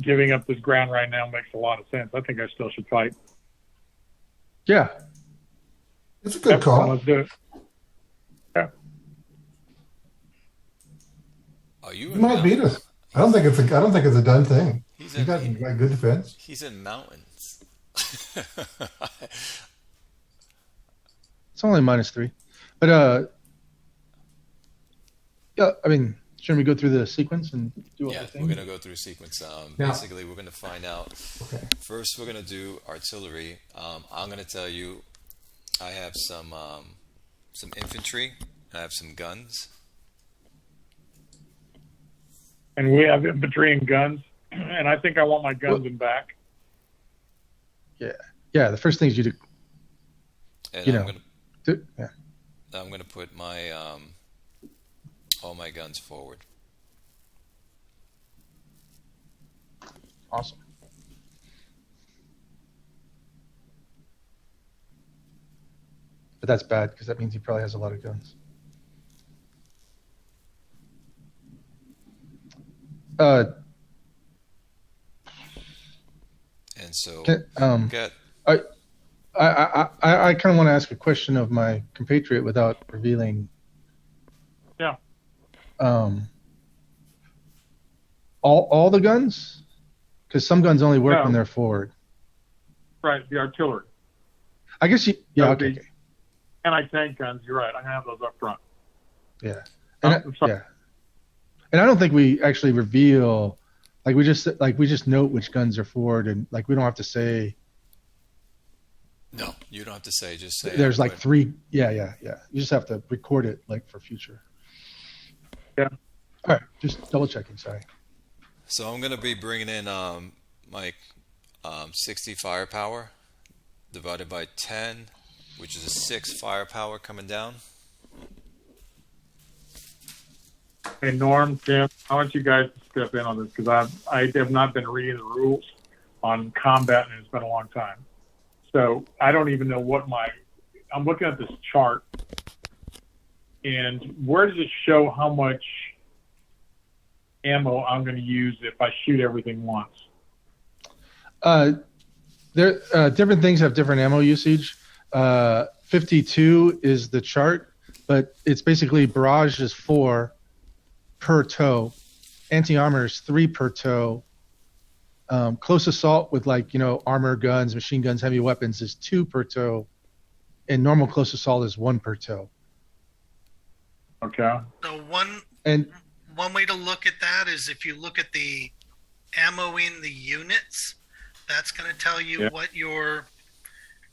giving up this ground right now makes a lot of sense. I think I still should fight. Yeah. It's a good call. Let's do it. Yeah. You You might beat us. I don't think it's a done thing. He's You got good defense. He's in mountains. It's only -3. But yeah, I mean, shouldn't we go through the sequence and do all Yeah, the we're things? going to go through sequence. Yeah. Basically, we're going to find out. Okay. First, we're going to do artillery. I'm going to tell you, I have some infantry. I have some guns. And we have infantry and guns. And I think I want my guns in back. Yeah. The first thing is you do. And You I'm know. going to Yeah. I'm going to put my all my guns forward. Awesome. But that's bad because that means he probably has a lot of guns. And so, I kind of want to ask a question of my compatriot without revealing. Yeah. All the guns, because some guns only work No. when they're forward. Right, the artillery. I guess you. Yeah. No, Okay. the- Anti-tank guns, you're right. I'm going to have those up front. Yeah. Oh, And I'm sorry. yeah. And I don't think we actually reveal. We just note which guns are forward, and we don't have to say. no, you don't have to say. Just say. There's I'm putting- 3. Yeah. You just have to record it for future. Yeah. All right. Just double checking. Sorry. So I'm going to be bringing in my 60 firepower divided by 10, which is a 6 firepower coming down. Hey, Norm, Tim, I want you guys to step in on this because I have not been reading the rules on combat, and it's been a long time. So I don't even know I'm looking at this chart, and where does it show how much ammo I'm going to use if I shoot everything once? Different things have different ammo usage. 52 is the chart, but it's basically barrage is 4 per tow, anti-armor is 3 per tow. Close assault with armor, guns, machine guns, heavy weapons is 2 per tow, and normal close assault is 1 per tow. Okay. So And one way to look at that is if you look at the ammo in the units, that's going to tell you what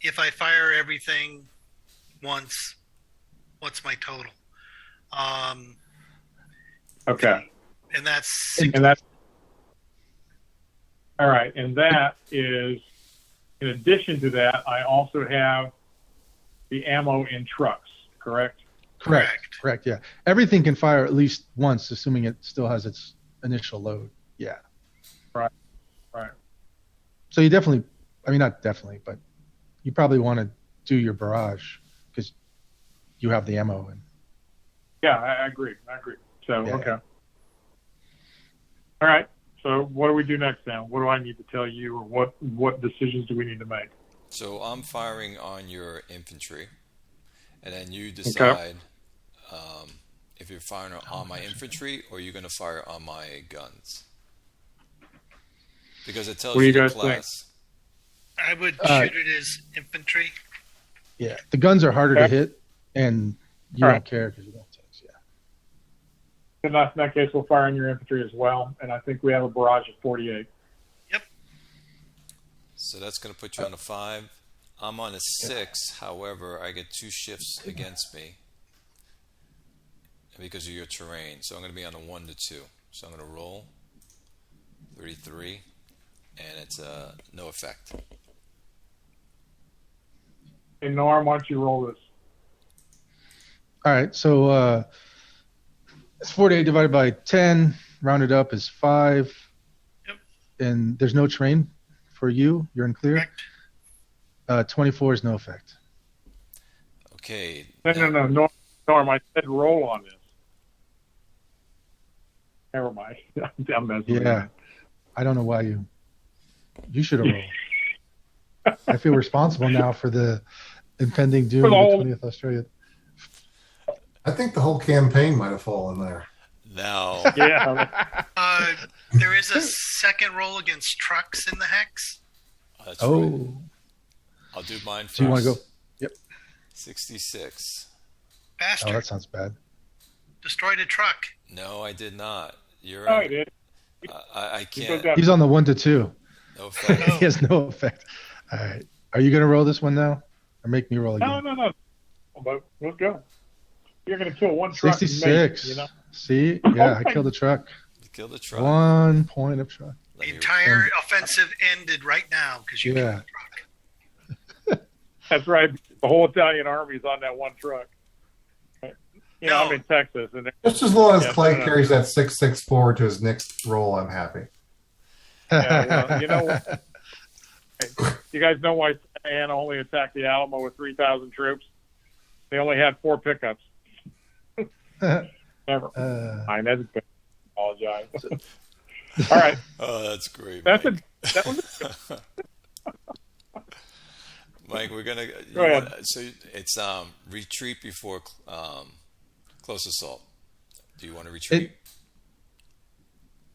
if I fire everything once, what's my total? Okay. And that's And that's all right. And that is, in addition to that, I also have the ammo in trucks, correct? correct. Yeah, everything can fire at least once, assuming it still has its initial load. Yeah. Right. So you definitely, not definitely, but you probably want to do your barrage because you have the ammo. And Yeah, I agree. So, Yeah. okay. All right. So what do we do next now? What do I need to tell you, or what decisions do we need to make? So I'm firing on your infantry, and then you decide if you're firing on my infantry or you're going to fire on my guns. Because it tells What do you you the guys class. I would shoot it as infantry. yeah, the guns are harder to hit, and you All don't right. care because you don't tanks. Yeah. In that case, we'll fire on your infantry as well, and I think we have a barrage of 48. So that's going to put you on a 5. I'm on a 6. However, I get 2 shifts against me because of your terrain. So I'm going to be on a 1 to 2. So I'm going to roll 33, and it's no effect. Hey, Norm, why don't you roll this? All right, so it's 48 divided by 10, rounded up is 5. Yep. And there's no terrain for you. You're in clear. Correct. 24 is no effect. Okay. No, Norm, I said roll on this. Never mind. I'm messing with Yeah, you. I don't know why you should have rolled. I feel responsible now for the impending doom of the 20th Australia. I think the whole campaign might have fallen there. Now, Yeah. There is a second roll against trucks in the hex. that's right. Oh, I'll do mine first. so you want to go? Yep. 66. Bastard. Oh, that sounds bad. Destroyed a truck. No, I did not. You're. Oh, I did. I You can't. got- He's on the 1 to 2. No effect. He has no effect. All right. Are you going to roll this one now? Or make me roll again? No. But let's go. You're going to kill one truck. and make it, 66. you know? See? Yeah, I killed a truck. You killed the truck. 1 point of truck. Let The me- entire offensive ended right now because you Yeah. killed the truck. That's right. The whole Italian army's on that one truck. You know, No. I'm in Texas, and Just as long as Yeah, Clay no. carries that 6-6 forward to his next roll, I'm happy. yeah, well, you know what? You guys know why Anna only attacked the Alamo with 3,000 troops? They only had 4 pickups. Never mind. That's good. Apologize. All right. Oh, that's great. That Mike. was Mike, we're gonna. Go ahead. So it's retreat before close assault. Do you want to retreat?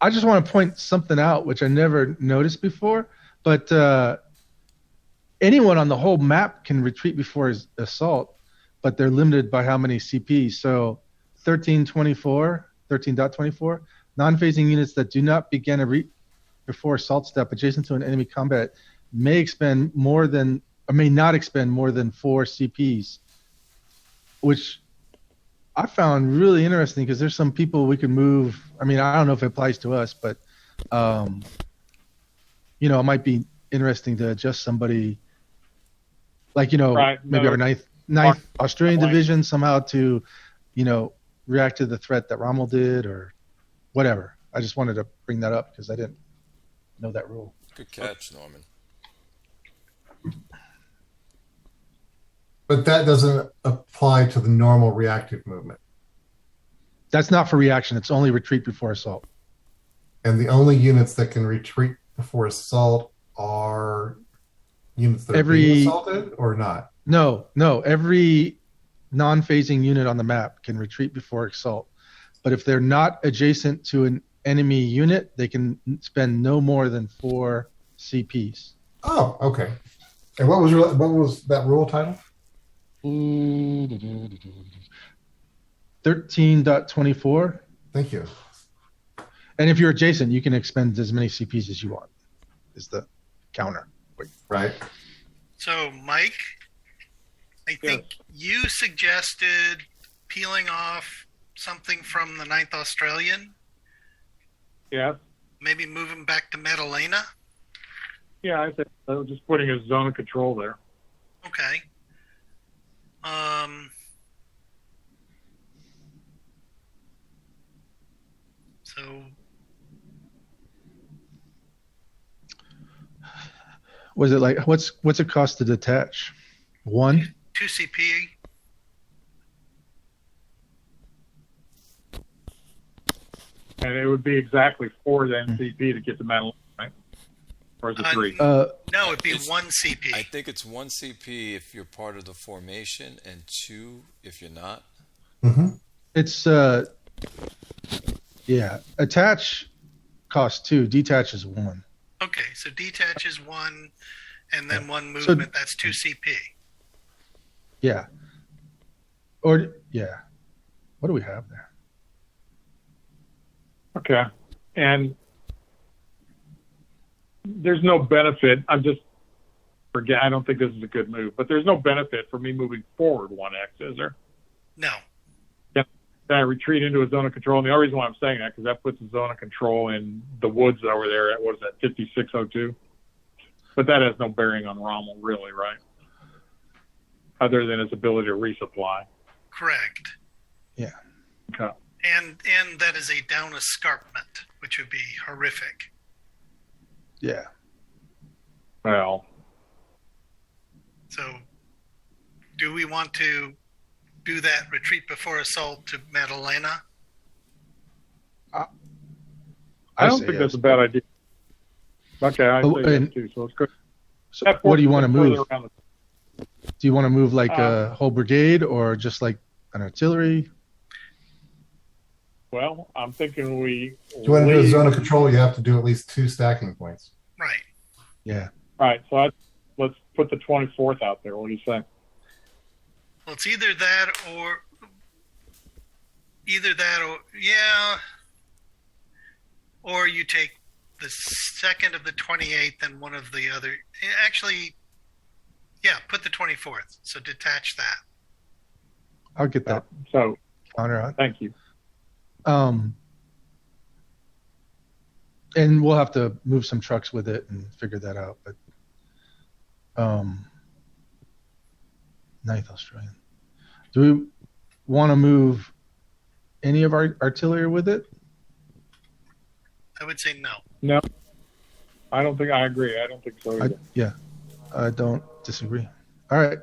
I just want to point something out, which I never noticed before, but anyone on the whole map can retreat before his assault, but they're limited by how many CPs. So 13.24, non-phasing units that do not begin a before assault step adjacent to an enemy combat may not expend more than 4 CPs, which I found really interesting because there's some people we could move. I mean, I don't know if it applies to us, but it might be interesting to adjust somebody, like Right. maybe No. our ninth Australian division somehow to, react to the threat that Rommel did or whatever. I just wanted to bring that up because I didn't know that rule. Good catch, Norman. But that doesn't apply to the normal reactive movement. That's not for reaction. It's only retreat before assault. And the only units that can retreat before assault are units that are being assaulted or not? No. Every non-phasing unit on the map can retreat before assault. But if they're not adjacent to an enemy unit, they can spend no more than 4 CPs. Oh, okay. And what was that rule title? 13.24. Thank you. And if you're adjacent, you can expend as many CPs as you want, is the counter. Right. So, Mike, I think you suggested peeling off something from the 9th Australian, yeah. maybe moving back to Medellina. Yeah, I think I was just putting a zone of control there. Okay. So Was it like what's it cost to detach? 1? 2 CP. And it would be exactly 4 then CP to get to Madeline, right? Or is it 3? No, it'd be It's- 1 CP. I think it's 1 CP if you're part of the formation, and 2 if you're not. Mm-hmm. It's attach costs 2, detach is 1. Okay, so detach is 1, and then 1 movement, that's 2 CP. Yeah. Or what do we have there? Okay. And there's no benefit. I'm just forget. I don't think this is a good move. But there's no benefit for me moving forward 1x, is there? No. Can I retreat into a zone of control? And the only reason why I'm saying that because that puts a zone of control in the woods over there at, what is that, 5602? But that has no bearing on Rommel, really, right? Other than its ability to resupply. Correct. Yeah. Okay. And that is a down escarpment, which would be horrific. Yeah. Well, So, do we want to do that retreat before assault to Madalena? I don't say think yes. that's a bad idea. Okay, I Oh, say and- that too. So it's good. So That what do you forces want to us further move? around the- Do you want to move like a whole brigade or just like an artillery? Well, I'm thinking we. If you want to do a leave- zone of control, you have to do at least 2 stacking points. Right. Yeah. All right, so let's put the 24th out there. What do you say? Well, it's either that or yeah, or you take the second of the 28th and one of the other. Actually, yeah, put the 24th. So detach that. I'll get that So counter on. thank you. And we'll have to move some trucks with it and figure that out. But 9th Australian. Do we want to move any of our artillery with it? I would say no. No, I don't think I agree. I don't think so either. I don't disagree. All right.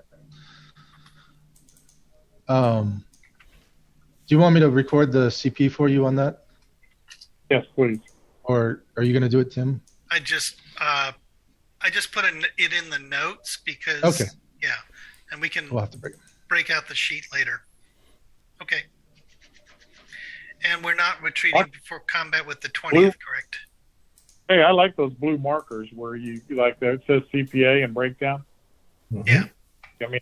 Do you want me to record the CP for you on that? Yes, please. Or are you going to do it, Tim? I just put it in the notes because Okay. yeah, and we can We'll have to break. break out the sheet later. Okay. And we're not retreating What? before combat with the 20th, Blue? correct? Hey, I like those blue markers where you like that. It says CPA and breakdown. Mhm. Yeah. I mean,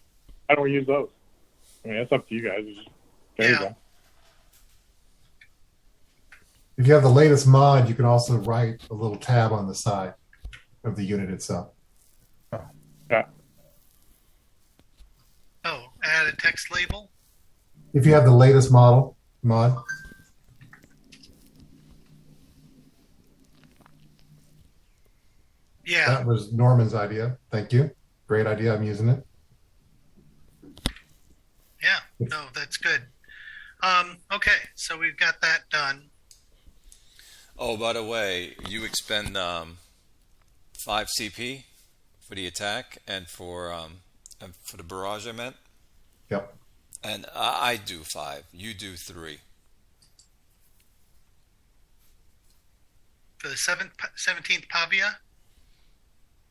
how do we use those? I mean, that's up to you guys. There you Yeah. go. If you have the latest mod, you can also write a little tab on the side of the unit itself. Yeah. Oh, add a text label? If you have the latest mod, Yeah. that was Norman's idea. Thank you. Great idea. I'm using it. Yeah. No, that's good. Okay, so we've got that done. Oh, by the way, you expend 5 CP for the attack and for the barrage, I meant. Yep. And I do 5. You do 3. For the 17th Pavia?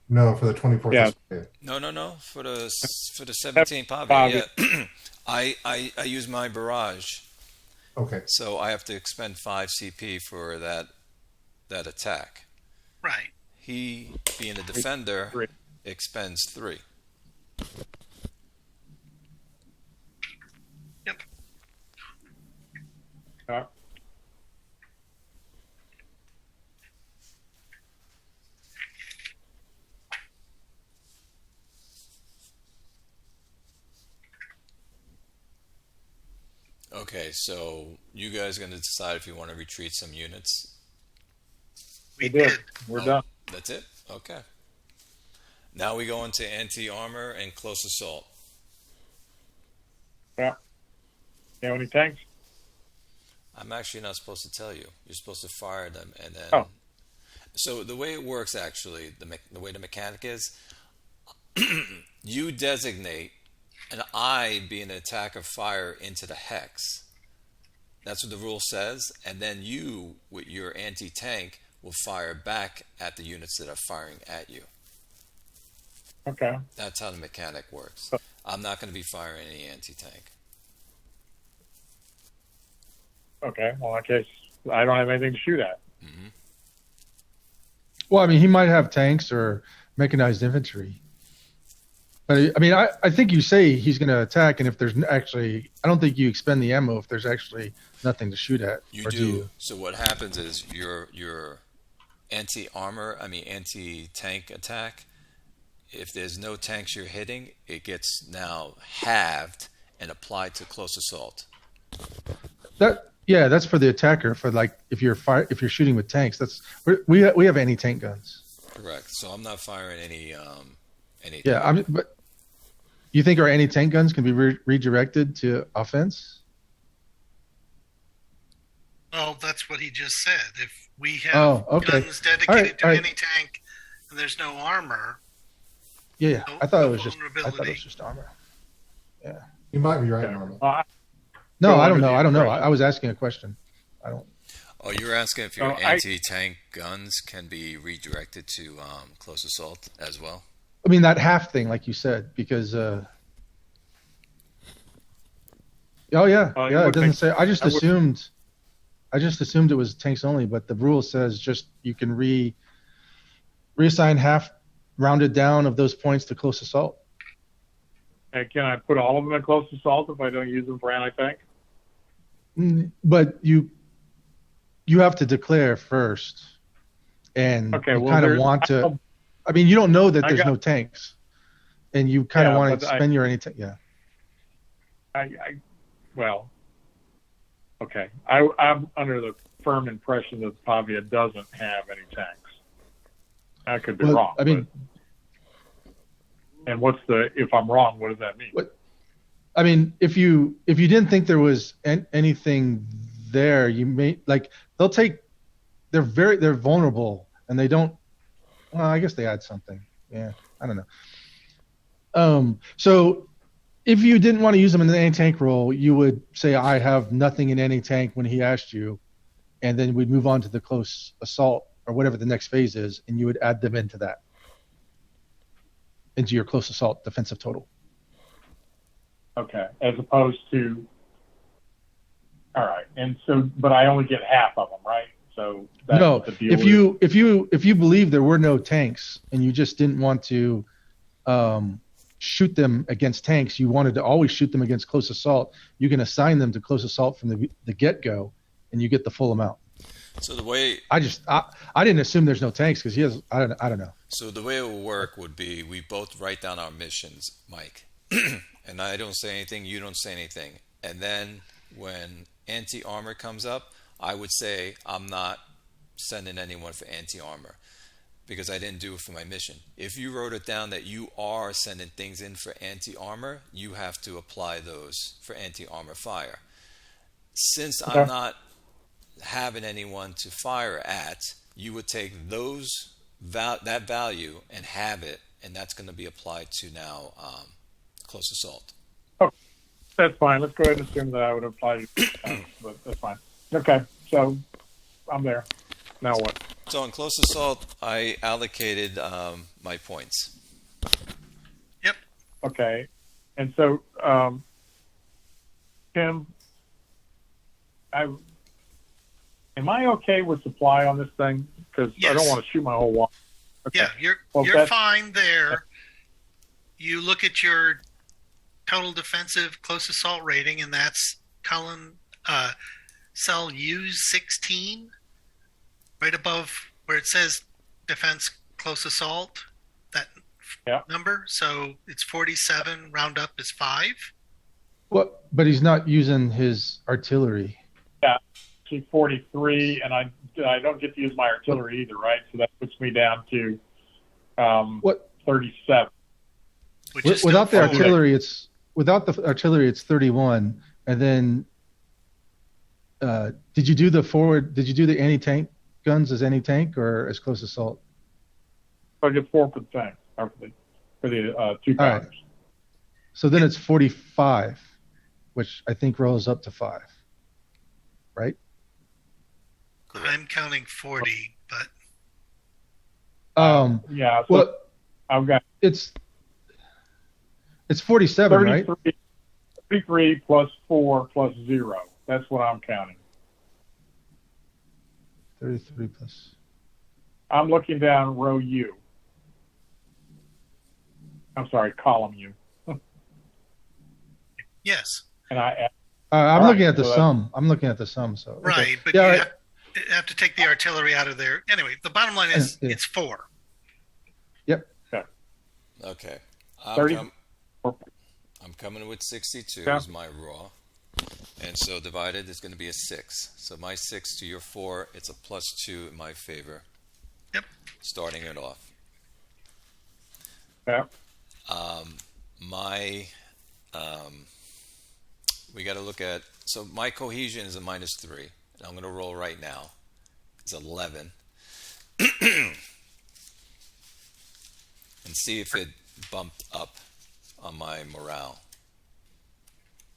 No, for the 24th. Yeah. Australia. No. For the 17 Pavia, yeah. I use my barrage, Okay. so I have to expend 5 CP for that attack. Right. He, being a defender, 3. expends 3. Yep. Okay, so you guys going to decide if you want to retreat some units. We did. did. We're Oh, done. That's it? Okay. Now we go into anti-armor and close assault. Yeah. You have any tanks? I'm actually not supposed to tell you. You're supposed to fire them and then... Oh. So the way it works, actually, the way the mechanic is, you designate an eye being an attack of fire into the hex. That's what the rule says. And then you, with your anti-tank, will fire back at the units that are firing at you. Okay. That's how the mechanic works. I'm not going to be firing any anti-tank. Okay. Well, in case I don't have anything to shoot at. Mm-hmm. Well, I mean, he might have tanks or mechanized infantry. But I mean, I think you say he's going to attack, and if there's actually, I don't think you expend the ammo if there's actually nothing to shoot at. You or do. So what happens is your anti-tank attack if there's no tanks you're hitting, it gets now halved and applied to close assault. That's for the attacker. For like if you're shooting with tanks, we have anti-tank guns. Correct. So I'm not firing any. Yeah, but you think our anti-tank guns can be redirected to offense? Well, that's what he just said. If we have guns dedicated to any tank and there's no armor. Yeah, I thought it was just armor. Yeah. You might be right, Norman. No, I don't know. I was asking a question. I don't. Oh, you're asking if your anti-tank guns can be redirected to close assault as well? I mean, that half thing, like you said, because. Oh yeah, it doesn't say. I just assumed it was tanks only, but the rule says just you can reassign half rounded down of those points to close assault. And can I put all of them in close assault if I don't use them for anti-tank? But you have to declare first, and you kind of want to. I mean, you don't know that there's no tanks, and you kind of want to spend your anti-tank. Yeah. Well, okay. I'm under the firm impression that Pavia doesn't have any tanks. I could be wrong. I mean, and if I'm wrong, what does that mean? I mean, if you didn't think there was anything there, you may they're vulnerable and they don't. Well, I guess they add something. Yeah, I don't know. So if you didn't want to use them in the anti-tank role, you would say, I have nothing in anti-tank when he asked you, and then we'd move on to the close assault or whatever the next phase is, and you would add them into your close assault defensive total. Okay, as opposed to, all right, and so, but I only get half of them, right? So that's no, the deal if you believe there were no tanks and you just didn't want to shoot them against tanks, you wanted to always shoot them against close assault, you can assign them to close assault from the get-go, and you get the full amount. So the way I didn't assume there's no tanks because he has I don't know. So the way it will work would be we both write down our missions, Mike, and I don't say anything, you don't say anything, and then when anti-armor comes up, I would say I'm not sending anyone for anti-armor because I didn't do it for my mission. If you wrote it down that you are sending things in for anti-armor, you have to apply those for anti-armor fire. Since I'm not having anyone to fire at, you would take that value and have it, and that's going to be applied to now close assault. Oh, that's fine. Let's go ahead and assume that I would apply to but that's fine. Okay, so I'm there. Now what? So in close assault, I allocated my points. Yep. Okay, and so Tim, am I okay with supply on this thing? Because I don't want to shoot my whole wall. Okay. Yeah, you're fine there. You look at your total defensive close assault rating, and that's cell U16, right above where it says defense close assault, that number. So it's 47, round up is 5. Well, but he's not using his artillery. Yeah, 43, and I don't get to use my artillery either, right? So that puts me down to 37. Without the artillery, it's 31, and then did you do the anti-tank guns as anti-tank or as close assault? So I get 4 for the tank, or for the 2 counters. Right. So then it's 45, which I think rolls up to 5, right? I'm counting 40, but yeah. So well, I've got it's 47, right? 33 plus 4 plus 0. That's what I'm counting. 33 plus. I'm looking down row U. I'm sorry, column U. yes. And I'm looking at the sum. I'm looking at the sum. So right, okay. but you have to take the artillery out of there. Anyway, the bottom line is it's 4. Yep. Okay. Okay. 30. I'm coming with 62 Yeah. as my raw. And so divided is going to be a 6. So my 6 to your 4, it's a +2 in my favor. Yep. Starting it off. Yeah. We got to look at, so my cohesion is a -3. And I'm going to roll right now. It's 11. And see if it bumped up on my morale.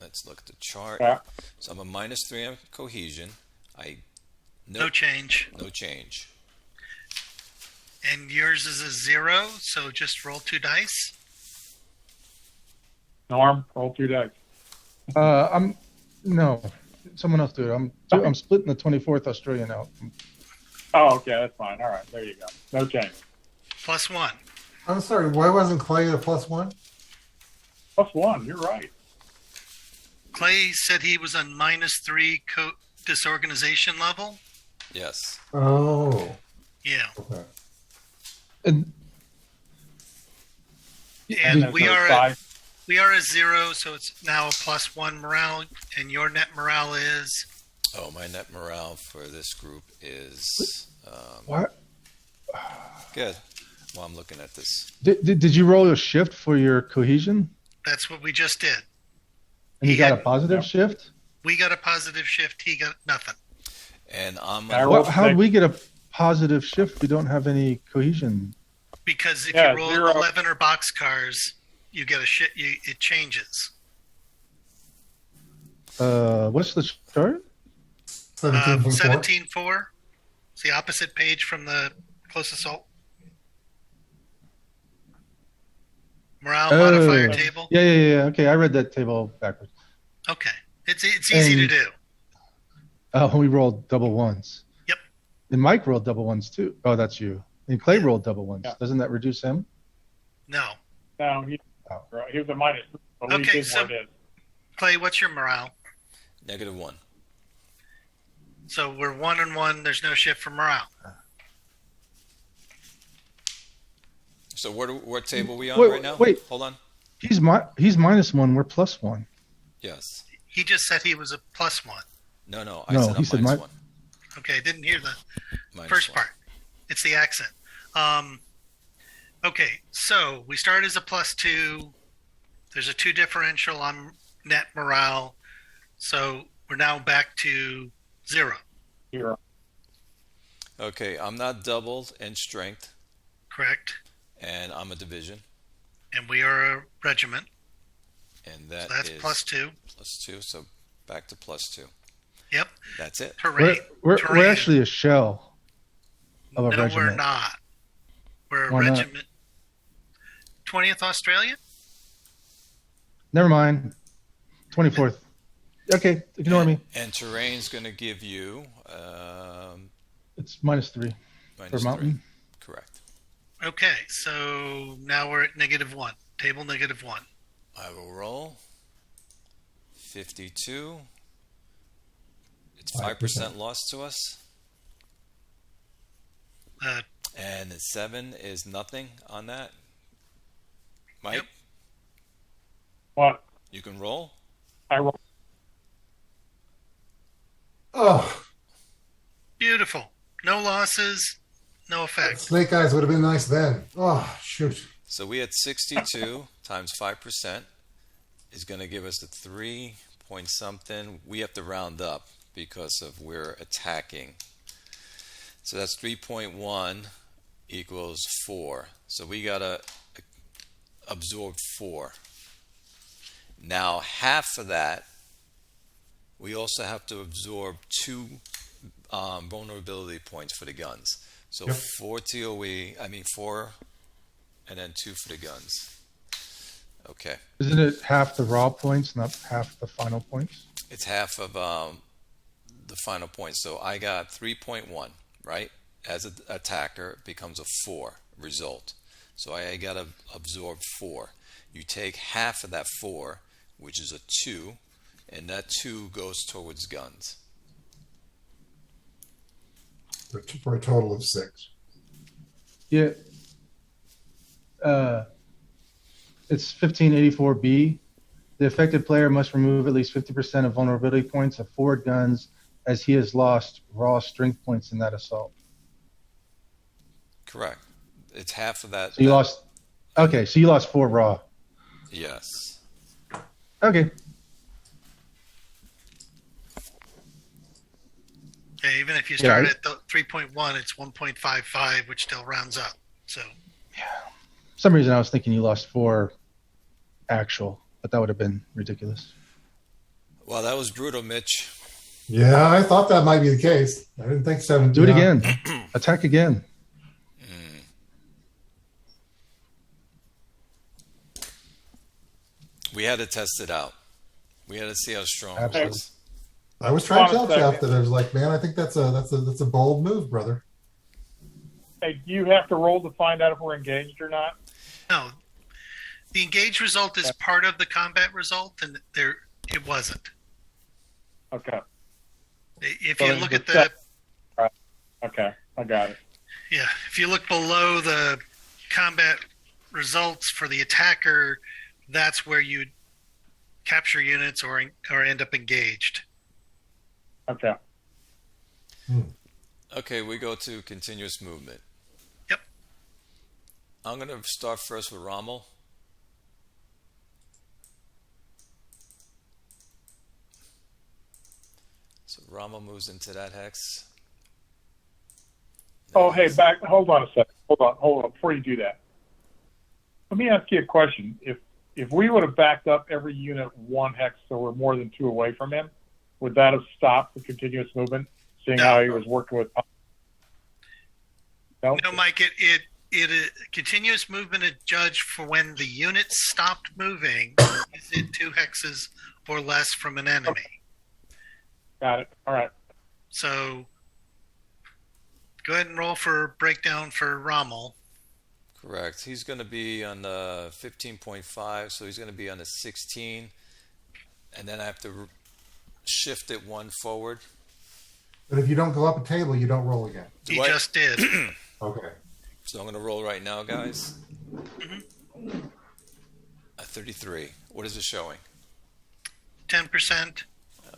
Let's look at the chart. Yeah. So I'm a -3 on cohesion. No change. No change. And yours is a 0, so just roll 2 dice. Norm, roll 2 dice. No, someone else do it. I'm splitting the 24th Australian out. Oh, okay, that's fine. All right, there you go. No change. +1. I'm sorry, why wasn't Clay a +1? +1, you're right. Clay said he was on -3 disorganization level. Yes. Oh, Yeah. okay. And And there's we no are size. we are a 0, so it's now a +1 morale, and your net morale is Oh, my net morale for this group is what? good. While I'm looking at this. Did you roll a shift for your cohesion? that's what we just did. And you He got a had- positive shift? We got a positive shift. He got nothing. And I'm I gonna, rolled How did 6. we get a positive shift? We don't have any cohesion. Because if Yeah, you roll 0. 11 or box cars, you get a shit. It changes. What's the chart? 17.4. 17.4. It's the opposite page from the close assault. Morale Oh. modifier table. Yeah. Okay, I read that table backwards. Okay, it's easy to And- do. Oh, we rolled double ones. Yep. And Mike rolled double ones too. Oh, that's you. And Clay rolled double ones. Yeah. Doesn't that reduce him? No, No, he was a -3. But we Okay, did so- what it is. Clay, what's your morale? -1. So we're 1 and 1. There's no shift for morale. So what table are we on Wait, right now? wait. Hold on. He's -1. We're +1. Yes. He just said he was a +1. No. No, I said he I'm said -1. Okay, didn't hear the Minus first 1. part. It's the accent. Okay, so we start as a +2. There's a 2 differential on net morale. So we're now back to 0, 0. Okay, I'm not doubled in strength, correct? and I'm a division, And we are a regiment. and So that that's is +2. +2. So back to +2. Yep. That's it. Terrain. We're terrain. actually a shell of a No, regiment. we're not. We're a Why not? regiment. 20th Australia? Never mind. 24th. Okay, ignore me. And terrain's going to give you It's -3 for -3. mountain. Correct. Okay, so now we're at -1. Table -1. I will roll 52. It's 5% loss to us, Uh, and 7 is nothing on that. Mike, Yep. What? you can roll. I roll. Oh, beautiful. No losses, no effect. Snake Eyes would have been nice then. Oh, shoot. So we had 62 times 5% is going to give us the 3 point something. We have to round up because of we're attacking. So that's 3.1 equals 4. So we got to absorb 4. Now half of that, we also have to absorb 2 vulnerability points for the guns. So Yep. 4 TOE, 4 and then 2 for the guns. Okay. Isn't it half the raw points, not half the final points? It's half of the final point. So I got 3.1, right? As an attacker, it becomes a 4 result. So I got to absorb 4. You take half of that 4, which is a 2, and that 2 goes towards guns. For a total of 6. Yeah. it's 1584B. The affected player must remove at least 50% of vulnerability points of forward guns, as he has lost raw strength points in that assault. Correct. It's half of that. So you lost. Okay, so you lost 4 raw. Yes. Okay. Yeah, even if you start at the 3.1, it's 1.55, which still rounds up. So. For some reason, I was thinking you lost 4 actual, but that would have been ridiculous. Well, that was brutal, Mitch. Yeah, I thought that might be the case. I didn't think 7. Do it again. Attack again. We had to test it out. We had to see how strong Absolutely. it was. I was trying to tell Jeff that I was like, man, I think that's a bold move, brother. Hey, do you have to roll to find out if we're engaged or not? No. The engaged result is part of the combat result, and it wasn't. Okay. If So you then look the at the set- Right. Okay, I got it. Yeah, if you look below the combat results for the attacker, that's where you capture units or end up engaged. Okay. Okay, we go to continuous movement. Yep. I'm going to start first with Rommel. So Rommel moves into that hex. Oh, hey, hold on a second. Hold on. Before you do that, let me ask you a question. If we would have backed up every unit 1 hex, so we're more than 2 away from him, would that have stopped the continuous movement? Seeing how he was working with. No, Mike. It continuous movement is judged for when the unit stopped moving. Is it 2 hexes or less from an enemy? Got it. All right. So go ahead and roll for breakdown for Rommel. Correct. He's going to be on the 15.5, so he's going to be on the 16. And then I have to shift it 1 forward. But if you don't go up a table, you don't roll again. He just did. Okay. So I'm going to roll right now, guys. A 33. What is it showing? 10%.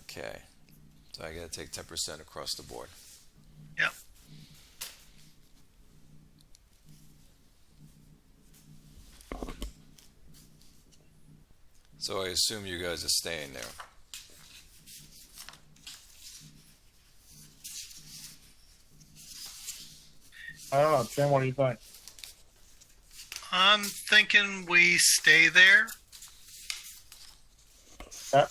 Okay. So I got to take 10% across the board. Yep. So I assume you guys are staying there. I don't know, Tim. What do you think? I'm thinking we stay there. Yeah.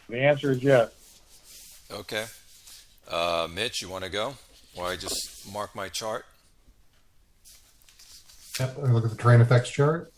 The answer is yes. Okay. Mitch, you want to go? Or I just mark my chart? Yep. Look at the terrain effects chart.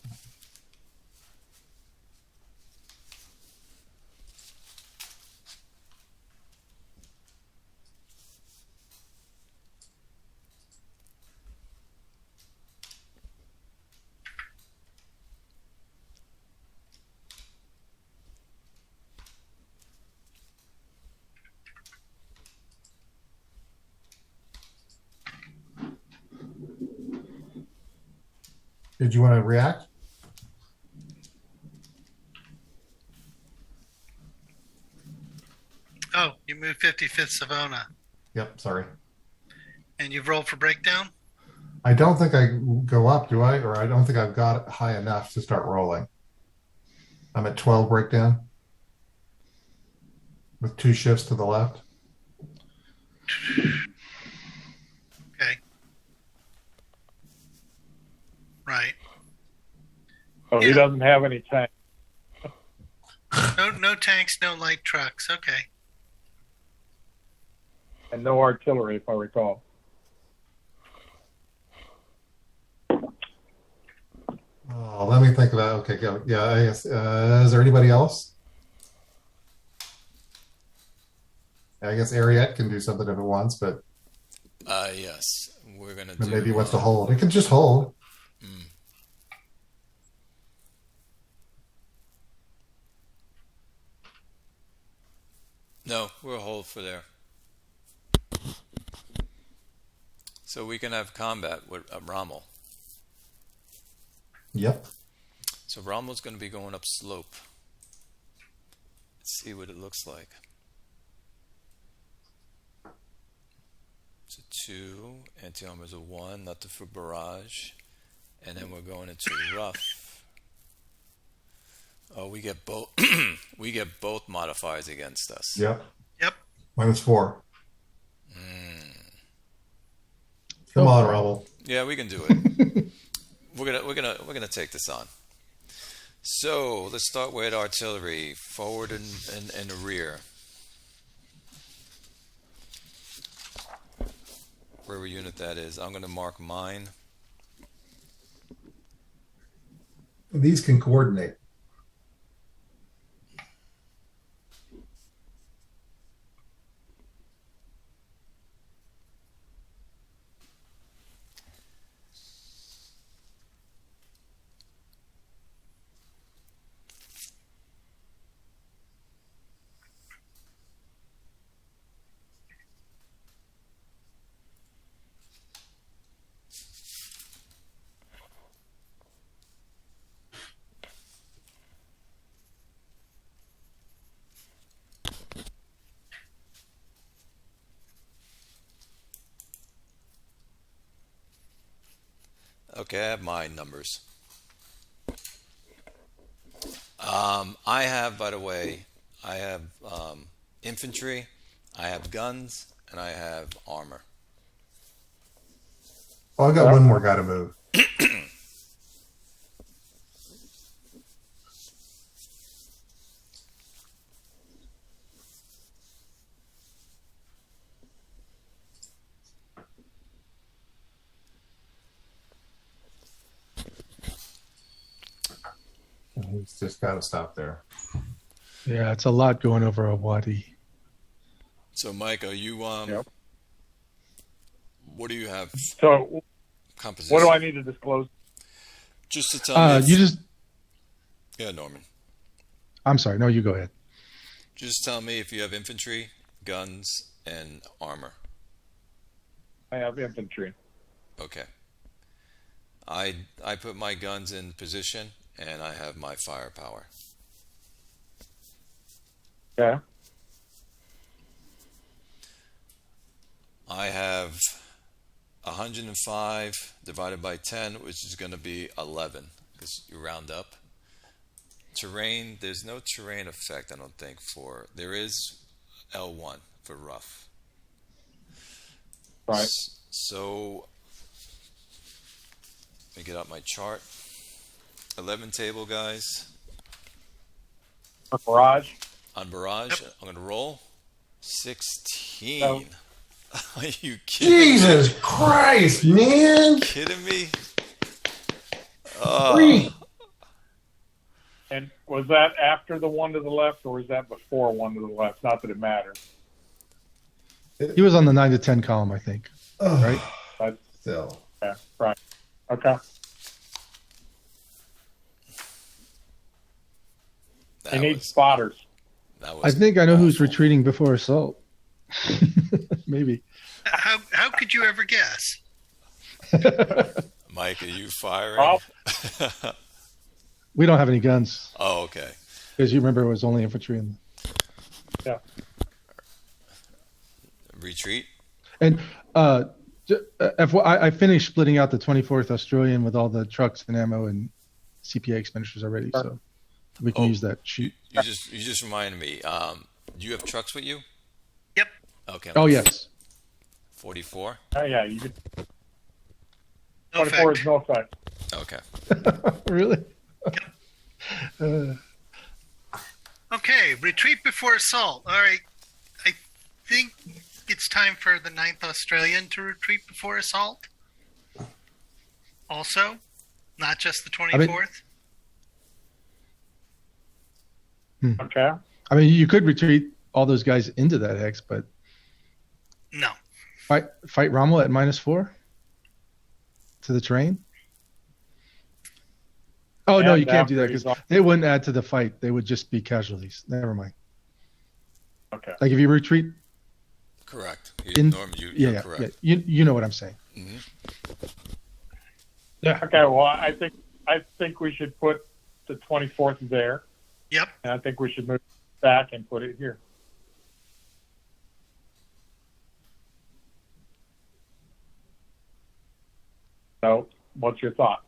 Did you want to react? Oh, you moved 55th Savona. Yep. Sorry. And you've rolled for breakdown? I don't think I go up, do I? Or I don't think I've got it high enough to start rolling. I'm at 12 breakdown with 2 shifts to the left. Okay. Right. So he doesn't have any tank. No tanks, no light trucks. Okay. And no artillery, if I recall. Oh, let me think about. Okay, go. Yeah, I guess. Is there anybody else? I guess Ariette can do something if it wants, but Yes. We're going to do... maybe he wants to hold. It can just hold. No, we'll hold for there. So we can have combat with Rommel. Yep. So Rommel's going to be going up slope. Let's see what it looks like. It's a 2, anti-armor's a 1, nothing for barrage. And then we're going into rough. Oh, we get both we get both modifiers against us. Yep. Yep. -4. Come on, Rommel. Yeah, we can do it. we're gonna take this on. So let's start with artillery, forward and the rear. Wherever unit that is, I'm gonna mark mine. These can coordinate. Okay, I have my numbers. I have, by the way, I have infantry, I have guns, and I have armor. Oh, I've got one more guy to move. He's just got to stop there. Yeah, it's a lot going over a wadi. So, Mike, are you Yep. What do you have? So, Composition. what do I need to disclose? Just to tell me. You just. Yeah, Norman. I'm sorry. No, you go ahead. Just tell me if you have infantry, guns, and armor. I have infantry. Okay. I put my guns in position, and I have my firepower. Okay. I have 105 divided by 10, which is going to be 11, because you round up. Terrain, there's no terrain effect, I don't think, there is L1 for rough. Right. So, let me get out my chart. 11 table, guys. For barrage. On barrage, Yep. I'm going to roll 16. No. Are you kidding me? Jesus Christ, man! Kidding me? Three. And was that after the one to the left, or was that before one to the left? Not that it matters. He was on the 9 to 10 column, I think. Oh, Right? But, still. yeah, right. Okay. That You need was, spotters. that I was think I know who's awful. retreating before assault. Maybe. How could you ever guess? Mike, are you firing? Oh. We don't have any guns Oh, okay. because you remember it was only infantry. Yeah. Retreat? And I finished splitting out the 24th Australian with all the trucks and ammo and CPA expenditures already, so we can Oh, use that sheet. You just reminded me. Do you have trucks with you? Yep. Okay. Oh yes. 44? Oh, yeah. You could, No 24 effect. is no effect. Okay. Really? Okay, retreat before assault. All right. I think it's time for the 9th Australian to retreat before assault. Also, not just the 24th. Okay. I mean, you could retreat all those guys into that hex, but No. fight Rommel at -4 to the terrain. Oh no, And you can't do that after he's because on- they wouldn't add to the fight. They would just be casualties. Never mind. Okay. Like if you retreat, Correct. In- Norm, you're yeah, correct. you know what I'm saying. Yeah. Okay, well, I think we should put the 24th there, Yep. and I think we should move back and put it here. So, what's your thought?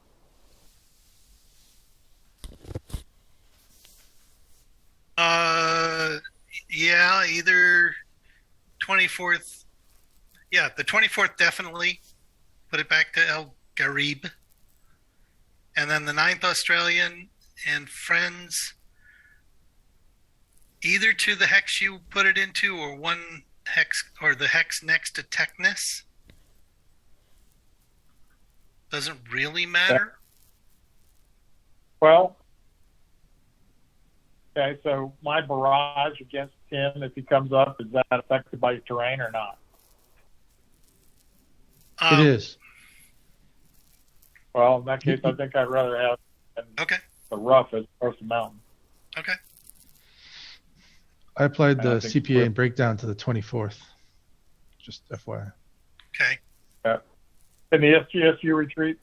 Yeah, either 24th. Yeah, the 24th definitely. Put it back to El Garib. And then the 9th Australian and friends, either to the hex you put it into or one hex or the hex next to Techness. Doesn't really matter. Well, okay, so my barrage against him, if he comes up, is that affected by terrain or not? It is. Well, in that case, I think I'd rather have Okay. the rough as opposed to mountain. Okay. I applied the I think CPA and breakdown to the 24th. Just FYI. Okay. Can the SGSU retreat?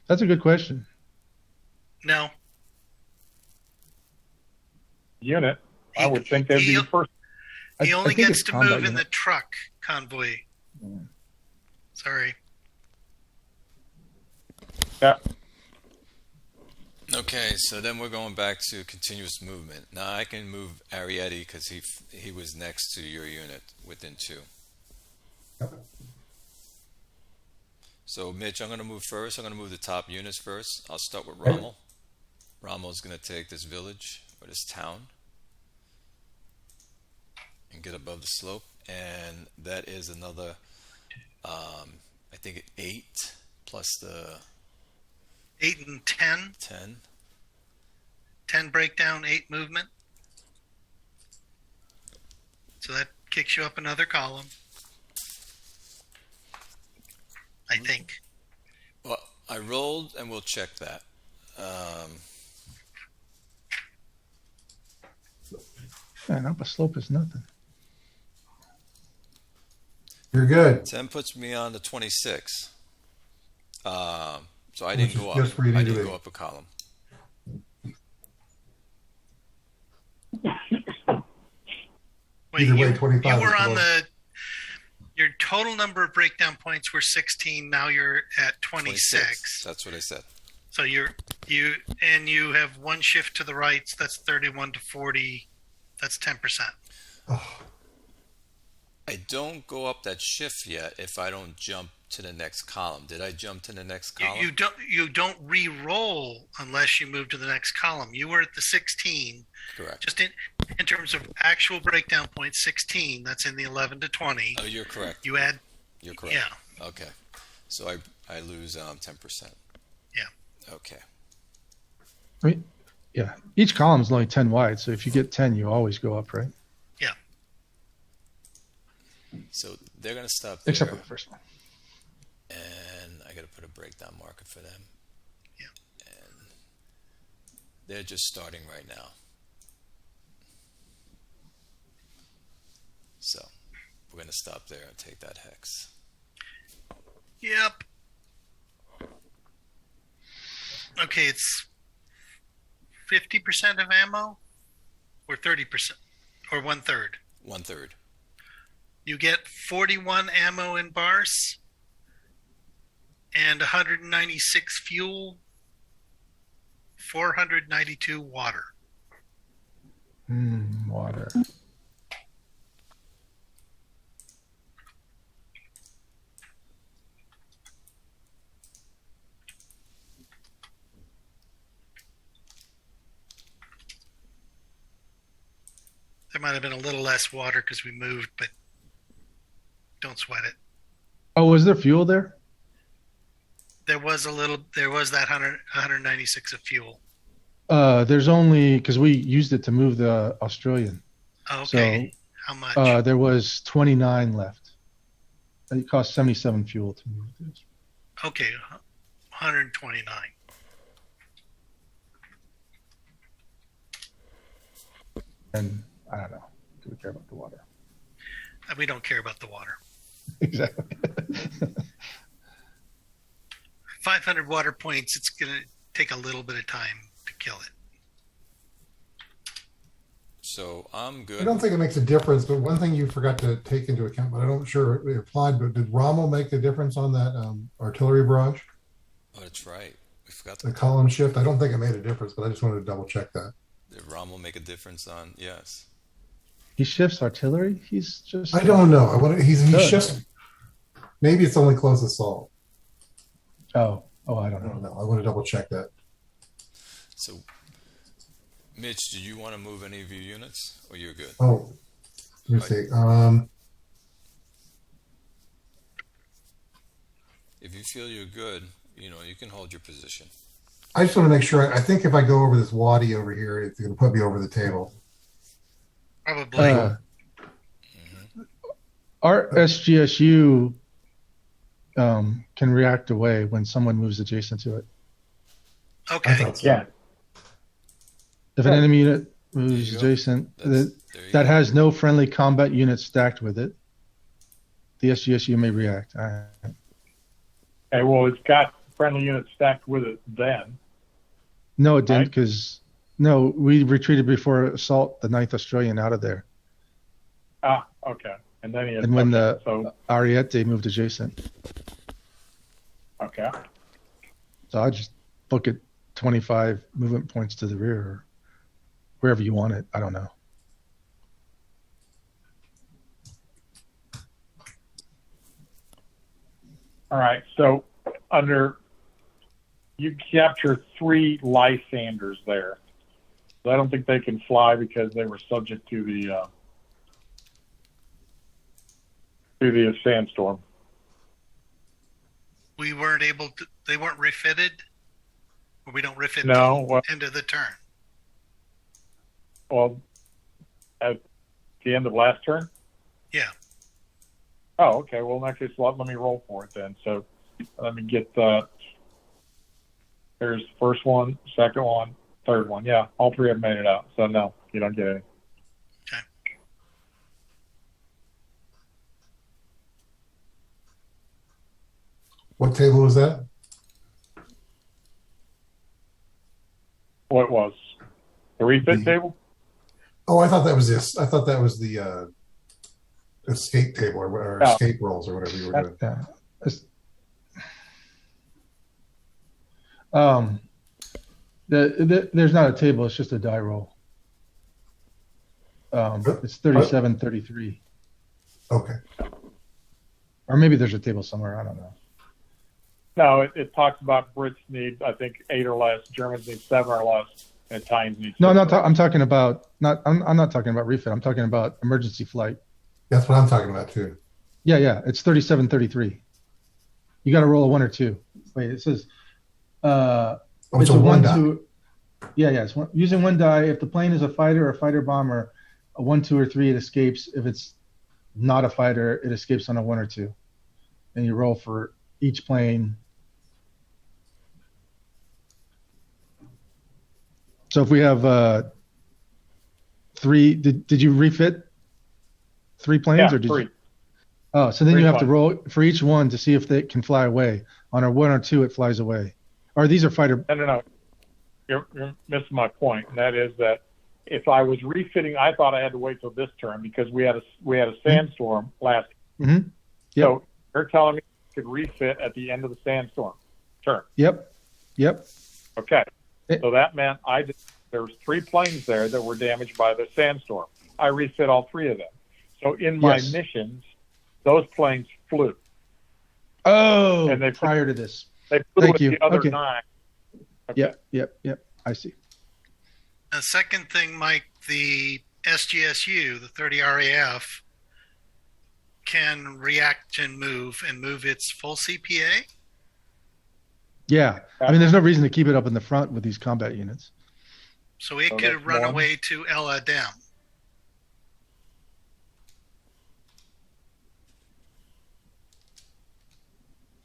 That's a good question. No. Unit, I would think they'd be the first. He I only think gets it's to combat move in the unit. truck convoy. Sorry. Yeah. Okay, so then we're going back to continuous movement. Now I can move Arietti because he was next to your unit within 2. So Mitch, I'm going to move first. I'm going to move the top units first. I'll start with Rommel. Rommel's going to take this village or this town and get above the slope, and that is another I think 8 plus the 8 and 10. 10. 10 breakdown, 8 movement. So that kicks you up another column. I think. Well, I rolled, and we'll check that. Man, up a slope is nothing. You're good. 10 puts me on the 26. So I Which didn't is go up. just where you I need to didn't be. go up a column. Wait, Either way, you 25 were is on below. your total number of breakdown points were 16. Now you're at 26. That's what I said. So you have one shift to the right. So that's 31 to 40. That's 10%. Oh, I don't go up that shift yet if I don't jump to the next column. Did I jump to the next column? You don't re-roll unless you move to the next column. You were at the 16. Correct. Just in terms of actual breakdown points, 16. That's in the 11 to 20. Oh, you're correct. You add. You're correct. Yeah. Okay. So I lose 10%. Yeah. Okay. I mean, yeah. Each column is only 10 wide, so if you get 10, you always go up, right? Yeah. So they're going to stop there. Except for the first one. And I got to put a breakdown marker for them. Yeah. And they're just starting right now. So we're going to stop there and take that hex. Yep. Okay, it's 50% of ammo, or 30%, or 1/3. 1/3. You get 41 ammo in Bars, and 196 fuel, 492 water. Water. There might have been a little less water because we moved, but don't sweat it. Oh, was there fuel there? There was that 196 of fuel. There's only, because we used it to move the Australian. Okay. How much? There was 29 left. It cost 77 fuel to move this. Okay, 129. And I don't know. Do we care about the water? We don't care about the water. Exactly. 500 water points, it's going to take a little bit of time to kill it. So I'm good. I don't think it makes a difference, but one thing you forgot to take into account, but I don't sure it applied, but did Rommel make a difference on that artillery barrage? Oh, that's right. We forgot The column shift? I don't think it made a difference, but I just wanted to double check that. Did Rommel make a difference on? Yes. He shifts artillery. He's just. I don't know. He Good. shifts. Maybe it's only close assault. Oh, I I don't don't know. know. I want to double check that. So, Mitch, do you want to move any of your units, or you're good? Oh, let me see. If you feel you're good, you can hold your position. I just want to make sure. I think if I go over this wadi over here, it's going to put me over the table. Probably. Our SGSU can react away when someone moves adjacent to it. I Okay. thought so. Yeah. If an enemy unit There moves you go. adjacent There you that go. has no friendly combat units stacked with it, the SGSU may react. Okay, well, it's got friendly units stacked with it then. No, it didn't, Right. because we retreated before assault the 9th Australian out of there, Ah, okay. And then he had and when okay, the so Ariete moved adjacent. okay. So I just book it 25 movement points to the rear, or wherever you want it. I don't know. All right. So you capture 3 Lysanders there. So I don't think they can fly because they were subject to the sandstorm. We weren't able to, they weren't refitted? Or we don't refit No, well, end of the turn? well, at the end of last turn. Yeah. Oh, okay. Well, in that case, let me roll for it then. So let me get there's the first one, second one, third one. Yeah, all 3 have made it out. So no, you don't get any. Okay. What table was that? What was the refit The- table? Oh, I thought that was this. I thought that was the escape table or Oh. escape rolls or whatever you were doing. Yeah. There's not a table. It's just a die roll. It's 37-33, Okay. or maybe there's a table somewhere. I don't know. No, it talks about Brits need, I think, 8 or less. Germans need 7 or less. And Italians need 6 No, I'm or not. less. I'm talking about not. I'm not talking about refit. I'm talking about emergency flight. That's what I'm talking about too. Yeah. It's 37-33. You got to roll a 1 or 2. Wait, it says. Oh, It's it's a one die. 2. Yeah. It's using 1 die. If the plane is a fighter or fighter bomber, a 1, 2, or 3, it escapes. If it's not a fighter, it escapes on a 1 or 2. And you roll for each plane. So if we have 3, did you refit 3 planes, Yeah, or did 3. you? Oh, so then 3 you have to planes. roll for each one to see if they can fly away. On a 1 or 2, it flies away. Or these are fighter. No. You're missing my point, and that is that if I was refitting, I thought I had to wait till this turn because we had a sandstorm last. Mm-hmm. Yep. So you're telling me I could refit at the end of the sandstorm turn. Yep. Okay. It- So that meant there was 3 planes there that were damaged by the sandstorm. I refit all 3 of them. So in my Yes. missions, those planes flew. Oh, And they- prior to this. They flew Thank with you. the other Okay. 9. Okay. Yep. I see. The second thing, Mike, the SGSU, the 30 RAF, can react and move its full CPA. Yeah. I mean, there's no reason to keep it up in the front with these combat units. So it So could that's run 1. away to El Adem.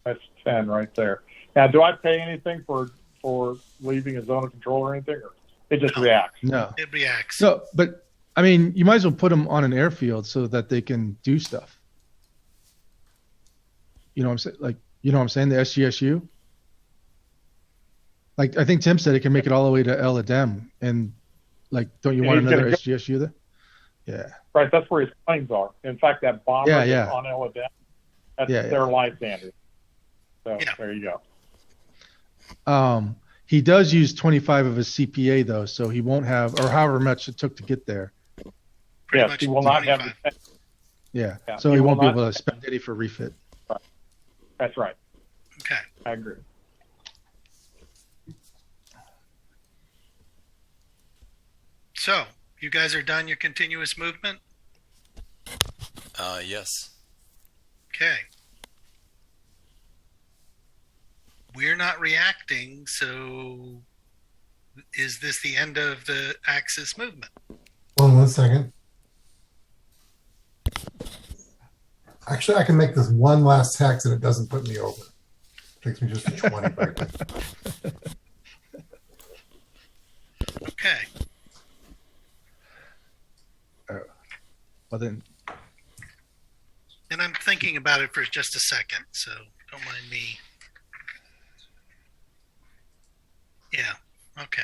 That's 10 right there. Now, do I pay anything for leaving a zone of control or anything, or it just No. reacts? No. It reacts. So, but I mean, you might as well put them on an airfield so that they can do stuff. You know what I'm saying? Like, you know what I'm saying? The SGSU. Like, I think Tim said it can make it all the way to El Adem, and like, don't you And want he's another gonna go- SGSU there? Yeah. Right, that's where his planes are. In fact, that bomber Yeah, that's yeah. on Alabama, that's Yeah, their yeah. Lysander. So Yeah. there you go. He does use 25 of his CPA though, so he won't have, or however much it took to get there. Pretty Yes, much he will not have 25. the. Yeah. Yeah, So he he will won't be not- able to spend any for refit. That's right. Okay. I agree. So, you guys are done your continuous movement? Yes. Okay. We're not reacting, so is this the end of the Axis movement? Hold on 1 second. Actually, I can make this one last text and it doesn't put me over. It takes me just to 20 breakdown. Okay. Well then, And I'm thinking about it for just a second, so don't mind me. Yeah, okay.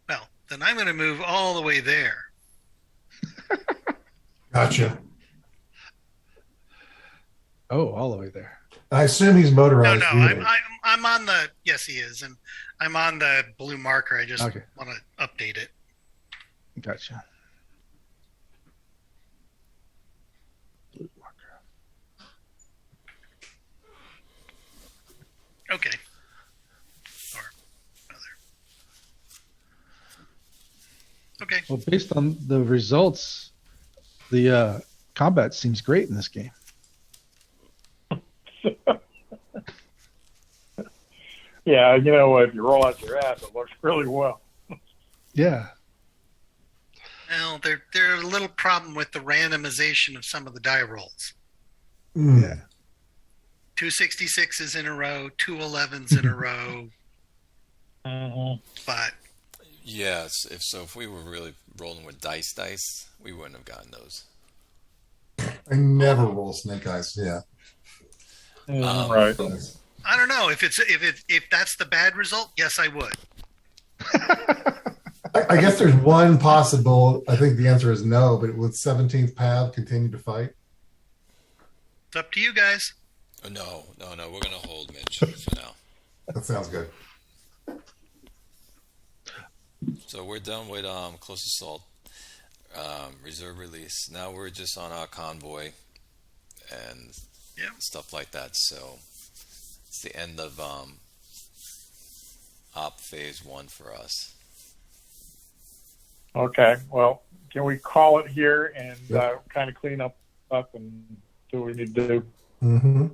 Well, then I'm going to move all the way there. Gotcha. oh, all the way there. I assume he's No, motorized. no, either. I'm on the, yes, he is. And I'm on the blue marker. I just Okay. want to update it. Gotcha. Okay. Or other. Okay. Well, based on the results, the combat seems great in this game. Yeah, you know, if you roll out your ass, it looks really well. Yeah. Well, there's a little problem with the randomization of some of the die rolls. Mm. Yeah. 266s in a row, 211s in a row, Mm-hmm. but Yes. If we were really rolling with dice, we wouldn't have gotten those. I never roll snake eyes. Yeah. Right. I don't know if that's the bad result. Yes, I would. I guess there's one possible. I think the answer is no, but would 17th Pav continue to fight? It's up to you guys. No. We're gonna hold Mitch for now. That sounds good. So we're done with close assault, reserve release. Now we're just on our convoy and Yeah. stuff like that. So it's the end of op phase 1 for us. Okay. Well, can we call it here and Yep. kind of clean up and do what we need to do? Mm-hmm.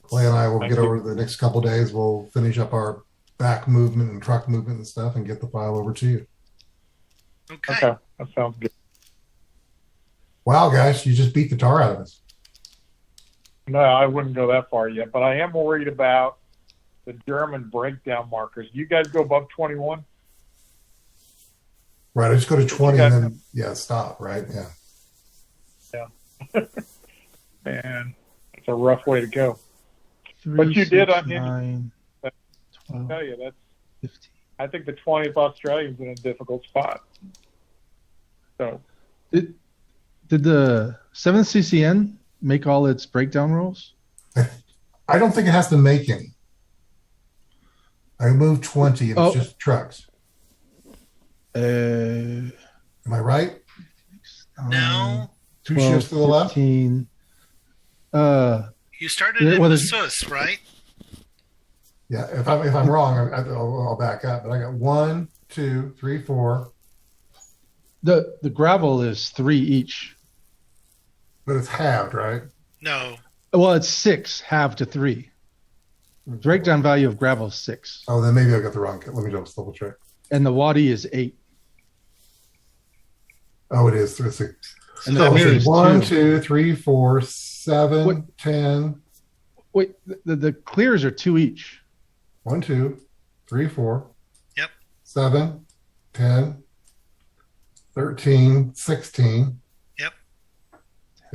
Clay and I will Thank get you. over the next couple days. We'll finish up our back movement and truck movement and stuff and get the file over to you. Okay. Okay. That sounds good. Wow, guys, you just beat the tar out of us. No, I wouldn't go that far yet, but I am worried about the German breakdown markers. You guys go above 21? Right, I just go to 20 got- and then, yeah, stop, right? Yeah. Man, it's a rough way to go. But you did on him. 9, I 12, tell you, that's. 15. I think the 20th Australian's in a difficult spot. So, Did the 7th CCN make all its breakdown rolls? I don't think it has to make any. I moved 20 and Oh. it's just trucks. Uh, Am I right? No, 2 shifts to the left? 15. you started Yeah, in well, the there's- SUS, right? Yeah, if I'm wrong, I'll back up. But I got 1, 2, 3, 4. The gravel is 3 each. But it's halved, right? No. Well, it's 6 half to 3. Breakdown value of gravel is 6, Oh, then maybe I got the wrong. Let me just double check. and the wadi is 8. Oh, it is. It's And so the mirror is 1, 2. 2, 3, 4, 7, What? 10. Wait, the clears are 2 each. 1, 2, 3, 4. Yep. 7, 10, 13, 16. Yep.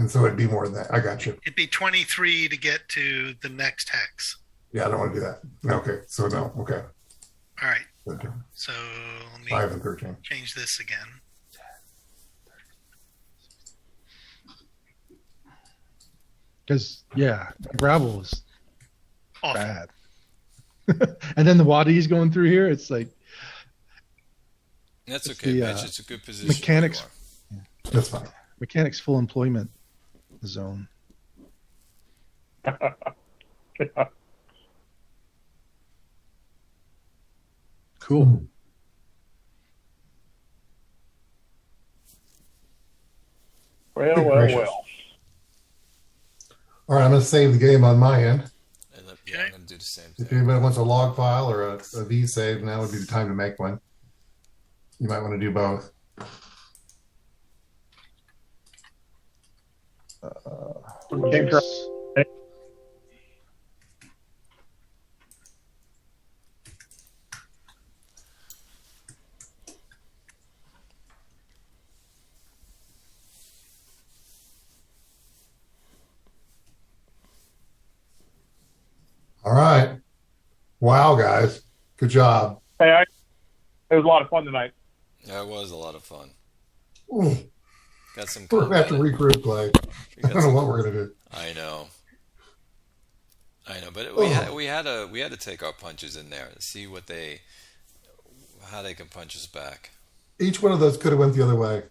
And so it'd be more than that. I got you. It'd be 23 to get to the next hex. Yeah, I don't want to do that. Okay, so no. Okay. All right. Okay. So let me 5 and 13. change this again. Because gravel is Awful. bad. And then the wadis going through here, it's like That's It's okay, the, Mitch. It's a good position. mechanics. where you That's fine. mechanics full employment zone. Cool. Well, Good well, gracious. well. All right, I'm going to save the game on my end. are. And yeah, I'm going to do the same If thing. anybody wants a log file or a V save, now would be the time to make one. You might want to do both. Game turn. All right. Wow, guys. Good job. Hey, it was a lot of fun tonight. That was a lot of fun. Ooh, Got some we're going to have to combat. regroup, Clay. We I got don't know some- what we're going to do. I know, but Oh. we had to take our punches in there and see how they can punch us back. Each one of those could have went the other way.